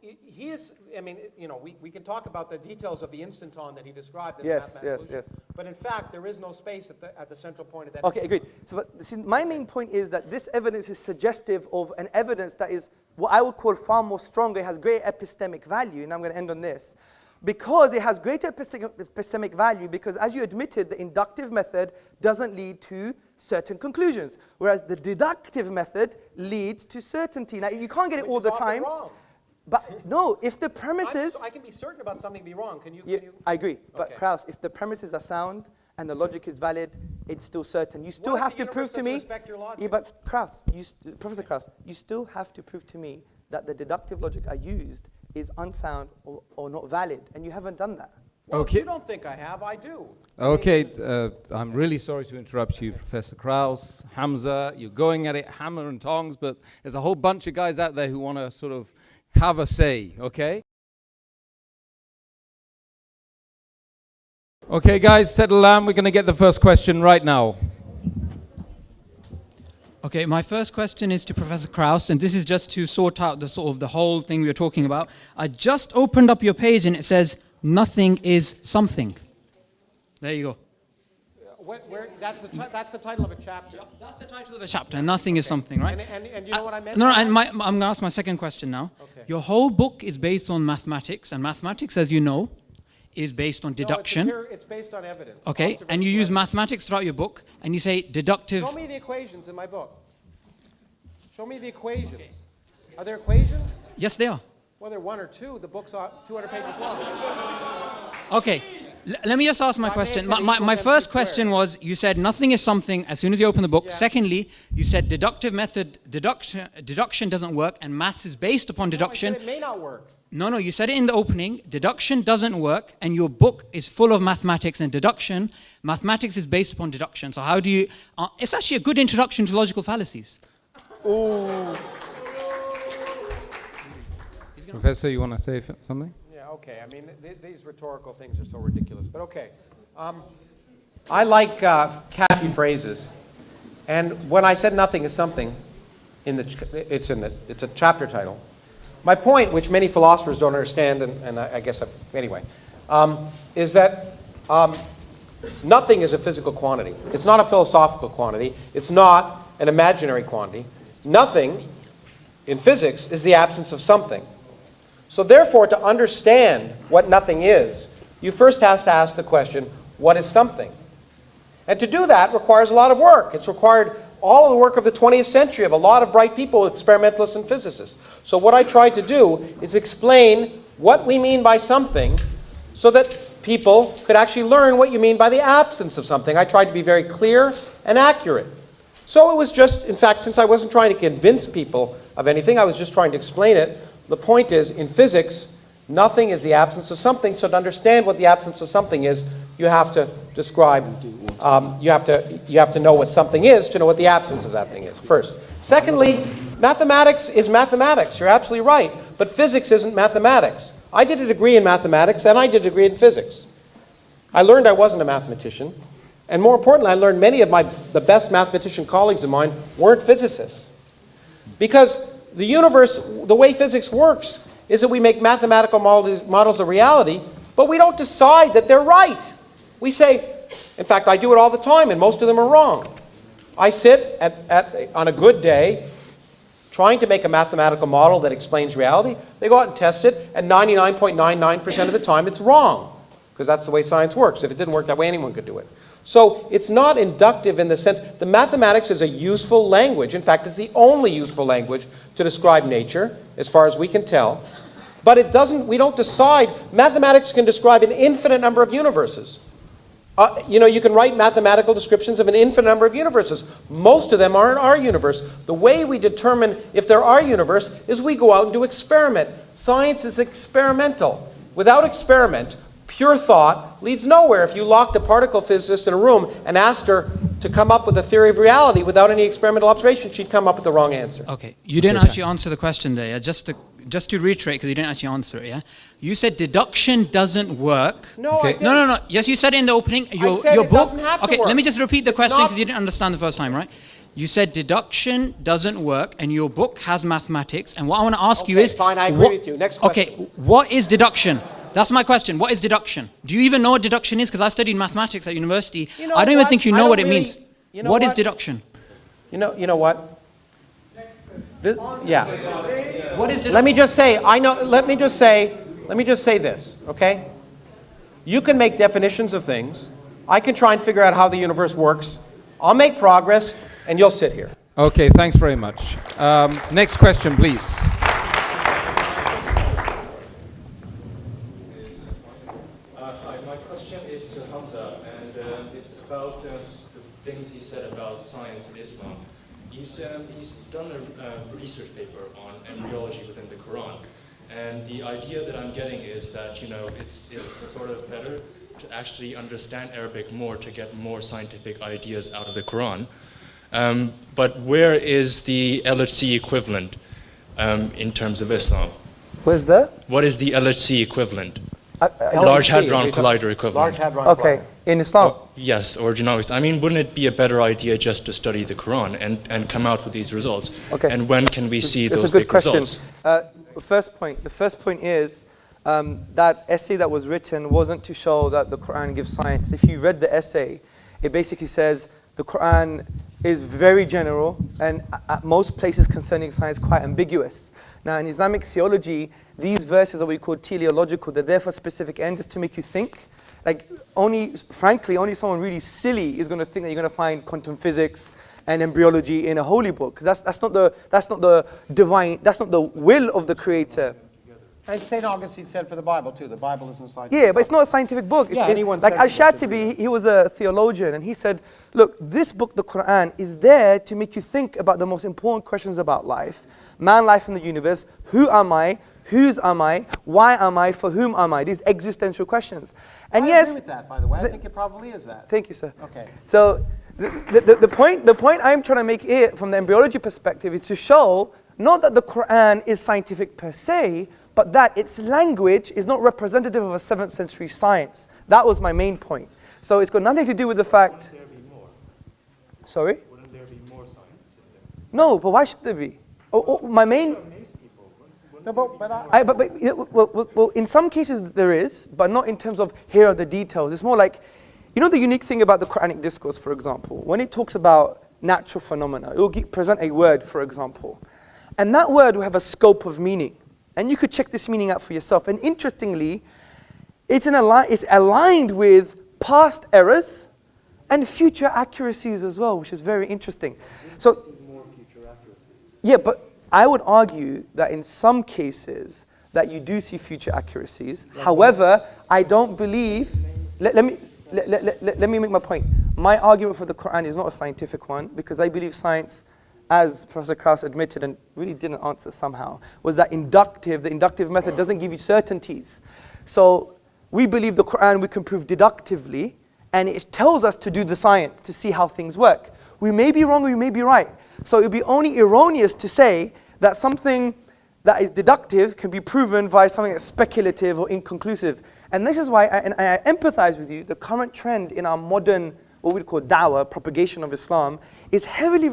[SPEAKER 4] he is, I mean, you know, we can talk about the details of the instanton that he described in
[SPEAKER 3] Yes,
[SPEAKER 4] mathematical
[SPEAKER 3] yes,
[SPEAKER 4] illusion, but in fact, there is no space at the central point of that.
[SPEAKER 3] Okay,
[SPEAKER 4] instanton.
[SPEAKER 3] agreed. So, but, see, my main point is that this evidence is suggestive of an evidence that is what I would call far more stronger. It has great epistemic value, and I'm going to end on this. Because it has greater epistemic value, because as you admitted, the inductive method doesn't lead to certain conclusions, whereas the deductive method leads to certainty. Now, you can't get it
[SPEAKER 4] Which
[SPEAKER 3] all
[SPEAKER 4] is
[SPEAKER 3] the
[SPEAKER 4] often
[SPEAKER 3] time.
[SPEAKER 4] wrong.
[SPEAKER 3] But no, if the premises...
[SPEAKER 4] I can be certain about something be wrong. Can you?
[SPEAKER 3] Yeah,
[SPEAKER 4] Can you?
[SPEAKER 3] I agree. But
[SPEAKER 4] Okay.
[SPEAKER 3] KrAUSs, if the premises are sound and the logic is valid, it's still certain. You still
[SPEAKER 4] What if
[SPEAKER 3] have
[SPEAKER 4] the
[SPEAKER 3] to prove
[SPEAKER 4] universe
[SPEAKER 3] to
[SPEAKER 4] doesn't
[SPEAKER 3] me.
[SPEAKER 4] respect your logic?
[SPEAKER 3] Yeah, but KrAUSs, Professor KrAUSs, you still have to prove to me that the deductive logic I used is unsound or not valid, and you haven't done that.
[SPEAKER 4] Well,
[SPEAKER 1] Okay.
[SPEAKER 4] You don't think I have? I do.
[SPEAKER 1] Okay, I'm really sorry to interrupt you, Professor KrAUSs, Hamza. You're going at it hammer and tongs, but there's a whole bunch of guys out there who want to sort of have a say, okay? Okay, guys, settle down. We're going to get the first question right now.
[SPEAKER 5] Okay, my first question is to Professor KrAUSs, and this is just to sort out the sort of the whole thing we were talking about. I just opened up your page and it says, nothing is something. There you go.
[SPEAKER 4] That's the title of a chapter.
[SPEAKER 5] That's the title of a chapter, nothing is something, right?
[SPEAKER 4] And you know what I meant?
[SPEAKER 5] No,
[SPEAKER 4] by
[SPEAKER 5] and
[SPEAKER 4] that?
[SPEAKER 5] I'm going to ask my second question now.
[SPEAKER 4] Okay.
[SPEAKER 5] Your whole book is based on mathematics, and mathematics, as you know, is based on
[SPEAKER 4] No,
[SPEAKER 5] deduction.
[SPEAKER 4] it's based on evidence.
[SPEAKER 5] Okay, and you use mathematics throughout your book, and you say deductive.
[SPEAKER 4] Show me the equations in my book. Show me the equations. Are there equations?
[SPEAKER 5] Yes, they are.
[SPEAKER 4] Well, there are one or two. The book's 200 pages long.
[SPEAKER 5] Okay, let me just ask my
[SPEAKER 4] I may
[SPEAKER 5] question.
[SPEAKER 4] have said
[SPEAKER 5] My
[SPEAKER 4] equals
[SPEAKER 5] first
[SPEAKER 4] MC
[SPEAKER 5] question
[SPEAKER 4] squared.
[SPEAKER 5] was, you said nothing is something as soon as you open the book.
[SPEAKER 4] Yeah.
[SPEAKER 5] Secondly, you said deduction doesn't work, and maths is based upon deduction.
[SPEAKER 4] No, I said it may not work.
[SPEAKER 5] No, you said it in the opening. Deduction doesn't work, and your book is full of mathematics and deduction. Mathematics is based upon deduction. So how do you... it's actually a good introduction to logical fallacies.
[SPEAKER 1] Professor, you want to say something?
[SPEAKER 4] Yeah, okay. I mean, these rhetorical things are so ridiculous, but okay. I like catchy phrases. And when I said nothing is something, it's a chapter title. My point, which many philosophers don't understand, and I guess anyway, is that nothing is a physical quantity. It's not a philosophical quantity. It's not an imaginary quantity. Nothing, in physics, is the absence of something. So therefore, to understand what nothing is, you first have to ask the question, what is something? And to do that requires a lot of work. It's required all of the work of the 20th century of a lot of bright people, experimentalists and physicists. So what I tried to do is explain what we mean by something so that people could actually learn what you mean by the absence of something. I tried to be very clear and accurate. So it was just, in fact, since I wasn't trying to convince people of anything, I was just trying to explain it. The point is, in physics, nothing is the absence of something. So to understand what the absence of something is, you have to describe, you have to know what something is to know what the absence of that thing is, first. Secondly, mathematics is mathematics. You're absolutely right. but physics isn't mathematics. I did a degree in mathematics and I did a degree in physics. I learned I wasn't a mathematician, and more importantly, I learned many of the best mathematician colleagues of mine weren't physicists. Because the universe, the way physics works, is that we make mathematical models of reality, but we don't decide that they're right. We say, in fact, I do it all the time, and most of them are wrong. I sit on a good day trying to make a mathematical model that explains reality. They go out and test it, and 99.99% of the time it's wrong, because that's the way science works. If it didn't work that way, anyone could do it. So it's not inductive in the sense, the mathematics is a useful language. In fact, it's the only useful language to describe nature, as far as we can tell. But it doesn't, we don't decide. Mathematics can describe an infinite number of universes. You can write mathematical descriptions of an infinite number of universes. Most of them are in our universe. The way we determine if they're our universe is we go out and do experiment. Science is experimental. Without experiment, pure thought leads nowhere. If you locked a particle physicist in a room and asked her to come up with a theory of reality without any experimental observation, she'd come up with the wrong answer.
[SPEAKER 5] Okay, you didn't actually answer the question there. Yeah? Just to reiterate, because you didn't actually answer it. Yeah, you said deduction doesn't work.
[SPEAKER 4] No, I didn't.
[SPEAKER 5] No. Yes, you said it in the opening.
[SPEAKER 4] I said it doesn't have to
[SPEAKER 5] okay,
[SPEAKER 4] work.
[SPEAKER 5] let me just repeat the question
[SPEAKER 4] not-
[SPEAKER 5] because you didn't understand the first time, right? You said deduction doesn't work, and your book has mathematics. And what I want to ask you
[SPEAKER 4] Okay,
[SPEAKER 5] is,
[SPEAKER 4] fine, I agree with you. Next question.
[SPEAKER 5] Okay, what is deduction? That's my question. What is deduction? Do you even know what deduction is? Because I studied mathematics at university.
[SPEAKER 4] You know
[SPEAKER 5] I don't even
[SPEAKER 4] what?
[SPEAKER 5] think you
[SPEAKER 4] I
[SPEAKER 5] know
[SPEAKER 4] don't
[SPEAKER 5] what it
[SPEAKER 4] really-
[SPEAKER 5] means.
[SPEAKER 4] you know
[SPEAKER 5] What is
[SPEAKER 4] what?
[SPEAKER 5] deduction?
[SPEAKER 4] You know what? Yeah.
[SPEAKER 5] What is deduction?
[SPEAKER 4] Let me just say, let me just say this, okay? You can make definitions of things. I can try and figure out how the universe works. I'll make progress, and you'll sit here.
[SPEAKER 1] Okay, thanks very much. Next question, please.
[SPEAKER 6] Hi, my question is to Hamza, and it's about the things he said about science and Islam. He's done a research paper on embryology within the Quran, and the idea that I'm getting is that it's sort of better to actually understand Arabic more to get more scientific ideas out of the Quran. But where is the LHC equivalent in terms of Islam?
[SPEAKER 3] Where's that?
[SPEAKER 6] What is the LHC equivalent?
[SPEAKER 4] LHC,
[SPEAKER 6] Large
[SPEAKER 4] is
[SPEAKER 6] Hadron
[SPEAKER 4] it a-
[SPEAKER 6] Collider equivalent.
[SPEAKER 4] Large Hadron
[SPEAKER 3] Okay, in Islam.
[SPEAKER 6] Yes, or genomics. I mean, wouldn't it be a better idea just to study the Quran and come out with these results?
[SPEAKER 3] Okay.
[SPEAKER 6] And when can we see
[SPEAKER 3] That's
[SPEAKER 6] those
[SPEAKER 3] a good
[SPEAKER 6] big
[SPEAKER 3] question.
[SPEAKER 6] results?
[SPEAKER 3] The first point is that essay that was written wasn't to show that the Quran gives science. If you read the essay, it basically says the Quran is very general and at most places concerning science quite ambiguous. Now in Islamic theology, these verses are what we call teleological. They're there for specific ends, just to make you think. Like frankly, only someone really silly is going to think that you're going to find quantum physics and embryology in a holy book, because that's not the divine, that's not the will of the Creator.
[SPEAKER 4] And St. Augustine said for the Bible, too. The Bible isn't scientific.
[SPEAKER 3] Yeah, but it's not a scientific book.
[SPEAKER 4] Yeah, anyone
[SPEAKER 3] like
[SPEAKER 4] says
[SPEAKER 3] Al-Shatibi, he was a theologian, and he said, look, this book, the Quran, is there to make you think about the most important questions about life, man, life, and the universe. Who am I? Whose am I? Why am I? For whom am I? These existential questions. And
[SPEAKER 4] I
[SPEAKER 3] yes,
[SPEAKER 4] agree with that, by the way. I think it probably is that.
[SPEAKER 3] thank you, sir.
[SPEAKER 4] Okay.
[SPEAKER 3] So the point I'm trying to make here from the embryology perspective is to show not that the Quran is scientific per se, but that its language is not representative of a 7th century science. That was my main point. So it's got nothing to do with the fact...
[SPEAKER 6] Wouldn't there be more?
[SPEAKER 3] Sorry?
[SPEAKER 6] Wouldn't there be more science in there?
[SPEAKER 3] No, but why should there be? My main...
[SPEAKER 4] No, but
[SPEAKER 3] Well, in some cases there is, but not in terms of here are the details. It's more like, the unique thing about the Quranic discourse, for example, when it talks about natural phenomena, it will present a word, for example, and that word will have a scope of meaning. And you could check this meaning out for yourself. And interestingly, it's aligned with past errors and future accuracies as well, which is very interesting. So, yeah, but I would argue that in some cases that you do see future accuracies. However, I don't believe. Let me make my point. My argument for the Quran is not a scientific one, because I believe science, as Professor KrAUSs admitted and really didn't answer somehow, was that the inductive method doesn't give you certainties. So we believe the Quran we can prove deductively, and it tells us to do the science, to see how things work. We may be wrong or we may be right. So it would be only erroneous to say that that is deductive can be proven via something that's speculative or inconclusive. And this is why I empathize with you. The current trend in our modern, what we'd call da'wah, propagation of Islam, is heavily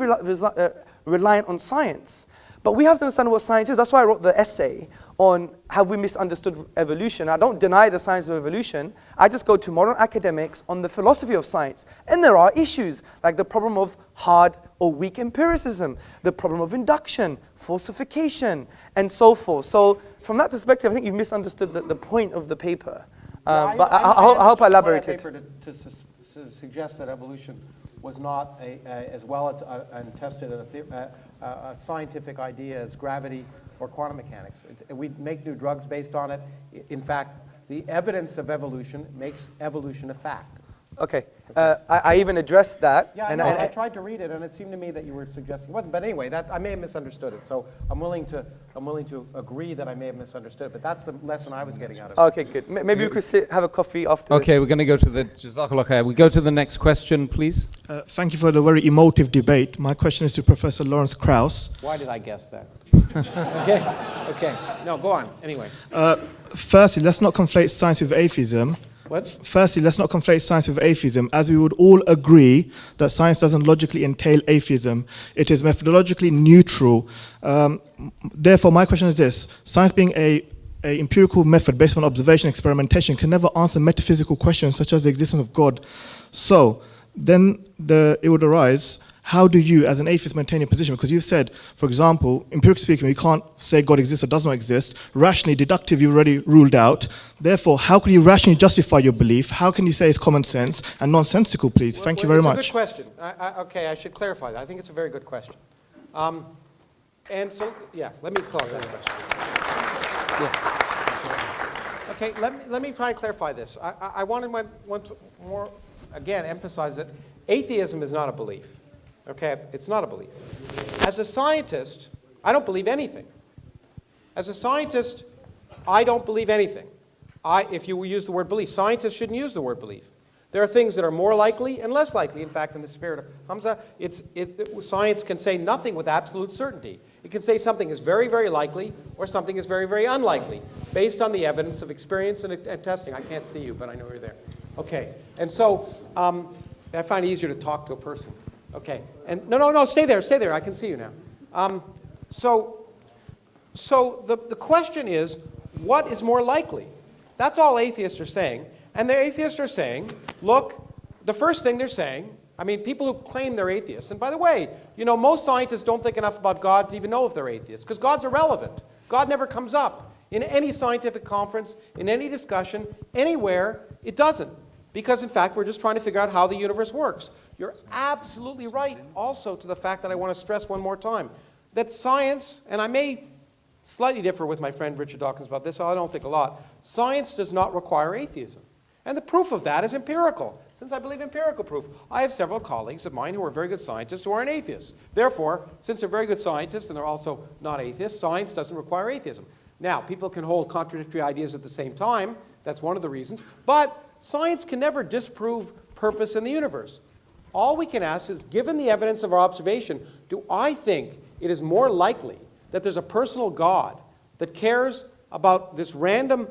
[SPEAKER 3] reliant on science. But we have to understand what science is. That's why I wrote the essay on have we misunderstood evolution. I don't deny the science of evolution. I just go to modern academics on the philosophy of science. And there are issues, like the problem of hard or weak empiricism, the problem of induction, falsification, and so forth. So from that perspective, I think you've misunderstood the point of the paper. But I hope I elaborated.
[SPEAKER 4] To suggest that evolution was not as well and tested a scientific idea as gravity or quantum mechanics. We make new drugs based on it. In fact, the evidence of evolution makes evolution a fact.
[SPEAKER 3] Okay, I even addressed that.
[SPEAKER 4] Yeah, I know. I tried to read it, and it seemed to me that you were suggesting it wasn't. But anyway, that I may have misunderstood it. So I'm willing to agree that I may have misunderstood it. But that's the lesson I was getting out of it.
[SPEAKER 3] Okay, good. Maybe we could have a coffee afterwards.
[SPEAKER 1] Okay, we're going to go to the Jazakallah khair. We go to the next question, please.
[SPEAKER 7] Thank you for the very emotive debate. My question is to Professor LaWReNcE KrAUSs.
[SPEAKER 4] Why did I guess that? Okay. No, go on. Anyway.
[SPEAKER 7] Firstly, let's not conflate science with atheism.
[SPEAKER 4] What?
[SPEAKER 7] Firstly, let's not conflate science with atheism, as we would all agree that science doesn't logically entail atheism. It is methodologically neutral. Therefore, my question is this. Science being a empirical method based on observation and experimentation can never answer metaphysical questions such as the existence of God. So, then it would arise, how do you, as an atheist, maintain your position? Because you've said, for example, empirically speaking, you can't say God exists or does not exist. Rationally, deductive, you've already ruled out. Therefore, how can you rationally justify your belief? How can you say it's common sense and nonsensical, please? Thank you very much.
[SPEAKER 4] It's a good question. Okay, I should clarify that. I think it's a very good question. And so, yeah, let me call that question. Yeah. Okay, let me try and clarify this. I want to more, again, emphasize that atheism is not a belief. Okay, it's not a belief. As a scientist, I don't believe anything. As a scientist, I don't believe anything. If you use the word belief, scientists shouldn't use the word belief. There are things that are more likely and less likely. In fact, in the spirit of Hamza, science can say nothing with absolute certainty. It can say something is very, very likely or something is very, very unlikely based on the evidence of experience and testing. I can't see you, but I know you're there. Okay, and so I find it easier to talk to a person. Okay, and no, stay there. I can see you now. So the question is, what is more likely? That's all atheists are saying. And the atheists are saying, look, the first thing they're saying, I mean, people who claim they're atheists, and by the way, most scientists don't think enough about God to even know if they're atheists, because God's irrelevant. God never comes up in any scientific conference, in any discussion, anywhere. It doesn't. Because, in fact, we're just trying to figure out how the universe works. You're absolutely right also to the fact that I want to stress one more time, that science, and I may slightly differ with my friend Richard Dawkins about this, I don't think a lot, science does not require atheism. And the proof of that is empirical. Since I believe empirical proof, I have several colleagues of mine who are very good scientists who aren't atheists. Therefore, since they're very good scientists and they're also not atheists, science doesn't require atheism. Now, people can hold contradictory ideas at the same time. That's one of the reasons. But science can never disprove purpose in the universe. All we can ask is, given the evidence of our observation, do I think it is more likely that there's a personal God that cares about this random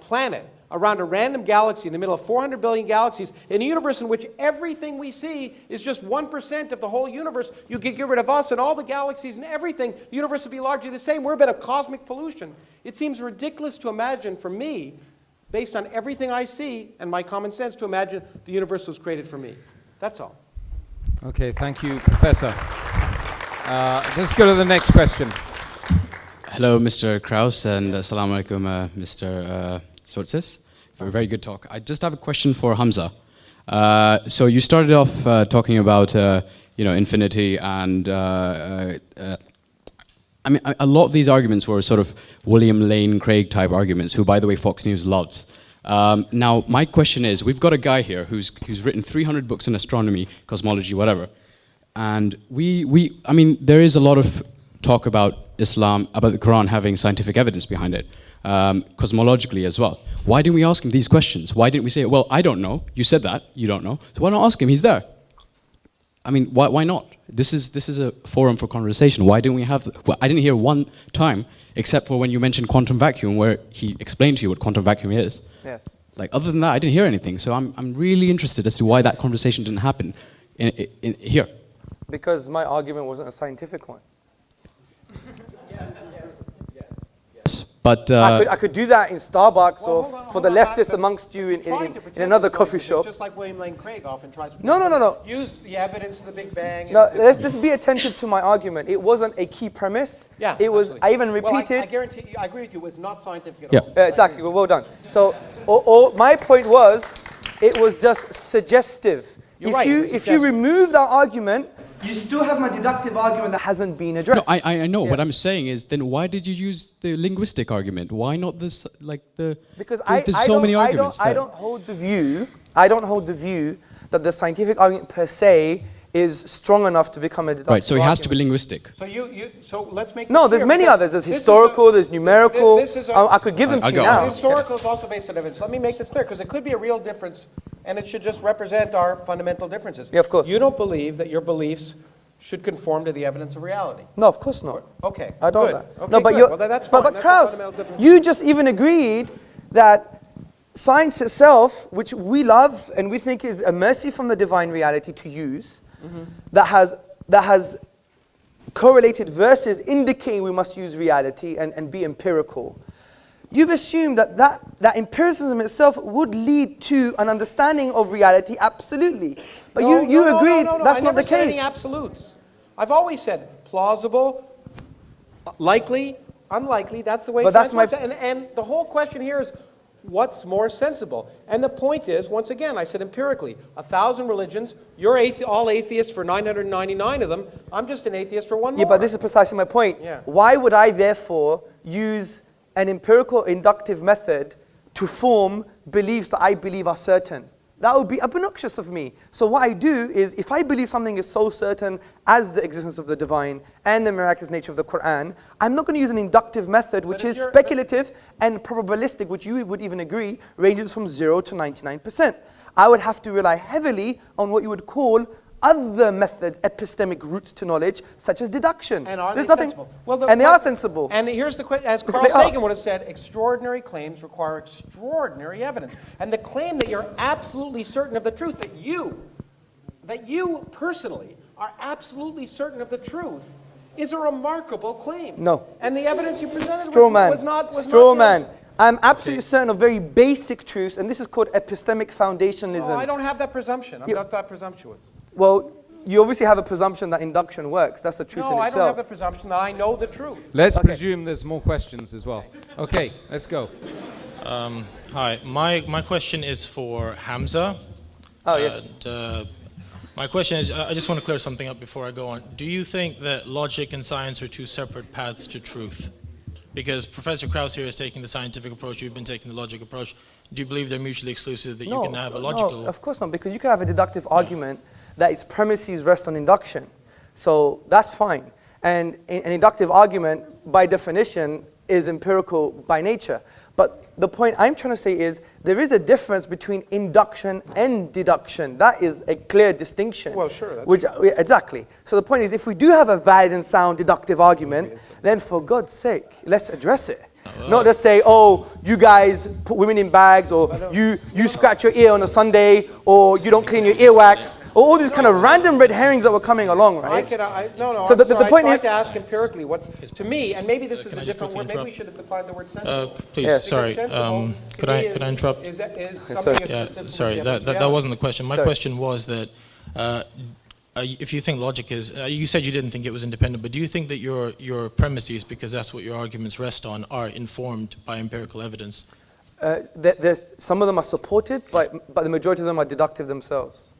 [SPEAKER 4] planet around a random galaxy in the middle of 400 billion galaxies, in a universe in which everything we see is just 1% of the whole universe? You could get rid of us and all the galaxies and everything. The universe would be largely the same. We're a bit of cosmic pollution. It seems ridiculous to imagine, for me, based on everything I see and my common sense, to imagine the universe was created for me. That's all.
[SPEAKER 1] Okay, thank you, Professor. Let's go to the next question.
[SPEAKER 8] Hello, Mr. KrAUSs, and assalamu alaikum, Mr. Tzortzis, for a very good talk. I just have a question for Hamza. So you started off talking about infinity, and I mean, a lot of these arguments were sort of William Lane Craig type arguments, who, by the way, Fox News loves. Now, my question is, we've got a guy here who's written 300 books in astronomy, cosmology, whatever, and I mean, there is a lot of talk about Islam, about the Quran having scientific evidence behind it, cosmologically as well. Why didn't we ask him these questions? Why didn't we say, well, I don't know, you said that, you don't know, so why not ask him, he's there? I mean, why not? This is a forum for conversation. Why didn't we have? Well, I didn't hear one time, except for when you mentioned quantum vacuum, where he explained to you what quantum vacuum is.
[SPEAKER 3] Yes.
[SPEAKER 8] Like, other than that, I didn't hear anything. So I'm really interested as to why that conversation didn't happen in here.
[SPEAKER 3] Because my argument wasn't a scientific one.
[SPEAKER 8] But
[SPEAKER 3] I could do that in Starbucks
[SPEAKER 4] Well,
[SPEAKER 3] or
[SPEAKER 4] hold on,
[SPEAKER 3] for
[SPEAKER 4] hold
[SPEAKER 3] the
[SPEAKER 4] on,
[SPEAKER 3] leftists
[SPEAKER 4] but
[SPEAKER 3] amongst you in
[SPEAKER 4] trying to pretend
[SPEAKER 3] another
[SPEAKER 4] it's
[SPEAKER 3] coffee
[SPEAKER 4] scientific,
[SPEAKER 3] shop.
[SPEAKER 4] Just like William Lane Craig often tries to
[SPEAKER 3] No.
[SPEAKER 4] use the evidence of the Big Bang.
[SPEAKER 3] No,
[SPEAKER 4] and-
[SPEAKER 3] let's be attentive to my argument. It wasn't a key premise.
[SPEAKER 4] Yeah,
[SPEAKER 3] It was,
[SPEAKER 4] absolutely.
[SPEAKER 3] I even
[SPEAKER 4] Well,
[SPEAKER 3] repeated.
[SPEAKER 4] I guarantee you, I agree with you, it was not scientific at
[SPEAKER 8] Yeah.
[SPEAKER 4] all.
[SPEAKER 3] Exactly, well done. So my point was, it was just suggestive.
[SPEAKER 4] You're right, it was
[SPEAKER 3] If you
[SPEAKER 4] suggestive.
[SPEAKER 3] remove that argument, you still have my deductive argument that hasn't been
[SPEAKER 8] no,
[SPEAKER 3] addressed.
[SPEAKER 8] I know. What I'm saying is, then why did you use the linguistic argument? Why not this, like the?
[SPEAKER 3] Because
[SPEAKER 8] there's so many arguments.
[SPEAKER 3] I don't hold the view that the scientific argument per se is strong enough to become a deductive
[SPEAKER 8] Right. So it has to be
[SPEAKER 3] argument.
[SPEAKER 8] linguistic.
[SPEAKER 4] So let's make
[SPEAKER 3] No,
[SPEAKER 4] this
[SPEAKER 3] there's
[SPEAKER 4] clear,
[SPEAKER 3] many
[SPEAKER 4] because
[SPEAKER 3] others. There's
[SPEAKER 4] this is
[SPEAKER 3] historical,
[SPEAKER 4] a-
[SPEAKER 3] there's numerical.
[SPEAKER 4] This is a-
[SPEAKER 3] I could give them
[SPEAKER 8] I'll
[SPEAKER 3] to you
[SPEAKER 8] go.
[SPEAKER 3] now.
[SPEAKER 4] Historical is also based on evidence. Let me make this clear, because it could be a real difference, and it should just represent our fundamental differences.
[SPEAKER 3] Yeah, of course.
[SPEAKER 4] You don't believe that your beliefs should conform to the evidence of reality.
[SPEAKER 3] No, of course not.
[SPEAKER 4] Okay.
[SPEAKER 3] I don't.
[SPEAKER 4] Good.
[SPEAKER 3] No,
[SPEAKER 4] Okay,
[SPEAKER 3] but
[SPEAKER 4] good.
[SPEAKER 3] you're.
[SPEAKER 4] Well, that's
[SPEAKER 3] but
[SPEAKER 4] fine. That's a
[SPEAKER 3] KrAUSs,
[SPEAKER 4] fundamental difference.
[SPEAKER 3] you just even agreed that science itself, which we love and we think is a mercy from the divine reality to use, that has correlated verses indicating we must use reality and be empirical. You've assumed that empiricism itself would lead to an understanding of reality, absolutely. But you agreed that's
[SPEAKER 4] I
[SPEAKER 3] not
[SPEAKER 4] never
[SPEAKER 3] the
[SPEAKER 4] said
[SPEAKER 3] case.
[SPEAKER 4] any absolutes. I've always said plausible, likely, unlikely. That's the way
[SPEAKER 3] But that's
[SPEAKER 4] science
[SPEAKER 3] my-
[SPEAKER 4] works. And the whole question here is, what's more sensible? And the point is, once again, I said empirically, 1,000 religions, you're all atheists for 999 of them. I'm just an atheist for one more.
[SPEAKER 3] Yeah, but this is precisely my point.
[SPEAKER 4] Yeah.
[SPEAKER 3] Why would I therefore use an empirical inductive method to form beliefs that I believe are certain? That would be obnoxious of me. So what I do is, if I believe something is so certain as the existence of the divine and the miraculous nature of the Quran, I'm not going to use an inductive method which
[SPEAKER 4] if
[SPEAKER 3] is
[SPEAKER 4] you're-
[SPEAKER 3] speculative and probabilistic, which you would even agree ranges from 0 to 99%. I would have to rely heavily on what you would call other methods, epistemic routes to knowledge, such as deduction.
[SPEAKER 4] And are
[SPEAKER 3] There's
[SPEAKER 4] they
[SPEAKER 3] nothing,
[SPEAKER 4] sensible? Well,
[SPEAKER 3] and they are sensible.
[SPEAKER 4] And here's the question, as Carl
[SPEAKER 3] They are.
[SPEAKER 4] Sagan would have said, extraordinary claims require extraordinary evidence. And the claim that you're absolutely certain of the truth, that you personally are absolutely certain of the truth, is a remarkable claim.
[SPEAKER 3] No.
[SPEAKER 4] And the evidence you presented
[SPEAKER 3] Straw man.
[SPEAKER 4] was not
[SPEAKER 3] Straw
[SPEAKER 4] yours.
[SPEAKER 3] man. I'm absolutely certain of very basic truths, and this is called epistemic foundationalism.
[SPEAKER 4] Oh, I don't have that presumption. I'm
[SPEAKER 3] You-
[SPEAKER 4] not that presumptuous.
[SPEAKER 3] Well, you obviously have a presumption that induction works. That's the truth
[SPEAKER 4] No,
[SPEAKER 3] in
[SPEAKER 4] I don't
[SPEAKER 3] itself.
[SPEAKER 4] have the presumption that I know the truth.
[SPEAKER 1] Let's presume there's more questions as well. Okay, let's go.
[SPEAKER 9] Hi, my question is for Hamza.
[SPEAKER 3] Oh, yes.
[SPEAKER 9] And, my question is, I just want to clear something up before I go on. Do you think that logic and science are two separate paths to truth? Because Professor KrAUSs here is taking the scientific approach, you've been taking the logic approach. Do you believe they're mutually exclusive, that you can have a logical...
[SPEAKER 3] No, of course not, because you can have a deductive argument that its premises rest on induction. So that's fine. And an inductive argument, by definition, is empirical by nature. But the point I'm trying to say is there is a difference between induction and deduction. That is a clear distinction.
[SPEAKER 4] Well, sure, that's
[SPEAKER 3] Exactly. So the point is, if we do have a valid and sound deductive argument, then for God's sake, let's address it. Not just say, oh, you guys put women in bags, or you scratch your ear on a Sunday, or you don't clean your earwax, or all these kind of random red herrings that were coming along, right?
[SPEAKER 4] No,
[SPEAKER 3] So
[SPEAKER 4] I'm
[SPEAKER 3] the
[SPEAKER 4] sorry,
[SPEAKER 3] point
[SPEAKER 4] I
[SPEAKER 3] is-
[SPEAKER 4] tried to ask empirically what's, to me, and maybe this is
[SPEAKER 9] Can
[SPEAKER 4] a
[SPEAKER 9] I just
[SPEAKER 4] different word,
[SPEAKER 9] quickly
[SPEAKER 4] maybe we
[SPEAKER 9] interrupt?
[SPEAKER 4] should have defined the word sensible.
[SPEAKER 9] Please,
[SPEAKER 3] Yes.
[SPEAKER 9] sorry.
[SPEAKER 4] Because sensible,
[SPEAKER 9] Could
[SPEAKER 4] to me,
[SPEAKER 9] I interrupt?
[SPEAKER 4] Is something that's
[SPEAKER 9] Yeah,
[SPEAKER 4] consistent
[SPEAKER 9] sorry,
[SPEAKER 4] with the evidence
[SPEAKER 9] that
[SPEAKER 4] reality.
[SPEAKER 9] wasn't the question. My
[SPEAKER 3] Sorry.
[SPEAKER 9] question was that if you think logic is, you said you didn't think it was independent, but do you think that your premises, because that's what your arguments rest on, are informed by empirical evidence?
[SPEAKER 3] Some of them are supported, but the majority of them are deductive themselves.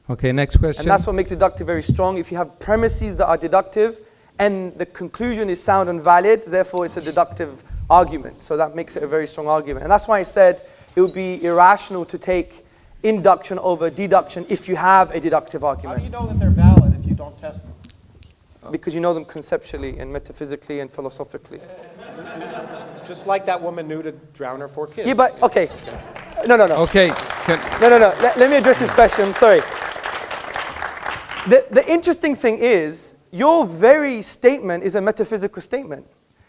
[SPEAKER 1] Okay, next question.
[SPEAKER 3] And that's what makes deductive very strong. If you have premises that are deductive, and the conclusion is sound and valid, therefore it's a deductive argument. So that makes it a very strong argument. And that's why I said it would be irrational to take induction over deduction if you have a deductive
[SPEAKER 4] How do you
[SPEAKER 3] argument.
[SPEAKER 4] know that they're valid if you don't test them?
[SPEAKER 3] Because you know them conceptually and metaphysically and philosophically.
[SPEAKER 4] Just like that woman knew to drown her 4 kids.
[SPEAKER 3] Yeah, but, okay. No.
[SPEAKER 1] Okay,
[SPEAKER 3] No. Let me address this question. I'm sorry. The interesting thing is, your very statement is a metaphysical statement.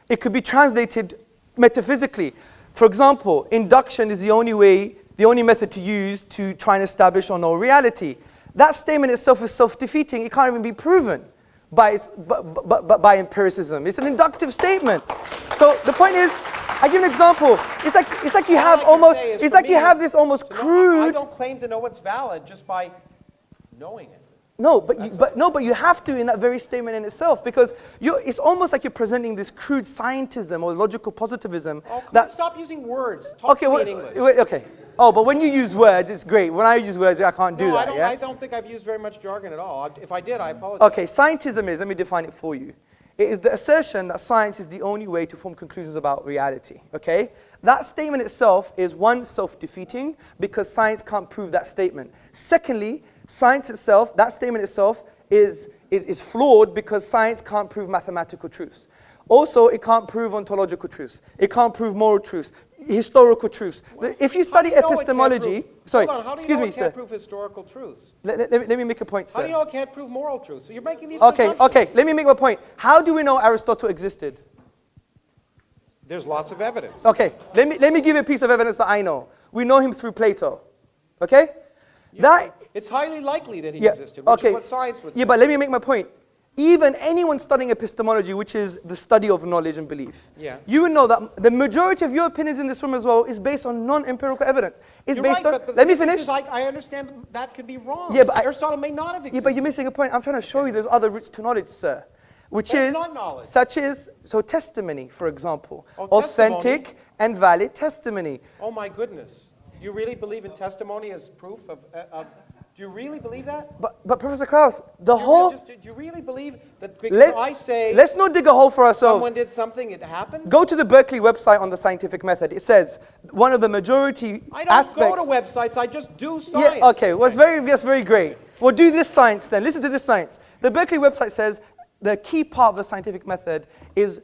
[SPEAKER 3] It could be translated metaphysically. For example, induction is the only method to use to try and establish or know reality. That statement itself is self-defeating. It can't even be proven by empiricism. It's an inductive statement. So the point is, I give an example. It's like you have almost, it's like you have this almost crude.
[SPEAKER 4] I don't claim to know what's valid just by knowing it.
[SPEAKER 3] No, but you have to in that very statement in itself, because it's almost like you're presenting this crude scientism or logical positivism.
[SPEAKER 4] Oh, stop using words. Talk
[SPEAKER 3] Okay,
[SPEAKER 4] to me in English.
[SPEAKER 3] okay. Oh, but when you use words, it's great. When I use words, I can't do that.
[SPEAKER 4] I don't think I've used very much jargon at all. If I did, I apologize.
[SPEAKER 3] Okay, scientism is, let me define it for you. It is the assertion that science is the only way to form conclusions about reality, okay? That statement itself is, one, self-defeating, because science can't prove that statement. Secondly, science itself, that statement itself is flawed because science can't prove mathematical truths. Also, it can't prove ontological truths. It can't prove moral truths, historical truths. If you study epistemology, sorry, excuse me, sir.
[SPEAKER 4] How do you know it can't prove historical truths?
[SPEAKER 3] Let me make a point, sir.
[SPEAKER 4] How do you know it can't prove moral truths? So you're making these
[SPEAKER 3] Okay,
[SPEAKER 4] presumptions.
[SPEAKER 3] let me make my point. How do we know Aristotle existed?
[SPEAKER 4] There's lots of evidence.
[SPEAKER 3] Okay, let me give you a piece of evidence that I know. We know him through Plato. Okay?
[SPEAKER 4] It's highly likely that he existed, which is what science would say.
[SPEAKER 3] Yeah, but let me make my point. Even anyone studying epistemology, which is the study of knowledge and belief, you would know that the majority of your opinions in this room as well is based on non-empirical evidence. It's
[SPEAKER 4] You're
[SPEAKER 3] based
[SPEAKER 4] right,
[SPEAKER 3] on.
[SPEAKER 4] but
[SPEAKER 3] Let me finish.
[SPEAKER 4] I understand that could be wrong.
[SPEAKER 3] Yeah, but
[SPEAKER 4] Aristotle may not have existed.
[SPEAKER 3] Yeah, but you're missing a point. I'm trying to show you there's other routes to knowledge, sir. Which
[SPEAKER 4] That's
[SPEAKER 3] is
[SPEAKER 4] not knowledge.
[SPEAKER 3] such as testimony, for example,
[SPEAKER 4] Oh,
[SPEAKER 3] authentic
[SPEAKER 4] testimony.
[SPEAKER 3] and valid testimony.
[SPEAKER 4] Oh my goodness. You really believe in testimony as proof of do you really believe that?
[SPEAKER 3] But Professor KrAUSs,
[SPEAKER 4] Do you really believe that because I say
[SPEAKER 3] let's not dig a hole for ourselves.
[SPEAKER 4] someone did something, it happened?
[SPEAKER 3] Go to the Berkeley website on the scientific method. It says one of the majority
[SPEAKER 4] I don't
[SPEAKER 3] aspects.
[SPEAKER 4] go to websites, I just do science.
[SPEAKER 3] Yeah, okay, well, that's very great. Well, do this science then. Listen to this science. The Berkeley website says the key part of the scientific method is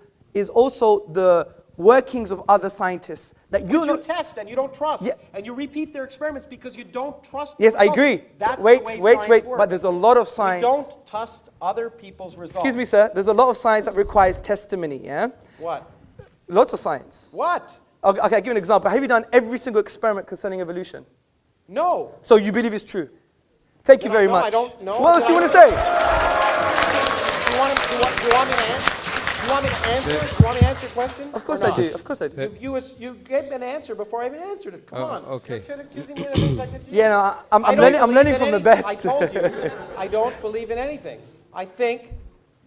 [SPEAKER 3] also the workings of other scientists that you
[SPEAKER 4] test and you don't trust,
[SPEAKER 3] Yeah.
[SPEAKER 4] and you repeat their experiments because you don't trust.
[SPEAKER 3] Yes,
[SPEAKER 4] the
[SPEAKER 3] I
[SPEAKER 4] results.
[SPEAKER 3] agree.
[SPEAKER 4] That's
[SPEAKER 3] Wait,
[SPEAKER 4] the way science works.
[SPEAKER 3] but there's a lot of science.
[SPEAKER 4] We don't trust other people's results.
[SPEAKER 3] Excuse me, sir. There's a lot of science that requires testimony. Yeah.
[SPEAKER 4] What?
[SPEAKER 3] Lots of science.
[SPEAKER 4] What?
[SPEAKER 3] Okay, I'll give you an example. Have you done every single experiment concerning evolution?
[SPEAKER 4] No.
[SPEAKER 3] So you believe it's true? Thank you very
[SPEAKER 4] no,
[SPEAKER 3] much.
[SPEAKER 4] I don't know.
[SPEAKER 3] What else do you want to say?
[SPEAKER 4] Do you want me to answer? Do you want me to answer? Do you want me to answer your question?
[SPEAKER 3] Of course
[SPEAKER 4] or
[SPEAKER 3] I
[SPEAKER 4] not?
[SPEAKER 3] do. Of course I do.
[SPEAKER 4] You gave an answer before I even answered it. Come on.
[SPEAKER 1] okay.
[SPEAKER 4] You're accusing me of things I could do.
[SPEAKER 3] Yeah, no, I'm
[SPEAKER 4] I don't
[SPEAKER 3] learning
[SPEAKER 4] believe
[SPEAKER 3] from
[SPEAKER 4] in
[SPEAKER 3] the
[SPEAKER 4] anything.
[SPEAKER 3] best.
[SPEAKER 4] I told you, I don't believe in anything. I think,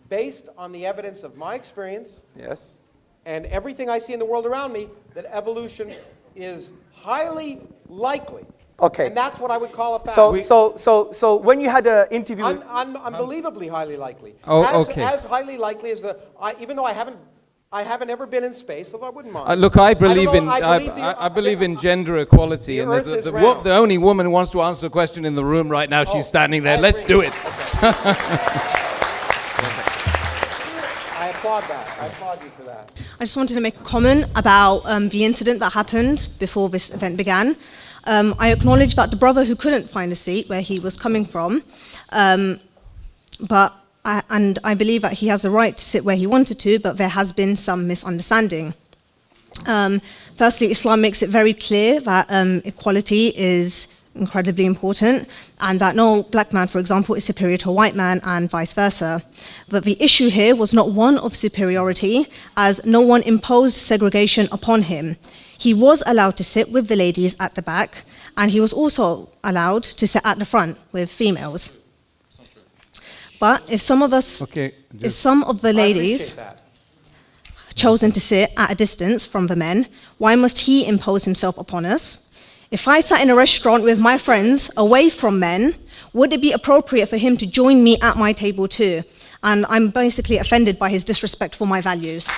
[SPEAKER 4] based on the evidence of my experience
[SPEAKER 3] Yes.
[SPEAKER 4] and everything I see in the world around me, that evolution is highly likely.
[SPEAKER 3] Okay.
[SPEAKER 4] And that's what I would call a fact.
[SPEAKER 3] So when you had an interview,
[SPEAKER 4] Unbelievably highly likely.
[SPEAKER 1] Oh, okay.
[SPEAKER 4] As highly likely as even though I haven't ever been in space, although I wouldn't mind.
[SPEAKER 1] Look, I believe
[SPEAKER 4] I
[SPEAKER 1] believe in gender equality,
[SPEAKER 4] the
[SPEAKER 1] and there's
[SPEAKER 4] Earth is
[SPEAKER 1] the
[SPEAKER 4] round.
[SPEAKER 1] only woman who wants to answer a question in the room right now. She's standing there.
[SPEAKER 4] I
[SPEAKER 1] Let's do it.
[SPEAKER 4] I applaud that. I applaud you for that.
[SPEAKER 10] I just wanted to make a comment about the incident that happened before this event began. I acknowledge that the brother who couldn't find a seat where he was coming from, but I believe that he has a right to sit where he wanted to, but there has been some misunderstanding. Firstly, Islam makes it very clear that equality is incredibly important, and that no black man, for example, is superior to a white man, and vice versa. But the issue here was not one of superiority, as no one imposed segregation upon him. He was allowed to sit with the ladies at the back, and he was also allowed to sit at the front with females. But if some of the ladies chosen to sit at a distance from the men, why must he impose himself upon us? If I sat in a restaurant with my friends away from men, would it be appropriate for him to join me at my table too? And I'm basically offended by his disrespect for my values.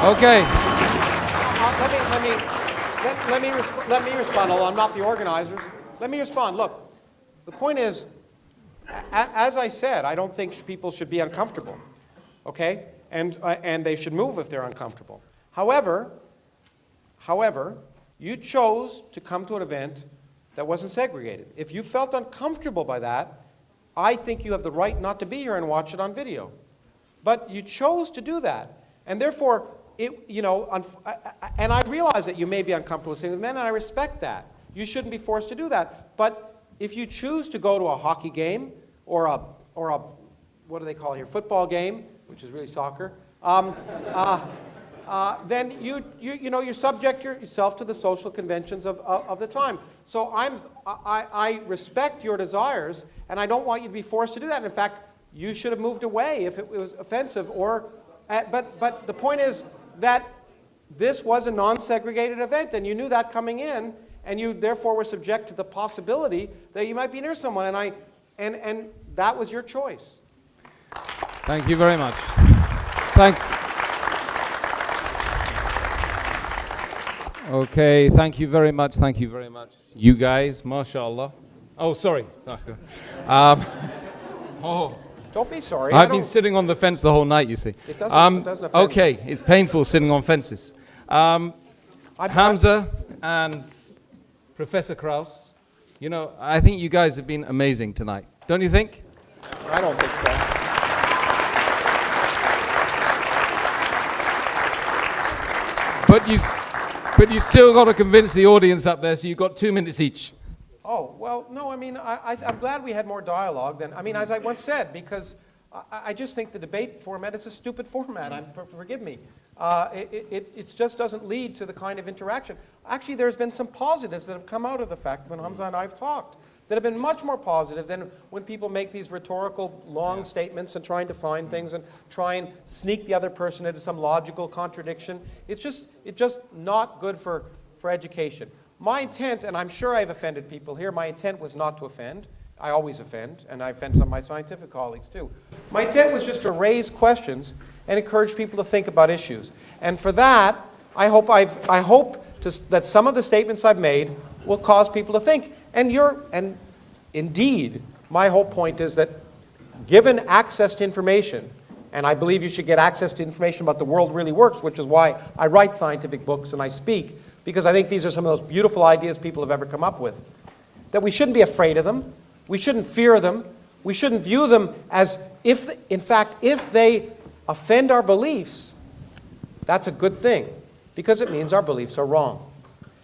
[SPEAKER 1] Okay.
[SPEAKER 4] Let me respond. Although I'm not the organizers, let me respond. Look, the point is, as I said, I don't think people should be uncomfortable. Okay, and they should move if they're uncomfortable. However, You chose to come to an event that wasn't segregated. If you felt uncomfortable by that, I think you have the right not to be here and watch it on video. But you chose to do that. And therefore, and I realize that you may be uncomfortable sitting with men, and I respect that. You shouldn't be forced to do that. But if you choose to go to a hockey game or a what do they call it here, football game, which is really soccer, then you subject yourself to the social conventions of the time. So I respect your desires, and I don't want you to be forced to do that. And in fact, you should have moved away if it was offensive. But the point is that this was a non-segregated event, and you knew that coming in, and you therefore were subject to the possibility that you might be near someone, and that was your choice.
[SPEAKER 1] Thank you very much. Okay, thank you very much. Thank you very much. You guys, mashallah. Oh, sorry.
[SPEAKER 4] Don't be sorry.
[SPEAKER 1] I've been sitting on the fence the whole night, you see.
[SPEAKER 4] It doesn't offend
[SPEAKER 1] okay, it's painful sitting on fences. Hamza and Professor KrAUSs, I think you guys have been amazing tonight. Don't you think?
[SPEAKER 4] I don't think so.
[SPEAKER 1] But you still got to convince the audience up there, so you've got 2 minutes each.
[SPEAKER 4] Oh, well, no, I mean, I'm glad we had more dialogue than, as I once said, because I just think the debate format is a stupid format. Forgive me. It just doesn't lead to the kind of interaction. Actually, there's been some positives that have come out of the fact when Hamza and I have talked that have been much more positive than when people make these rhetorical long statements and trying to find things and try and sneak the other person into some logical contradiction. It's just not good for education. My intent, and I'm sure I've offended people here, my intent was not to offend. I always offend, and I offend some of my scientific colleagues too. My intent was just to raise questions and encourage people to think about issues. And for that, I hope that some of the statements I've made will cause people to think. And indeed, my whole point is that given access to information, and I believe you should get access to information about the world really works, which is why I write scientific books and I speak, because I think these are some of those beautiful ideas people have ever come up with, that we shouldn't be afraid of them, we shouldn't fear them, we shouldn't view them as if they offend our beliefs, that's a good thing, because it means our beliefs are wrong.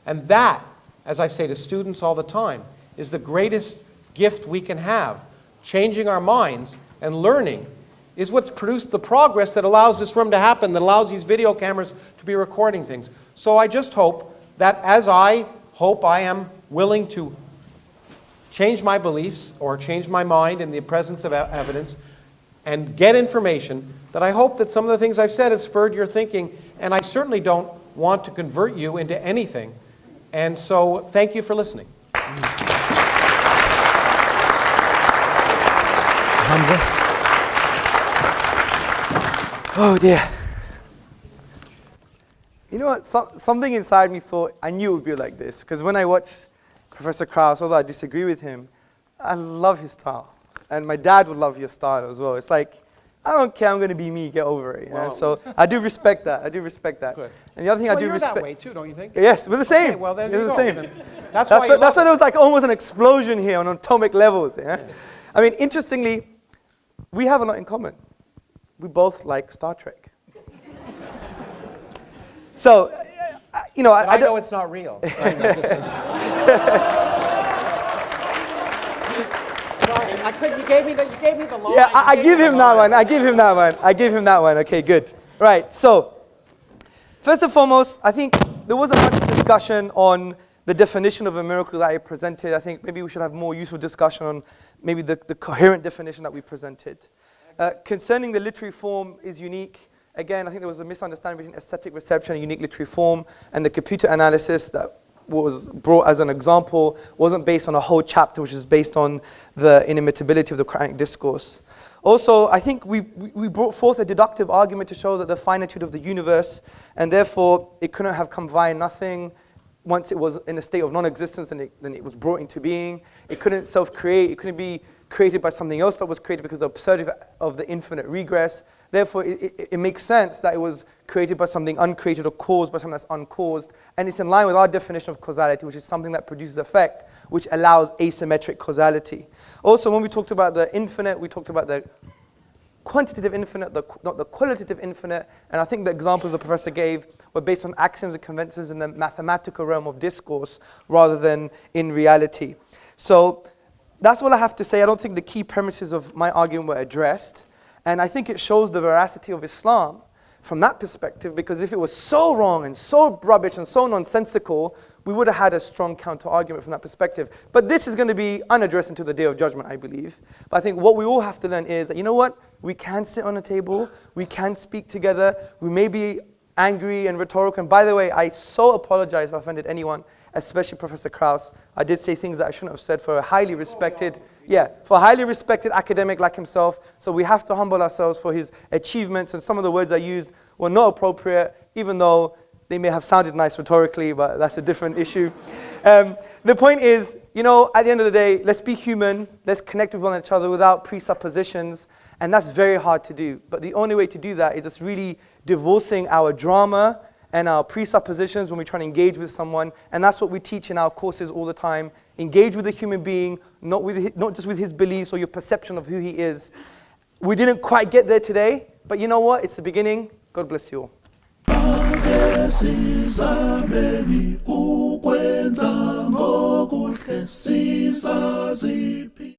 [SPEAKER 4] And that, as I say to students all the time, is the greatest gift we can have. Changing our minds and learning is what's produced the progress that allows this room to happen, that allows these video cameras to be recording things. So I just hope that as I hope I am willing to change my beliefs or change my mind in the presence of evidence and get information, that I hope that some of the things I've said have spurred your thinking, and I certainly don't want to convert you into anything. And so, thank you for listening.
[SPEAKER 3] Hamza? Oh dear. You know what? Something inside me thought I knew it would be like this, because when I watch Professor KrAUSs, although I disagree with him, I love his style. And my dad would love your style as well. It's like, I don't care, I'm going to be me, get over it.
[SPEAKER 4] Well,
[SPEAKER 3] so I do respect that.
[SPEAKER 4] Good.
[SPEAKER 3] And the other thing I do
[SPEAKER 4] you're
[SPEAKER 3] respect.
[SPEAKER 4] that way too, don't you think?
[SPEAKER 3] Yes, we're the same.
[SPEAKER 4] Okay, well, then
[SPEAKER 3] we're
[SPEAKER 4] you
[SPEAKER 3] the
[SPEAKER 4] go.
[SPEAKER 3] same.
[SPEAKER 4] Then that's
[SPEAKER 3] why
[SPEAKER 4] why
[SPEAKER 3] there was like almost an explosion here on atomic levels. Yeah? I mean, interestingly, we have a lot in common. We both like Star Trek. So,
[SPEAKER 4] I know it's not real. I couldn't. You gave me the line.
[SPEAKER 3] Yeah, I give him that one. I give him that one. Okay, good. Right. So, first and foremost, I think there wasn't much discussion on the definition of a miracle that I presented. I think maybe we should have more useful discussion on maybe the coherent definition that we presented. Concerning the literary form is unique. Again, I think there was a misunderstanding between aesthetic reception and unique literary form, and the computer analysis that was brought as an example wasn't based on a whole chapter, which is based on the inimitability of the Quranic discourse. Also, I think we brought forth a deductive argument to show that the finitude of the universe, and therefore it couldn't have come via nothing. Once it was in a state of non-existence, and then it was brought into being. It couldn't self-create. It couldn't be created by something else that was created because of the absurdity of the infinite regress. Therefore, it makes sense that it was created by something uncreated or caused by something that's uncaused. And it's in line with our definition of causality, which is something that produces effect, which allows asymmetric causality. Also, when we talked about the infinite, we talked about the quantitative infinite, not the qualitative infinite. And I think the examples the professor gave were based on axioms and conventions in the mathematical realm of discourse rather than in reality. So that's all I have to say. I don't think the key premises of my argument were addressed. And I think it shows the veracity of Islam from that perspective, because if it was so wrong and so rubbish and so nonsensical, we would have had a strong counter-argument from that perspective. But this is going to be unaddressed until the Day of Judgment, I believe. But I think what we all have to learn is that, you know what? We can sit on a table. We can speak together. We may be angry and rhetorical. And by the way, I so apologize if I offended anyone, especially Professor KrAUSs. I did say things that I shouldn't have said for a highly respected, for a highly respected academic like himself. So we have to humble ourselves for his achievements. And some of the words I used were not appropriate, even though they may have sounded nice rhetorically, but that's a different issue. The point is, you know, at the end of the day, let's be human. Let's connect with one another without presuppositions. And that's very hard to do. But the only way to do that is just really divorcing our drama and our presuppositions when we try to engage with someone. And that's what we teach in our courses all the time. Engage with a human being, not just with his beliefs or your perception of who he is. We didn't quite get there today, but you know what? It's the beginning. God bless you all.